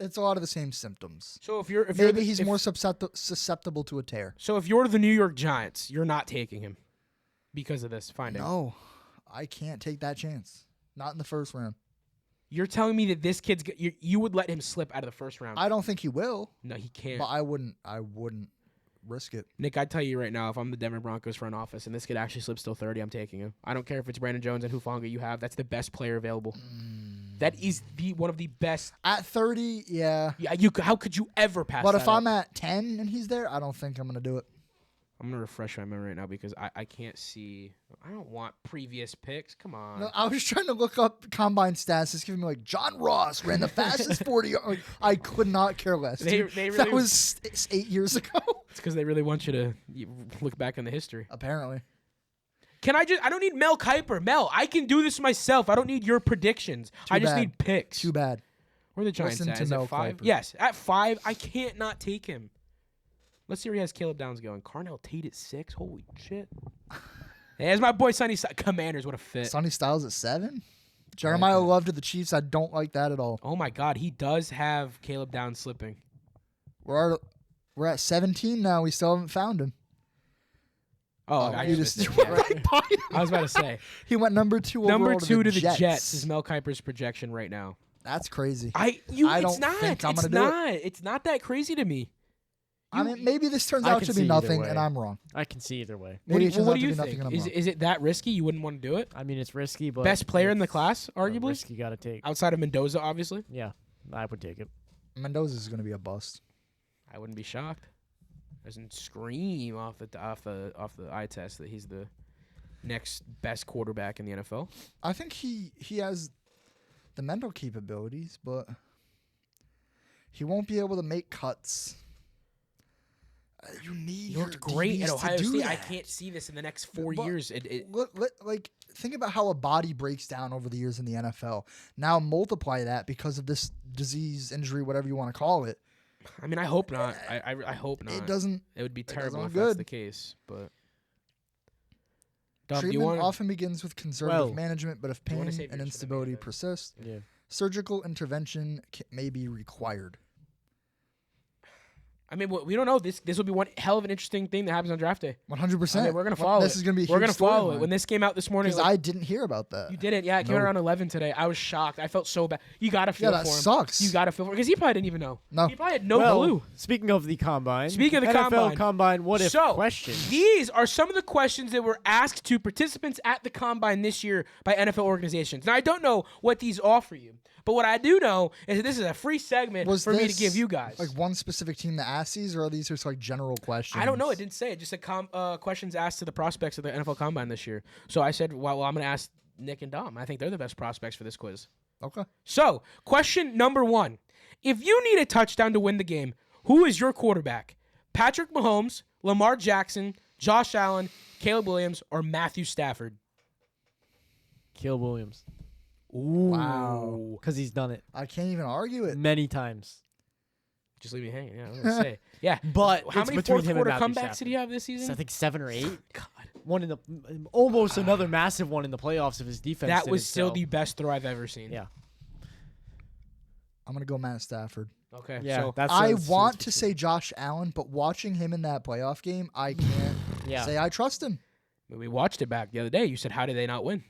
It's a lot of the same symptoms. So if you're Maybe he's more susceptible to a tear. So if you're the New York Giants, you're not taking him because of this finding. No, I can't take that chance. Not in the first round. You're telling me that this kid's you would let him slip out of the first round? I don't think he will, No, he can't. but I wouldn't risk it. Nick, I tell you right now, if I'm the Denver Broncos front office and this kid actually slips till 30, I'm taking him. I don't care if it's Brandon Jones and Hufanga you have. That's the best player available. That is one of the best. At 30, yeah. Yeah, how could you ever pass But that if I'm up? at 10 and he's there, I don't think I'm going to do it. I'm going to refresh my memory right now because I can't see. I don't want previous picks. Come on. No, I was trying to look up combine stats. It's giving me like John Ross ran the fastest 40. I could not care less. They dude. really- that was 8 years ago. It's because they really want you to look back on the history. Apparently. I don't need Mel Kiper. Mel, I can do this myself. I don't need your predictions. I just bad. need picks. Too bad. Where are the Giants Listen at? to Is it Mel 5? Kiper. Yes, at 5, I can't not take him. Let's see where he has Caleb Downs going. Carnell Tate at 6. Holy shit. Hey, there's my boy Sonny Commanders. What a fit. Sonny Styles at 7. Jeremiah Love to the Chiefs. I don't like that at all. Oh my God, he does have Caleb Downs slipping. We're at 17 now. We still haven't found him. Oh, I you just just missed it. Yeah. right by him. I was about to say. He went number 2 overall Number 2 to the Jets. Jets is Mel Kiper's projection right now. That's crazy. It's don't not. think I'm It's gonna do it. not. It's not that crazy to me. I mean, maybe this turns I out can to see be either nothing, way. and I'm wrong. I can see either way. Maybe it turns What out do to you be nothing, think? and I'm wrong. Is it that risky? You wouldn't want to do it? I mean, it's risky, but Best player in the it's class, a arguably? risk you got to take. Outside of Mendoza, obviously. Yeah, I would take it. Mendoza's going to be a bust. I wouldn't be shocked. Doesn't scream off the eye test that he's the next best quarterback in the NFL. I think he has the mental capabilities, but he won't be able to make cuts. You need He your looked great at DBs to Ohio do State. I that. can't see this in the next 4 But years. Like, think about how a body breaks down over the years in the NFL. Now multiply that because of this disease, injury, whatever you want to call it. I mean, I hope not. I hope not. It doesn't. It would be doesn't terrible look if that's good. the case. But Dom, do you Treatment want? often begins with conservative Well, management, but if you wanna pain save and your shit, instability maybe. persist, Yeah. surgical intervention may be required. I mean, we don't know. This will be one hell of an interesting thing that happens on draft day. 100%. I mean, we're gonna follow This it. is gonna be. We're gonna follow it. When this came out this morning, because I didn't hear about that. you didn't. Yeah, it came out No. around 11 today. I was shocked. I felt so bad. You gotta feel Yeah, that for him. sucks. You gotta feel for because he probably didn't even know. No. He probably had no well, clue. Speaking of the combine. Speaking of the NFL combine. what if So, questions. These are some of the questions that were asked to participants at the combine this year by NFL organizations. Now, I don't know what these offer you, but what I do know is that this is a free segment Was for me to this, give you guys. like one specific team that asked these, or are these just like general questions? I don't know. It didn't say. It just said questions asked to the prospects of the NFL Combine this year. So I said, well, I'm going to ask Nick and Dom. I think they're the best prospects for this quiz. Okay. So, question number 1. If you need a touchdown to win the game, who is your quarterback? Patrick Mahomes, Lamar Jackson, Josh Allen, Caleb Williams, or Matthew Stafford? Caleb Williams. Ooh. Wow. because he's done it I can't even argue it. many times. Just leave me hanging. Yeah, I was gonna say. Yeah, But how it's many between fourth him and quarter Matthew comebacks Stafford. did he have this season? I think 7 or 8. God, One in the almost another massive one in the playoffs if his defense. that didn't was still sell. the best throw I've ever seen. Yeah. I'm gonna go Matt Stafford. Okay. Yeah, So that's I that's- want that's to between- say Josh Allen, but watching him in that playoff game, I can't Yeah. say I trust him. we watched it back the other day. You said, "How did they not win?"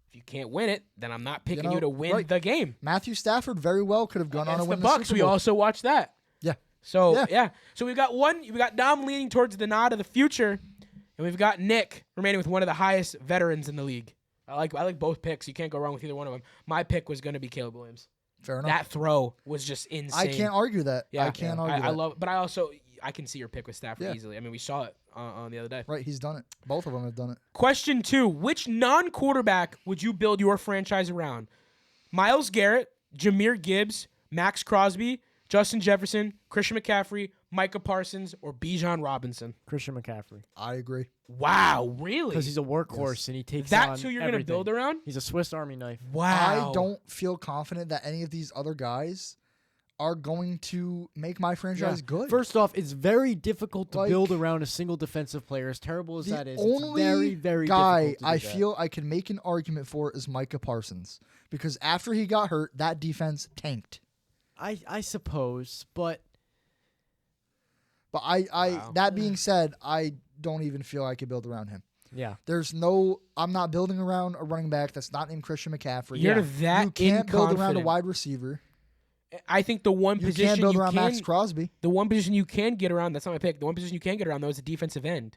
If you can't win it, then I'm not picking you, know, to win right. the game. Matthew Stafford very well could have gone on Against to the win Bucks, Super we Bowl. also watched that. Yeah. So Yeah. yeah. So we've got Dom leaning towards the nod of the future, and we've got Nick remaining with one of the highest veterans in the league. I like both picks. You can't go wrong with either one of them. My pick was going to be Caleb Williams. Fair enough. That throw was just insane. I can't argue that. Yeah, I can't argue I that. love, but I can see your pick with Stafford Yeah. easily. I mean, we saw it on the other day. Right, he's done it. Both of them have done it. Question 2: which non-quarterback would you build your franchise around? Myles Garrett, Jahmyr Gibbs, Max Crosby, Justin Jefferson, Christian McCaffrey, Micah Parsons, or Bijan Robinson? Christian McCaffrey I agree. Wow, really? because he's a workhorse and he takes That's on who you're going to everything. build around? He's a Swiss Army knife. Wow. I don't feel confident that any of these other guys are going to make my franchise good. First off, it's very difficult to Like, build around a single defensive player. As terrible as the that is, only it's very, very guy difficult to do I that. feel I can make an argument for is Micah Parsons because after he got hurt, that defense tanked. I suppose, but But I Wow. that being said, I don't even feel I could build around him. yeah, I'm not building around a running back that's not named Christian McCaffrey. You're Yeah. that You can't build around a inconfident. wide receiver. I think the one You position can't build you around can, Max Crosby. the one position you can get around, that's not my pick. The one position you can get around, though, is the defensive end.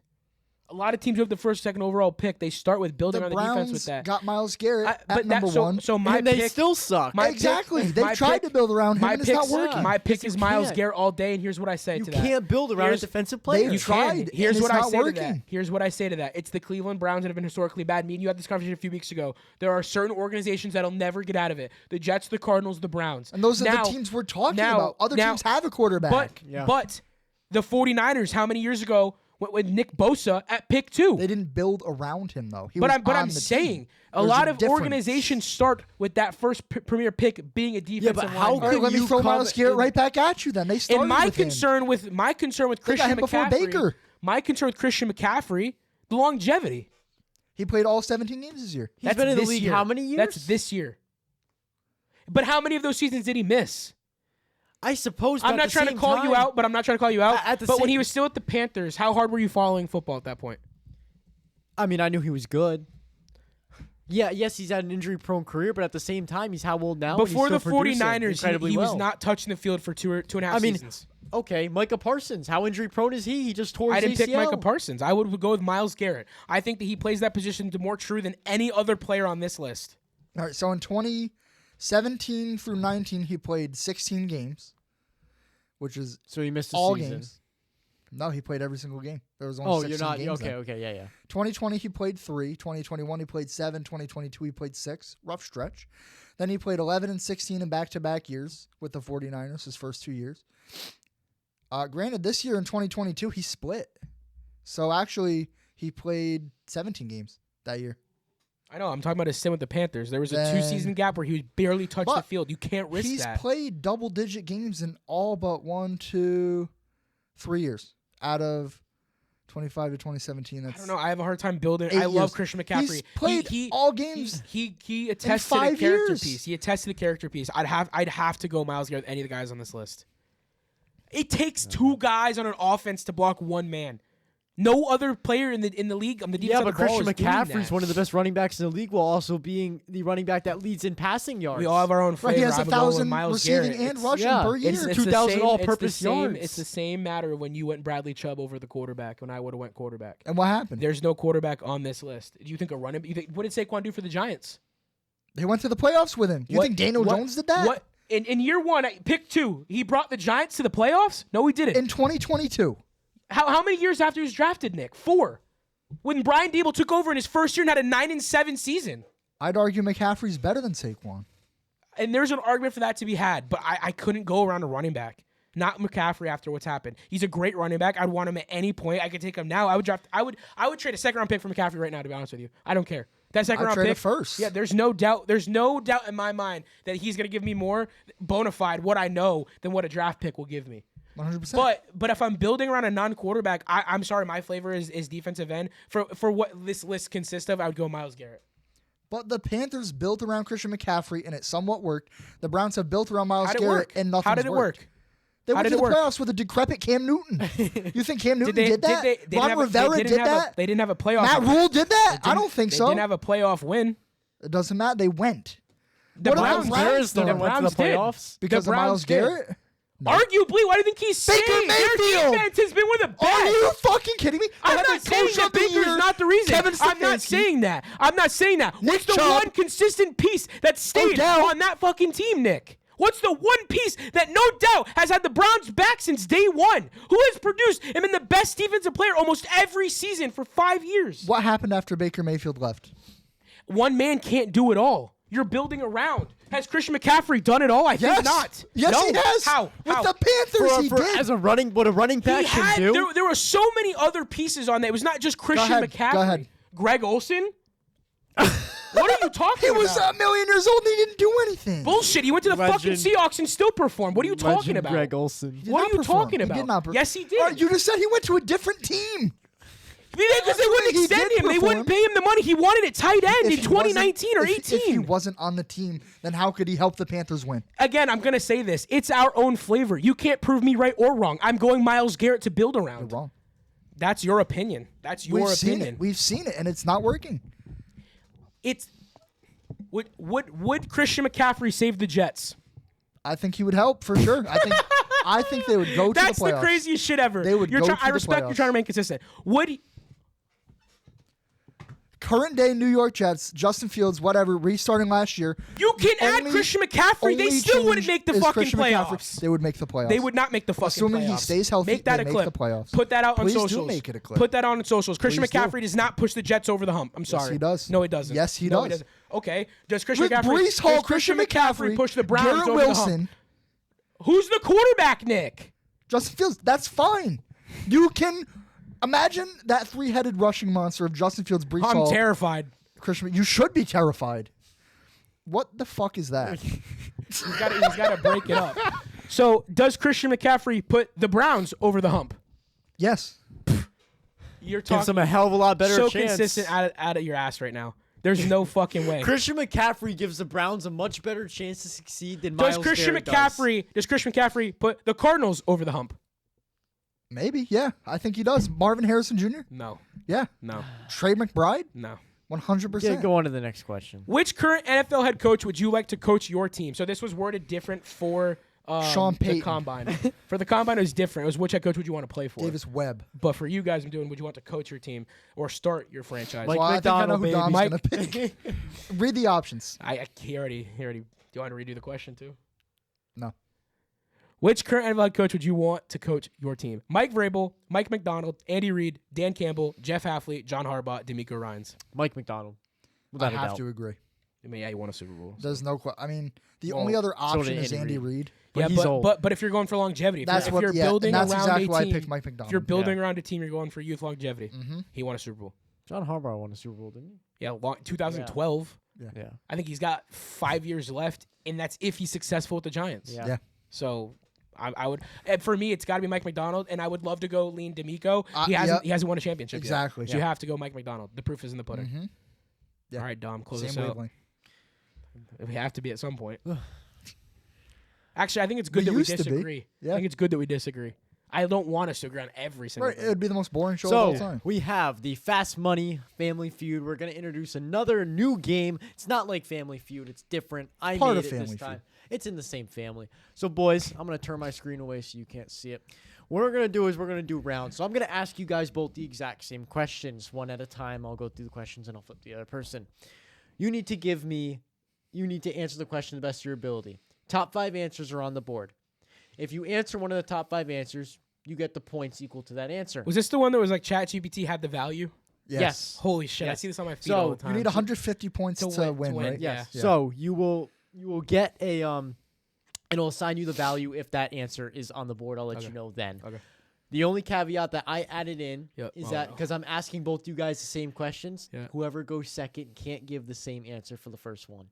A lot of teams who have the first, second overall pick, they start with building The around the defense Browns with that. got Myles Garrett But at number one. So my and they pick, still suck. my Exactly. pick- They've my tried pick- to build around him, my and it's not pick's- working. My pick Yes, is you Miles can't. Garrett all day, and here's what I say you to that. can't build around Here's- a defensive They've player. You tried, can. and Here's it's what I not say to that. working. Here's what I say to that. It's the Cleveland Browns that have been historically bad. Me and you had this conversation a few weeks ago. There are certain organizations that'll never get out of it. The Jets, the Cardinals, the Browns. And those are Now- the teams we're talking now- about. Other now- teams have a quarterback. But Yeah. but the 49ers, how many years ago went with Nick Bosa at pick 2? they didn't build around him, though. He But was I'm on the saying team. a There's lot of difference. organizations start with that first premier pick being a defensive but lineman. how All right, could let me you throw come Miles Garrett in- right back at you then. They started And my with him. concern with They got Christian him before McCaffrey, Baker. my concern with Christian McCaffrey, the longevity. He played all 17 games this year. He's That's been in the this league year. how many years? That's this year. But how many of those seasons did he miss? I suppose. I'm but not at the trying to same call you time- out, but I'm not trying to call you out. At the But when same- he was still at the Panthers, how hard were you following football at that point? I mean, I knew he was good. Yeah, yes, he's had an injury-prone career, but at the same time, he's how old now? and he's Before the still producing 49ers, incredibly he was well. not touching the field for two and a half I mean, seasons. okay, Micah Parsons. How injury-prone is he? He just tore I his didn't pick ACL. Micah Parsons. I would go with Myles Garrett. I think that he plays that position to more true than any other player on this list. All right, so in 2017 through 19, he played 16 games, which is So he missed a all season. games. No, he played every single game. There was only Oh, 16 you're not games okay. then. Okay, yeah. 2020, he played 3. 2021, he played 7. 2022, he played 6. Rough stretch. Then he played 11 and 16 in back-to-back years with the 49ers, his first 2 years. Granted, this year in 2022, he split. So actually, he played 17 games that year. I know. I'm talking about his stint with the Panthers. There was a Then- 2-season gap where he barely touched the But field. You can't risk He's that. played double-digit games in all but 1, 2, 3 years out of 25 to 2017. I That's don't know. I have a hard time building. 8 I love years. Christian McCaffrey. He's played he, all games. He attests to the 5 character years. piece. He attests to the character piece. I'd have to go Myles Garrett with any of the guys on this list. It takes 2 guys on an offense to block 1 man. No other player in the league on the defense Yeah, of the but ball Christian is doing McCaffrey's that. one of the best running backs in the league, while also being the running back that leads in passing yards. We all have our own right, flavor. he has I'm going with 1,000 Myles receiving Garrett. and It's- rushing yeah, per year. it's- the 2,000 same- all-purpose it's the same- yards. It's the same matter when you went Bradley Chubb over the quarterback when I would have went quarterback. And what happened? There's no quarterback on this list. Do you think a running? What did Saquon do for the Giants? They went to the playoffs with him. You What- think Daniel what- Jones did that? What in year 1, pick 2, he brought the Giants to the playoffs? No, he didn't. In 2022. How many years after he was drafted, Nick? 4. When Brian Dable took over in his first year and had a 9-7 season. I'd argue McCaffrey's better than Saquon. And there's an argument for that to be had, but I couldn't go around a running back. Not McCaffrey after what's happened. He's a great running back. I'd want him at any point. I could take him now. I would trade a second round pick for McCaffrey right now, to be honest with you. I don't care. That second round trade pick it first. Yeah, there's no doubt. There's no doubt in my mind that he's gonna give me more bona fide what I know than what a draft pick will give me. 100%. But if I'm building around a non-quarterback, I'm sorry, my flavor is defensive end. For what this list consists of, I would go Myles Garrett. But the Panthers built around Christian McCaffrey, and it somewhat worked. The Browns have built around Myles Garrett, and nothing's How did it worked. work? They How went did to it the work? playoffs with a decrepit Cam Newton. You think Cam Newton did that? They didn't Ron have a- Rivera they did didn't have that? They didn't have a playoff. Matt Rule did that? I don't think They so. didn't have a playoff win. It doesn't matter. They went. The What about Browns the did. Browns, though? They went to Browns the did. playoffs Because The of Myles Browns did. Garrett? No. Arguably, why do you think he's Baker saying their Mayfield! defense has been one of the best? Are you fucking kidding me? They I'm had not the saying coach that of the Baker's year, not the reason. Kevin I'm not Stefanski. saying that. I'm not saying that. What's the Chubb. one consistent piece that stayed Odell. on that fucking team, Nick? What's the one piece that no doubt has had the Browns back since day one? Who has produced and been the best defensive player almost every season for 5 years? What happened after Baker Mayfield left? One man can't do it all. You're building around. Has Christian McCaffrey done it all? I think not. Yes, No. he has. How? With How? the Panthers, he did. As a running, what a running back He can had, do. there were so many other pieces on that. It was not just Christian ahead, McCaffrey. go ahead. Greg Olsen? What are you talking He about? was a million years old and he didn't do anything. Bullshit. He went to the fucking Legend. Seahawks and still performed. What are you talking Legend about? Greg Olsen. He did What not are you perform. talking about? He did not perform. Yes, he did. You just said he went to a different team. Because they wouldn't He extend did him. They perform. wouldn't pay him the money. He wanted at tight end in If he wasn't- 2019 or if 18. If he wasn't on the team, then how could he help the Panthers win? Again, I'm going to say this. It's our own flavor. You can't prove me right or wrong. I'm going Myles Garrett to build around. You're wrong. That's your opinion. That's your We've opinion. seen it. We've seen it, and it's not working. It's would Christian McCaffrey save the Jets? I think he would help for sure. I think they would go to the That's playoffs. the craziest shit ever. They would go to I the respect playoffs. you're trying to remain consistent. Current day New York Jets, Justin Fields, whatever, restarting last year. You can add Only- Christian McCaffrey. They only still wouldn't change make the is fucking Christian McCaffrey. playoffs. They would make the playoffs. They would not make the fucking Assuming playoffs. he stays healthy, Make that they a make clip. the playoffs. Put that out on Please do socials. make it a clip. Put that on socials. Christian Please do. McCaffrey does not push the Jets over the hump. I'm sorry. he does. No, he doesn't. Yes, he No, does. doesn't. Okay. Does Christian With McCaffrey? Brees Hall, does Christian McCaffrey, push the Browns Garrett over Wilson, the hump? Who's the quarterback, Nick? Justin Fields. That's fine. You can imagine that three-headed rushing monster of Justin Fields, Brees I'm Hall, terrified. Christian. You should be terrified. What the fuck is that? He's got to break it up. So, does Christian McCaffrey put the Browns over the hump? Yes. You're Gives talking them a hell of a lot better so chance. consistent out of your ass right now. There's no fucking way. Christian McCaffrey gives the Browns a much better chance to succeed than Does Myles Christian Garrett McCaffrey put the Cardinals over the hump? Maybe. Yeah. I think he does. Marvin Harrison Jr. No. Yeah. No. Trey McBride. No. 100%. Yeah, go on to the next question. Which current NFL head coach would you like to coach your team? So this was worded different for Sean the Payton. combine. For the combine, it was different. It was which head coach would you want to play for? Davis Webb. But for you guys, I'm doing would you want to coach your team or start your franchise? Mike Well, I think I know McDonald, who baby. Dom's going to pick. Read the options. He already. Do you want to redo the question too? No. Which current NFL head coach would you want to coach your team? Mike Vrabel, Mike McDonald, Andy Reid, Dan Campbell, Jeff Hafley, John Harbaugh, D'Amico Ryans. Mike McDonald. I Without a have doubt. to agree. I mean, yeah, he won a Super Bowl. There's no question. I mean, the Well, only other so option did is Andy Andy Reid. But he's old. But if you're going for longevity, That's if what. you're Yeah, building and that's around exactly a why team, I picked Mike McDonald. if you're building around a team, you're going for youth longevity. Mm-hmm. He won a Super Bowl. John Harbaugh won a Super Bowl, didn't Yeah, 2012. he? Yeah. I think he's got 5 years left, and that's if he's successful with the Giants. Yeah. Yeah. So I would, and for me, it's got to be Mike McDonald, and I would love to go lean D'Amico. He yep. hasn't won a championship Exactly. yet. So you have to go Mike McDonald. The proof is in the pudding. Mm-hmm. Yeah. All right, Dom, close Same us out. wavelength. We have to be at some point. Actually, I think it's good that we used to be. disagree. Yeah. I think it's good that we disagree. I don't want us to agree on every single Right. It thing. would be the most boring show of all So time. we have the Fast Money Family Feud. We're gonna introduce another new game. It's not like Family Feud. It's different. I Part made of it Family this time. Feud. It's in the same family. So boys, I'm gonna turn my screen away so you can't see it. What we're gonna do is we're gonna do rounds. So I'm gonna ask you guys both the exact same questions, one at a time. I'll go through the questions and I'll flip the other person. You need to answer the question to the best of your ability. Top 5 answers are on the board. If you answer one of the top 5 answers, you get the points equal to that answer. Was this the one that was like ChatGPT had the value? Yes. Holy shit! I Yes. see this on my feed So, all you the time. You need 150 points to win, right? Yeah. Yes. So you will get a it'll assign you the value if that answer is on the board. I'll let you know then. Okay. The only caveat that I added in Yep. is Oh, that no. because I'm asking both you guys the same questions, Yeah. whoever goes second can't give the same answer for the first one.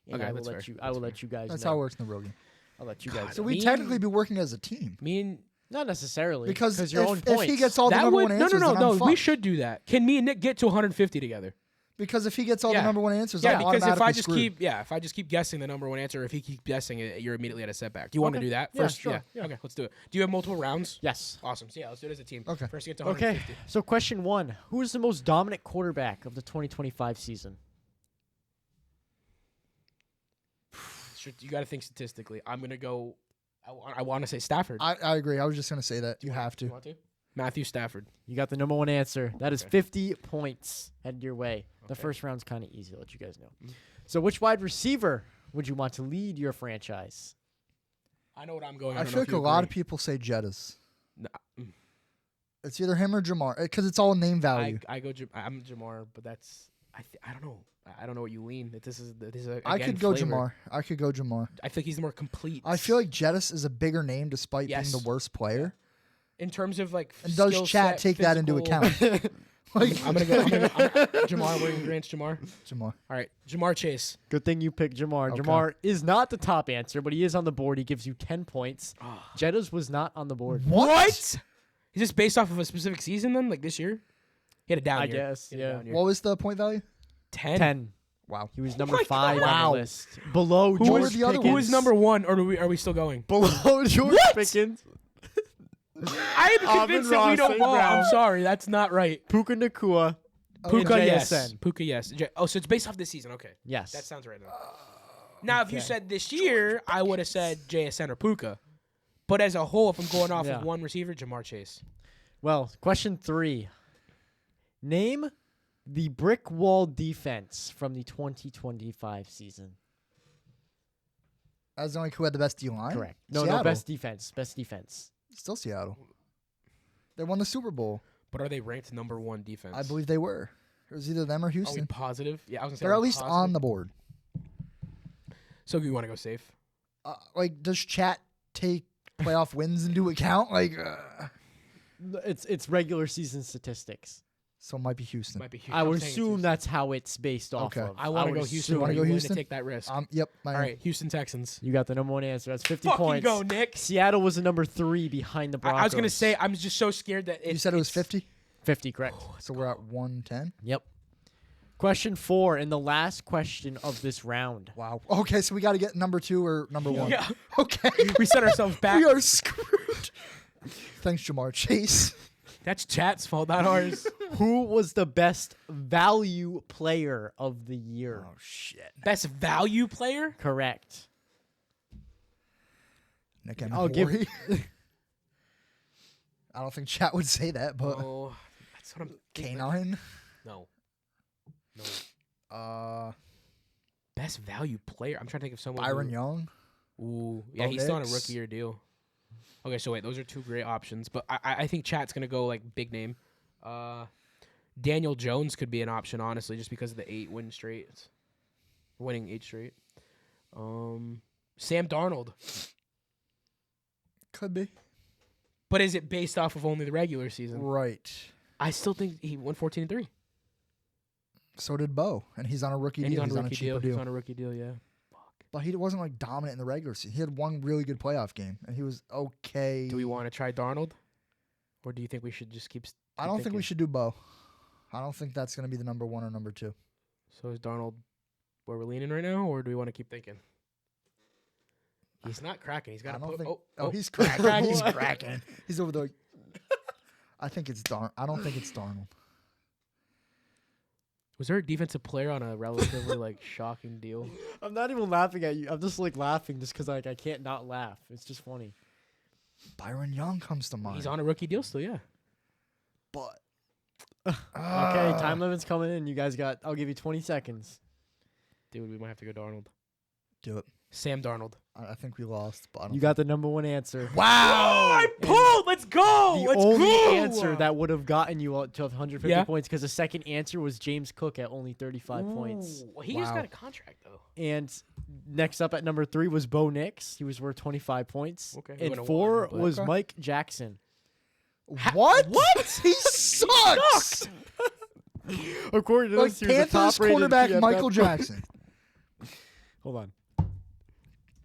And Okay, I will that's let fair. you. I will let you guys That's know. how it works in the real game. I'll let you guys. So know. we Me technically and- be working as a team Me and Not necessarily because your own if points. he gets all the that number would one no answers, no then no I'm no. We fucked. should do that. Can me and Nick get to 150 together? Because if he gets all Yeah. the number one answers, Yeah, I'm because if I automatically just screwed. if I just keep guessing the number one answer, if he keeps guessing it, you're immediately at a setback. Do you want to Okay. do that Yeah, first? sure. Yeah. Okay, let's do it. Do you have multiple rounds? Yes. Awesome. So yeah, let's do it as a team. Okay. First, get to Okay. 150. So question 1: Who is the most dominant quarterback of the 2025 season? You got to think statistically. I'm gonna go. I want to say Stafford. I agree. I was just gonna say that you have to. You want to? Matthew Stafford. You got the number one answer. That is Okay. 50 points headed your way. The Okay. first round's kind of easy, to let you guys know. So which wide receiver would you want to lead your franchise? I know what I'm going. I feel like a lot of people say Jettas. It's either him or Jamar because it's all name value. I go. I'm Jamar, but that's. I don't know. I don't know what you lean. This is I again, could go flavor. Jamar. I could go Jamar. I think he's the more complete. I feel like Jettas is a bigger name despite Yes. being the worst player. in terms of like. And does skill chat set, take that into physical- account? Like I'm gonna go. Jamar. We're in agreement, Jamar. Jamar. All right, Jamar Chase. Good thing you picked Jamar. Okay. Jamar is not the top answer, but he is on the board. He gives you 10 points. Jettas was not on the board. What? Is this based off of a specific season then, like this year? He had a down I year. guess, He had a yeah. down year. What was the point value? 10. 10. Wow. He was number my 5 on Wow. the list. Below Who George were the other Pickens. Who is number one, or are we still going? Below George What? Pickens. I am convinced that we Ross, don't St. ball. I'm Brown. sorry, that's not right. Puka Nakua. Puka, and yes. JSN. Puka, yes. Oh, so it's based off this season. Okay, Yes. that sounds right. Now, if you Okay. said this year, I would have said JSN or Puka. But as a whole, if I'm going off Yeah. of one receiver, Jamar Chase. Well, question 3. Name the brick wall defense from the 2025 season. As the only who had the best D line. Correct. No, Seattle. best defense. Best defense. Still Seattle. They won the Super Bowl. But are they ranked number one defense? I believe they were. It was either them or Are we Houston. positive? Yeah, I was gonna say. They're are at we least positive? on the board. So you want to go safe? Like, does chat take playoff wins into account? Like, It's regular season statistics. so it might be Houston. Might be. Houston. I would I'm saying assume Houston. that's how it's based off Okay. of. I want to would go Houston. assume. Wanna Are go you willing Houston? to take that risk? Yep. All right, Houston Texans. You got the number one answer. That's 50 Fucking points. go, Nick. Seattle was the number 3 behind the Broncos. I was gonna say I'm just so scared that You said it was it's- 50? 50, correct. So we're at 110? Yep. Question 4 and the last question of this round. Wow. Okay, so we got to get number 2 or number 1. Yeah, Okay. we set ourselves back. We are screwed. Thanks, Jamar Chase. That's chat's fault, not ours. Who was the best value player of the year? Oh, shit. Best value player? Correct. Nick and I'll give- I don't think chat would say that, but Oh, that's what I'm. Canine. No. Best value player. I'm trying to think of someone. Byron Young. Ooh, yeah, Bo he's still on a Nix. rookie year deal. Okay, so wait, those are two great options, but I think chat's gonna go like big name. Daniel Jones could be an option, honestly, just because of the 8 win straight, winning 8 straight. Sam Darnold, Could be. but is it based off of only the regular season? Right. I still think he won 14-3. So did Bo, and he's on a rookie And deal. he's on a a rookie cheaper deal. deal. He's on a rookie deal, yeah. But he wasn't like dominant in the regular season. He had one really good playoff game, and he was okay. Do we want to try Darnold, or do you think we should just keep? I don't think we thinking? should do Bo. I don't think that's going to be the number 1 or number 2. So is Darnold where we're leaning right now, or do we want to keep thinking? He's not cracking. He's got I to don't put. think. Oh, He's cracking. He's What? cracking. He's over there. Like, I think it's I don't think it's Darnold. Was there a defensive player on a relatively like shocking deal? I'm not even laughing at you. I'm just like laughing just because like I can't not laugh. It's just funny. Byron Young comes to mind. He's on a rookie deal still, yeah. But Okay, time limit's coming in. You guys got. I'll give you 20 seconds. Dude, we might have to go Darnold. Do it. Sam Darnold. I think we lost. But I don't You got the number 1 answer. Wow! I pulled. Let's go. The Let's only go. answer that would have gotten you to 150 Yeah. points because the second answer was James Cook at only 35 points. Well, he just Wow. got a contract though. And next up at number 3 was Bo Nix. He was worth 25 points. Okay, we And would've 4 won, but- was Okay. Mike Jackson. What? What? He sucks. According to Like this, he was the Panthers top-rated cornerback PFF Michael Jackson. Hold on.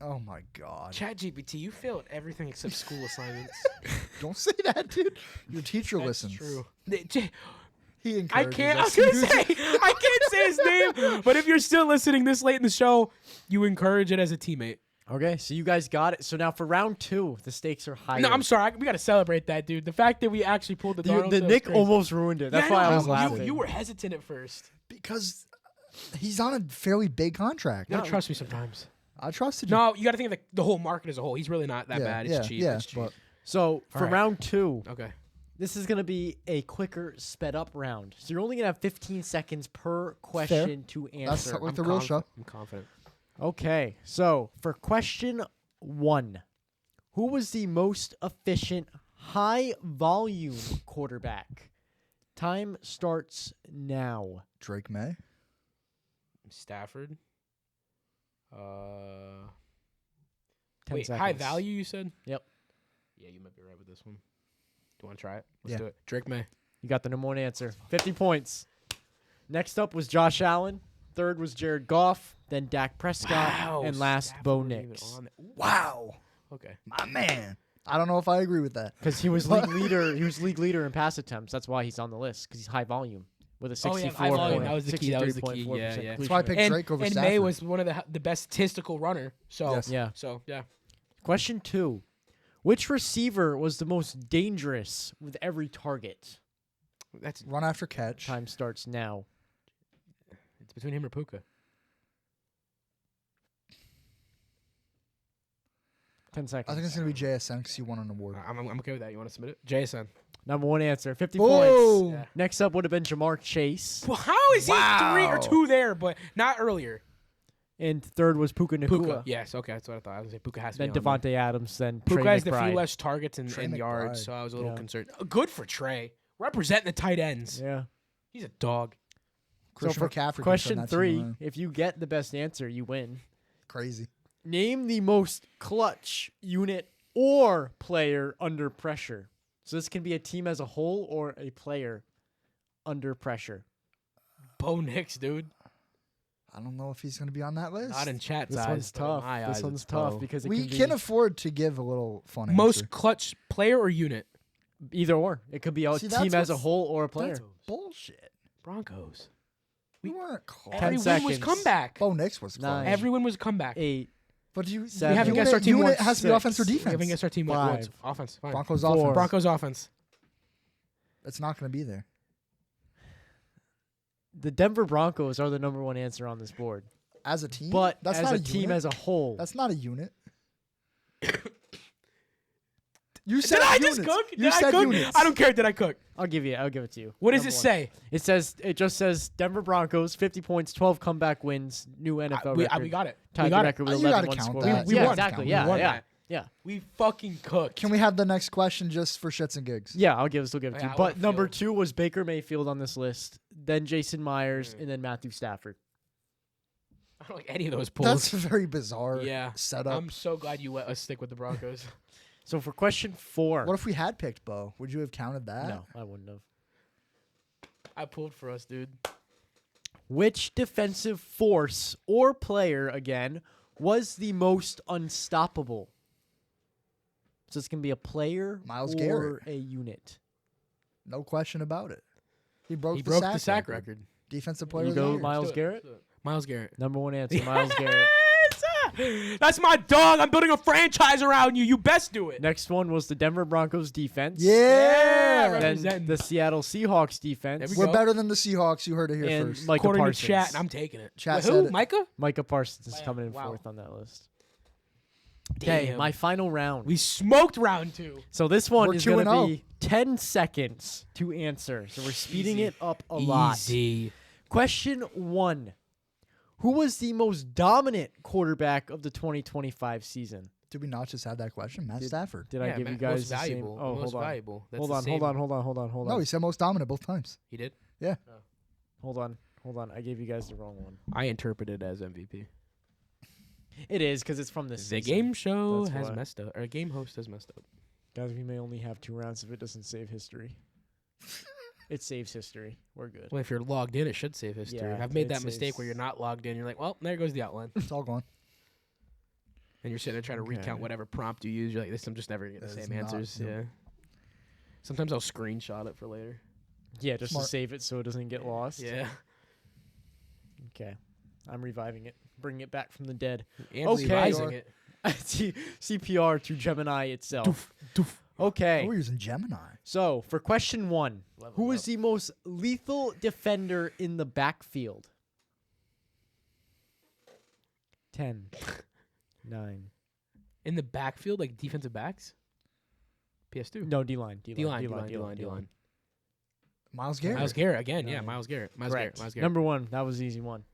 Oh my God. ChatGPT, you failed everything except school assignments. Don't say that, dude. Your teacher That's listens. true. He I encourages can't. I us. was gonna say I can't say his name, but if you're still listening this late in the show, you encourage it as a teammate. Okay, so you guys got it. So now for round 2, the stakes are higher. No, I'm sorry. We gotta celebrate that, dude. The fact that we actually pulled the Darnold The stuff Nick is crazy. almost ruined it. That's Yeah, why I know. was You- laughing. You were hesitant at first. Because he's on a fairly big contract. You gotta trust me sometimes. I trusted you. No, you gotta think of the whole market as a whole. He's really not that bad. It's cheap. Yeah, It's cheap. but So for right. round 2, Okay. this is going to be a quicker, sped up round. So you're only going to have 15 seconds per question to that's answer. like the real show. I'm confident. Okay, so for question 1, who was the most efficient high volume quarterback? Time starts now. Drake May. Stafford. 10 Wait, seconds. high value, you said? Yep. Yeah, you might be right with this one. Do you want to try it? Let's Yeah. do it. Drake May. You got the number 1 answer. 50 points. Next up was Josh Allen. Third was Jared Goff. Then Dak Prescott. And last, Stafford Bo wasn't even Nix. on it. Ooh, Wow. okay. My man. I don't know if I agree with that. Because he was league leader. He was league leader in pass attempts. That's why he's on the list. Because he's high volume with a 64. Oh, yeah, high volume. That was the key. That was the key. 63.4% Yeah, yeah. completion That's why I rate. picked Drake over and Stafford. May was one of the best statistical runner. So Yes. Yeah. So yeah. Question 2. Which receiver was the most dangerous with every target? That's Run after catch. Time starts now. it's between him or Puka. 10 seconds. I think it's going to be JSN because he won an award. I'm okay with that. You want to submit it? JSN. Number 1 answer. 50 Boom. points. Yeah. Next up would have been Jamar Chase. Well, how is he 3 or Wow. 2 there, but not earlier? And third was Puka Nacua. Puka. Yes. Okay. That's what I thought. I was gonna say Puka has to Then be on there. Devontae Adams. Then Puka Trey has the few McBride. less targets Trey and yards, McBride. so I was a little Yeah. concerned. Good for Trey. Representing the tight ends. Yeah. He's a dog. Christian so for McCaffrey can question turn that team 3, around. if you get the best answer, you win. Crazy. Name the most clutch unit or player under pressure. So this can be a team as a whole or a player under pressure. Bo Nix, dude. I don't know if he's going to be on that list. Not in chat's This eyes. one's but in tough. my This eyes, one's it's tough Bo. because it We can can be afford to give a little fun answer. Most clutch player or unit? either or. It could be a See, that's team as a what's- whole or a player. That's bullshit. Broncos. We weren't close. 10 Everyone was seconds. comeback. Bo Nix was close. 9. Everyone was comeback. 8. But you Seven. We haven't unit, guessed our team unit once. has to be 6. offense or We defense. haven't guessed our team once. 5. Offense. Fine. Broncos 4. offense. Broncos offense. It's not going to be there. The Denver Broncos are the number 1 answer on this board. As a team? But that's as not a team unit. as a whole. That's not a unit. You said Did I units. just cook? You Did I said cook? units. I don't care. Did I cook? I'll give it to you. What does Number it 1. say? It just says Denver Broncos 50 points, 12 comeback wins, new NFL We record. got it. Tied We the got it. record with You gotta 11 one count score. that. We Yeah, won. exactly. We Yeah, won yeah. that. Yeah. We fucking cooked. Can we have the next question just for shits and gigs? Yeah, I'll still give it to Yeah, you. I But wanna number feel- 2 was Baker Mayfield on this list, then Jason Myers, Mm. and then Matthew Stafford. I don't like any of those pulls. That's a very bizarre Yeah. setup. I'm so glad you let us stick with the Broncos. So for question 4. What if we had picked Bo? Would you have counted that? No, I wouldn't have. I pulled for us, dude. Which defensive force or player, again, was the most unstoppable? So this can be a player Miles or Garrett. a unit. No question about it. He broke, He the, broke sack the sack record. Defensive player You of the go year. Miles Let's do it. Garrett? Let's do it. Miles Garrett. Number 1 answer, Miles Garrett. Yes! That's my dog. I'm building a franchise around you. You best do it. Next one was the Denver Broncos defense. Yeah. Right. Then Representing. the Seattle Seahawks defense. There we We're go. better than the Seahawks. You heard it here And first. Micah According Parsons. to chat, I'm taking it. Chat Wait, said who? it. Micah? Micah Parsons is Wow. coming in Wow. 4th on that list. Okay, Damn. my final round. We smoked round 2. So this one We're is going 2-0. to be 10 seconds to answer. So we're speeding Easy. it up a lot. Easy. Question 1. Who was the most dominant quarterback of the 2025 season? Did we not just have that question? Matt Stafford. Did I give you guys most the same? valuable? Oh, most hold on. valuable. That's Hold the on, same. hold on. No, he said most dominant both times. He did. Hold on. I gave you guys the wrong one. I interpreted it as MVP. It is because it's from this The season. game show That's has why. messed up, or game host has messed up. Guys, we may only have 2 rounds if it doesn't save history. It saves history. We're good. Well, if you're logged in, it should save history. Yeah, I've made it that mistake where saves- you're not logged in. You're like, well, there goes the outline. It's all gone. And you're sitting there trying to Okay. recount whatever prompt you use. You're like, this, I'm just never going to get the That is same not- answers. nope. Yeah. Sometimes I'll screenshot it for later. Yeah, just Smart. to save it so it doesn't get lost. Yeah. Okay. I'm reviving it. Bringing it back from the dead. And Okay. revising it. CPR to Gemini itself. Okay. Oh, we're using Gemini. So, for question 1, Level who is up. the most lethal defender in the backfield? 10, 9. In the backfield, like defensive backs? PS2. No, D-line. D-line. Miles Garrett. Myles Garrett again. Yeah, Nine. Myles Garrett. Correct. Myles Garrett. Number 1. That was the easy one.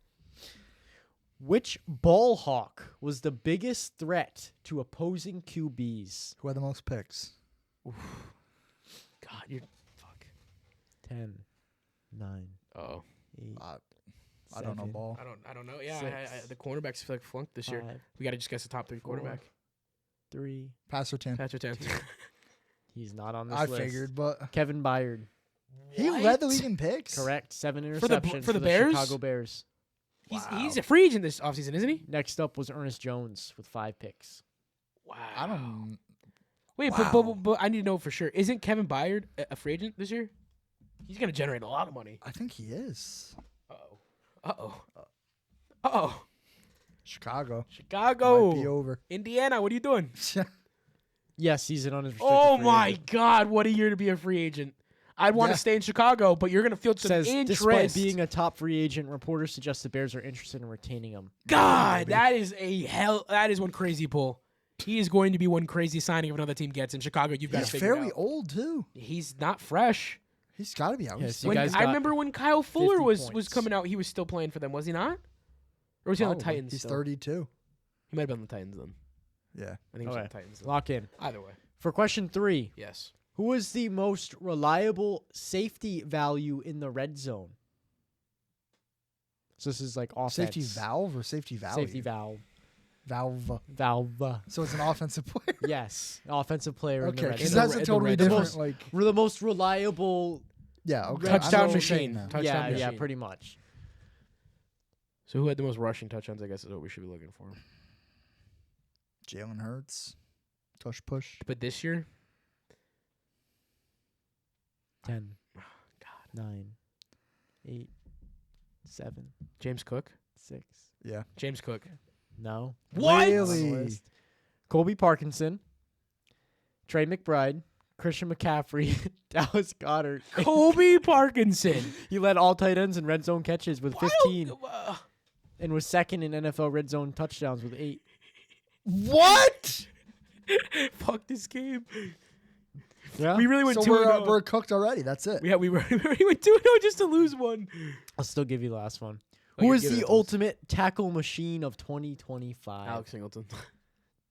Which ball hawk was the biggest threat to opposing QBs? Who had the most picks? God, you're fuck. 10, 9, Oh, 8, I don't know 7, ball. I don't know. Yeah, Six. the cornerbacks feel like flunked this year. 5, We got to just guess the top 3 4, quarterback. 3. Pass or 10. Patrick Tan. He's not on this I list. figured, but Kevin Byard. he led the league in picks. Correct. 7 For the interceptions for the Bears? Chicago Bears. He's a free agent this offseason, isn't he? Next up was Ernest Jones with 5 picks. Wow. I don't. Wait, Wow. but I need to know for sure. Isn't Kevin Byard a free agent this year? He's gonna generate a lot of money. I think he is. Uh-oh. Chicago. Chicago. Might be over. Indiana, what are you doing? Yes, he's an unrestricted Oh free my agent. God, what a year to be a free agent. I'd want to Yeah. stay in Chicago, but you're gonna feel some Says, interest. despite being a top free agent, reporters suggest the Bears are interested in retaining him. God, that is one crazy pull. He is going to be one crazy signing if another team gets in Chicago. You've got to He's figure it fairly out. old too. He's not fresh. He's got to be out. Yeah, He's so you When, guys I got remember when Kyle Fuller 50 was points. coming out, he was still playing for them, was he not? Or was he on the probably. Titans? He's still? 32. He might have been on the Titans then. Yeah. I think he was on Okay. the Titans. Then. Lock in. Either way, For question 3, yes. who is the most reliable safety value in the red zone? So this is like offense. Safety valve or safety value? Safety valve. Valve. Valve. So it's an offensive player. Yes. Offensive player in the Okay, red because zone. that's a red- the totally red- different. most- Like, The most reliable. yeah, okay. Touchdown I know what you're machine. saying now. Touchdown yeah, machine. pretty much. So who had the most rushing touchdowns? I guess is what we should be looking for. Jalen Hurts. Tush push. But this year, 10, God, 9, 8, 7, James Cook. 6. Yeah. James Cook. No. What? Really? Colby Parkinson, Trey McBride, Christian McCaffrey, Dallas Goddard. Kobe Parkinson. He led all tight ends in red zone catches with 15 Wow. and was second in NFL red zone touchdowns with 8. What? Fuck this game. Yeah. We really went So 2-0. we're cooked already. That's it. We went 2-0 just to lose one. I'll still give you the last one. Oh, Who you're is giving the it to us. ultimate tackle machine of 2025? Alex Singleton.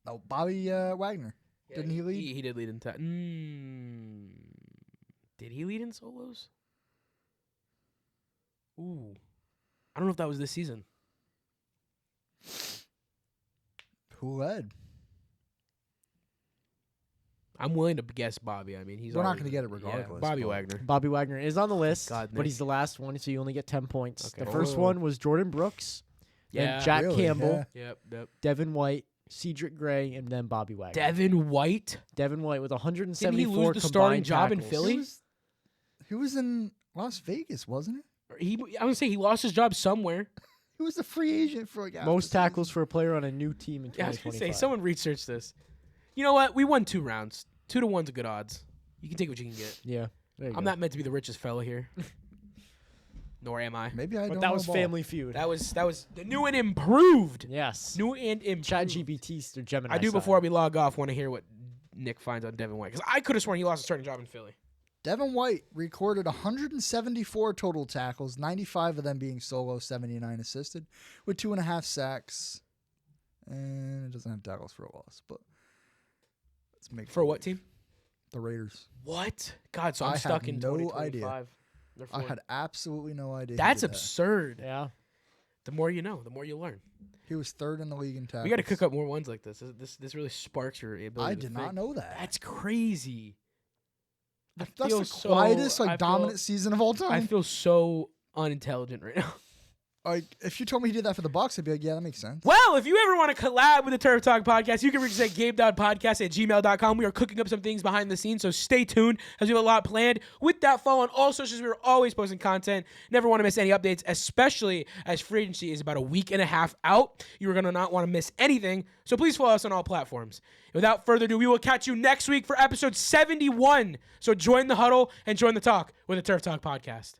Oh, Bobby Wagner. Didn't he lead? He did lead in. Did he lead in solos? Ooh, I don't know if that was this season. Who led? I'm willing to guess Bobby. I mean, he's. We're not already- gonna get it yeah, regardless, Bobby but- Wagner. Bobby Wagner is on the list, God, but Nick. he's the last one, so you only get 10 points. Okay. The first Oh. one was Jordan Brooks, Yeah. then Jack Really? Campbell, Yeah. Yep. Devin White, Cedric Gray, and then Bobby Wagner. Devin White. Devin White with 174 Didn't he lose the starting combined job in tackles. Philly? He was in Las Vegas, wasn't I would say he lost his job somewhere. he? He was a free agent for like half the Most season. tackles for a player on a new team in Yeah, I was gonna 2025. say someone researched this. You know what? We won 2 rounds. 2-1's a good odds. You can take what you can get. Yeah, there you I'm go. not meant to be the richest fella here. Nor am I. Maybe I But don't that know was ball. Family Feud. That was the new and improved. Yes. New and improved. ChatGPT's the Gemini. I do side. before we log off want to hear what Nick finds on Devin White because I could have sworn he lost a starting job in Philly. Devin White recorded 174 total tackles, 95 of them being solo, 79 assisted, with 2.5 sacks. And it doesn't have tackles for a loss, but let's make For what team? The Raiders. What? God, so I'm I stuck have in no 2025. They're I four. had absolutely no idea. he That's did that. absurd. Yeah. The more you know, the more you learn. He was third in the league in tackles. We got to cook up more ones like this. This really sparks your ability. I to did not think. know that. That's crazy. That's feel the so- quietest, I feel- dominant season of all I time. feel so unintelligent right now. Like, if you told me he did that for the Bucs, I'd be like, yeah, that makes sense. Well, if you ever want to collab with the Turf Talk podcast, you can reach us at game.podcast@gmail.com. We are cooking up some things behind the scenes, so stay tuned as we have a lot planned. With that, follow on all socials. We're always posting content. Never want to miss any updates, especially as free agency is about a week and a half out. You're going to not want to miss anything, so please follow us on all platforms. Without further ado, we will catch you next week for episode 71. So join the huddle and join the talk with the Turf Talk podcast.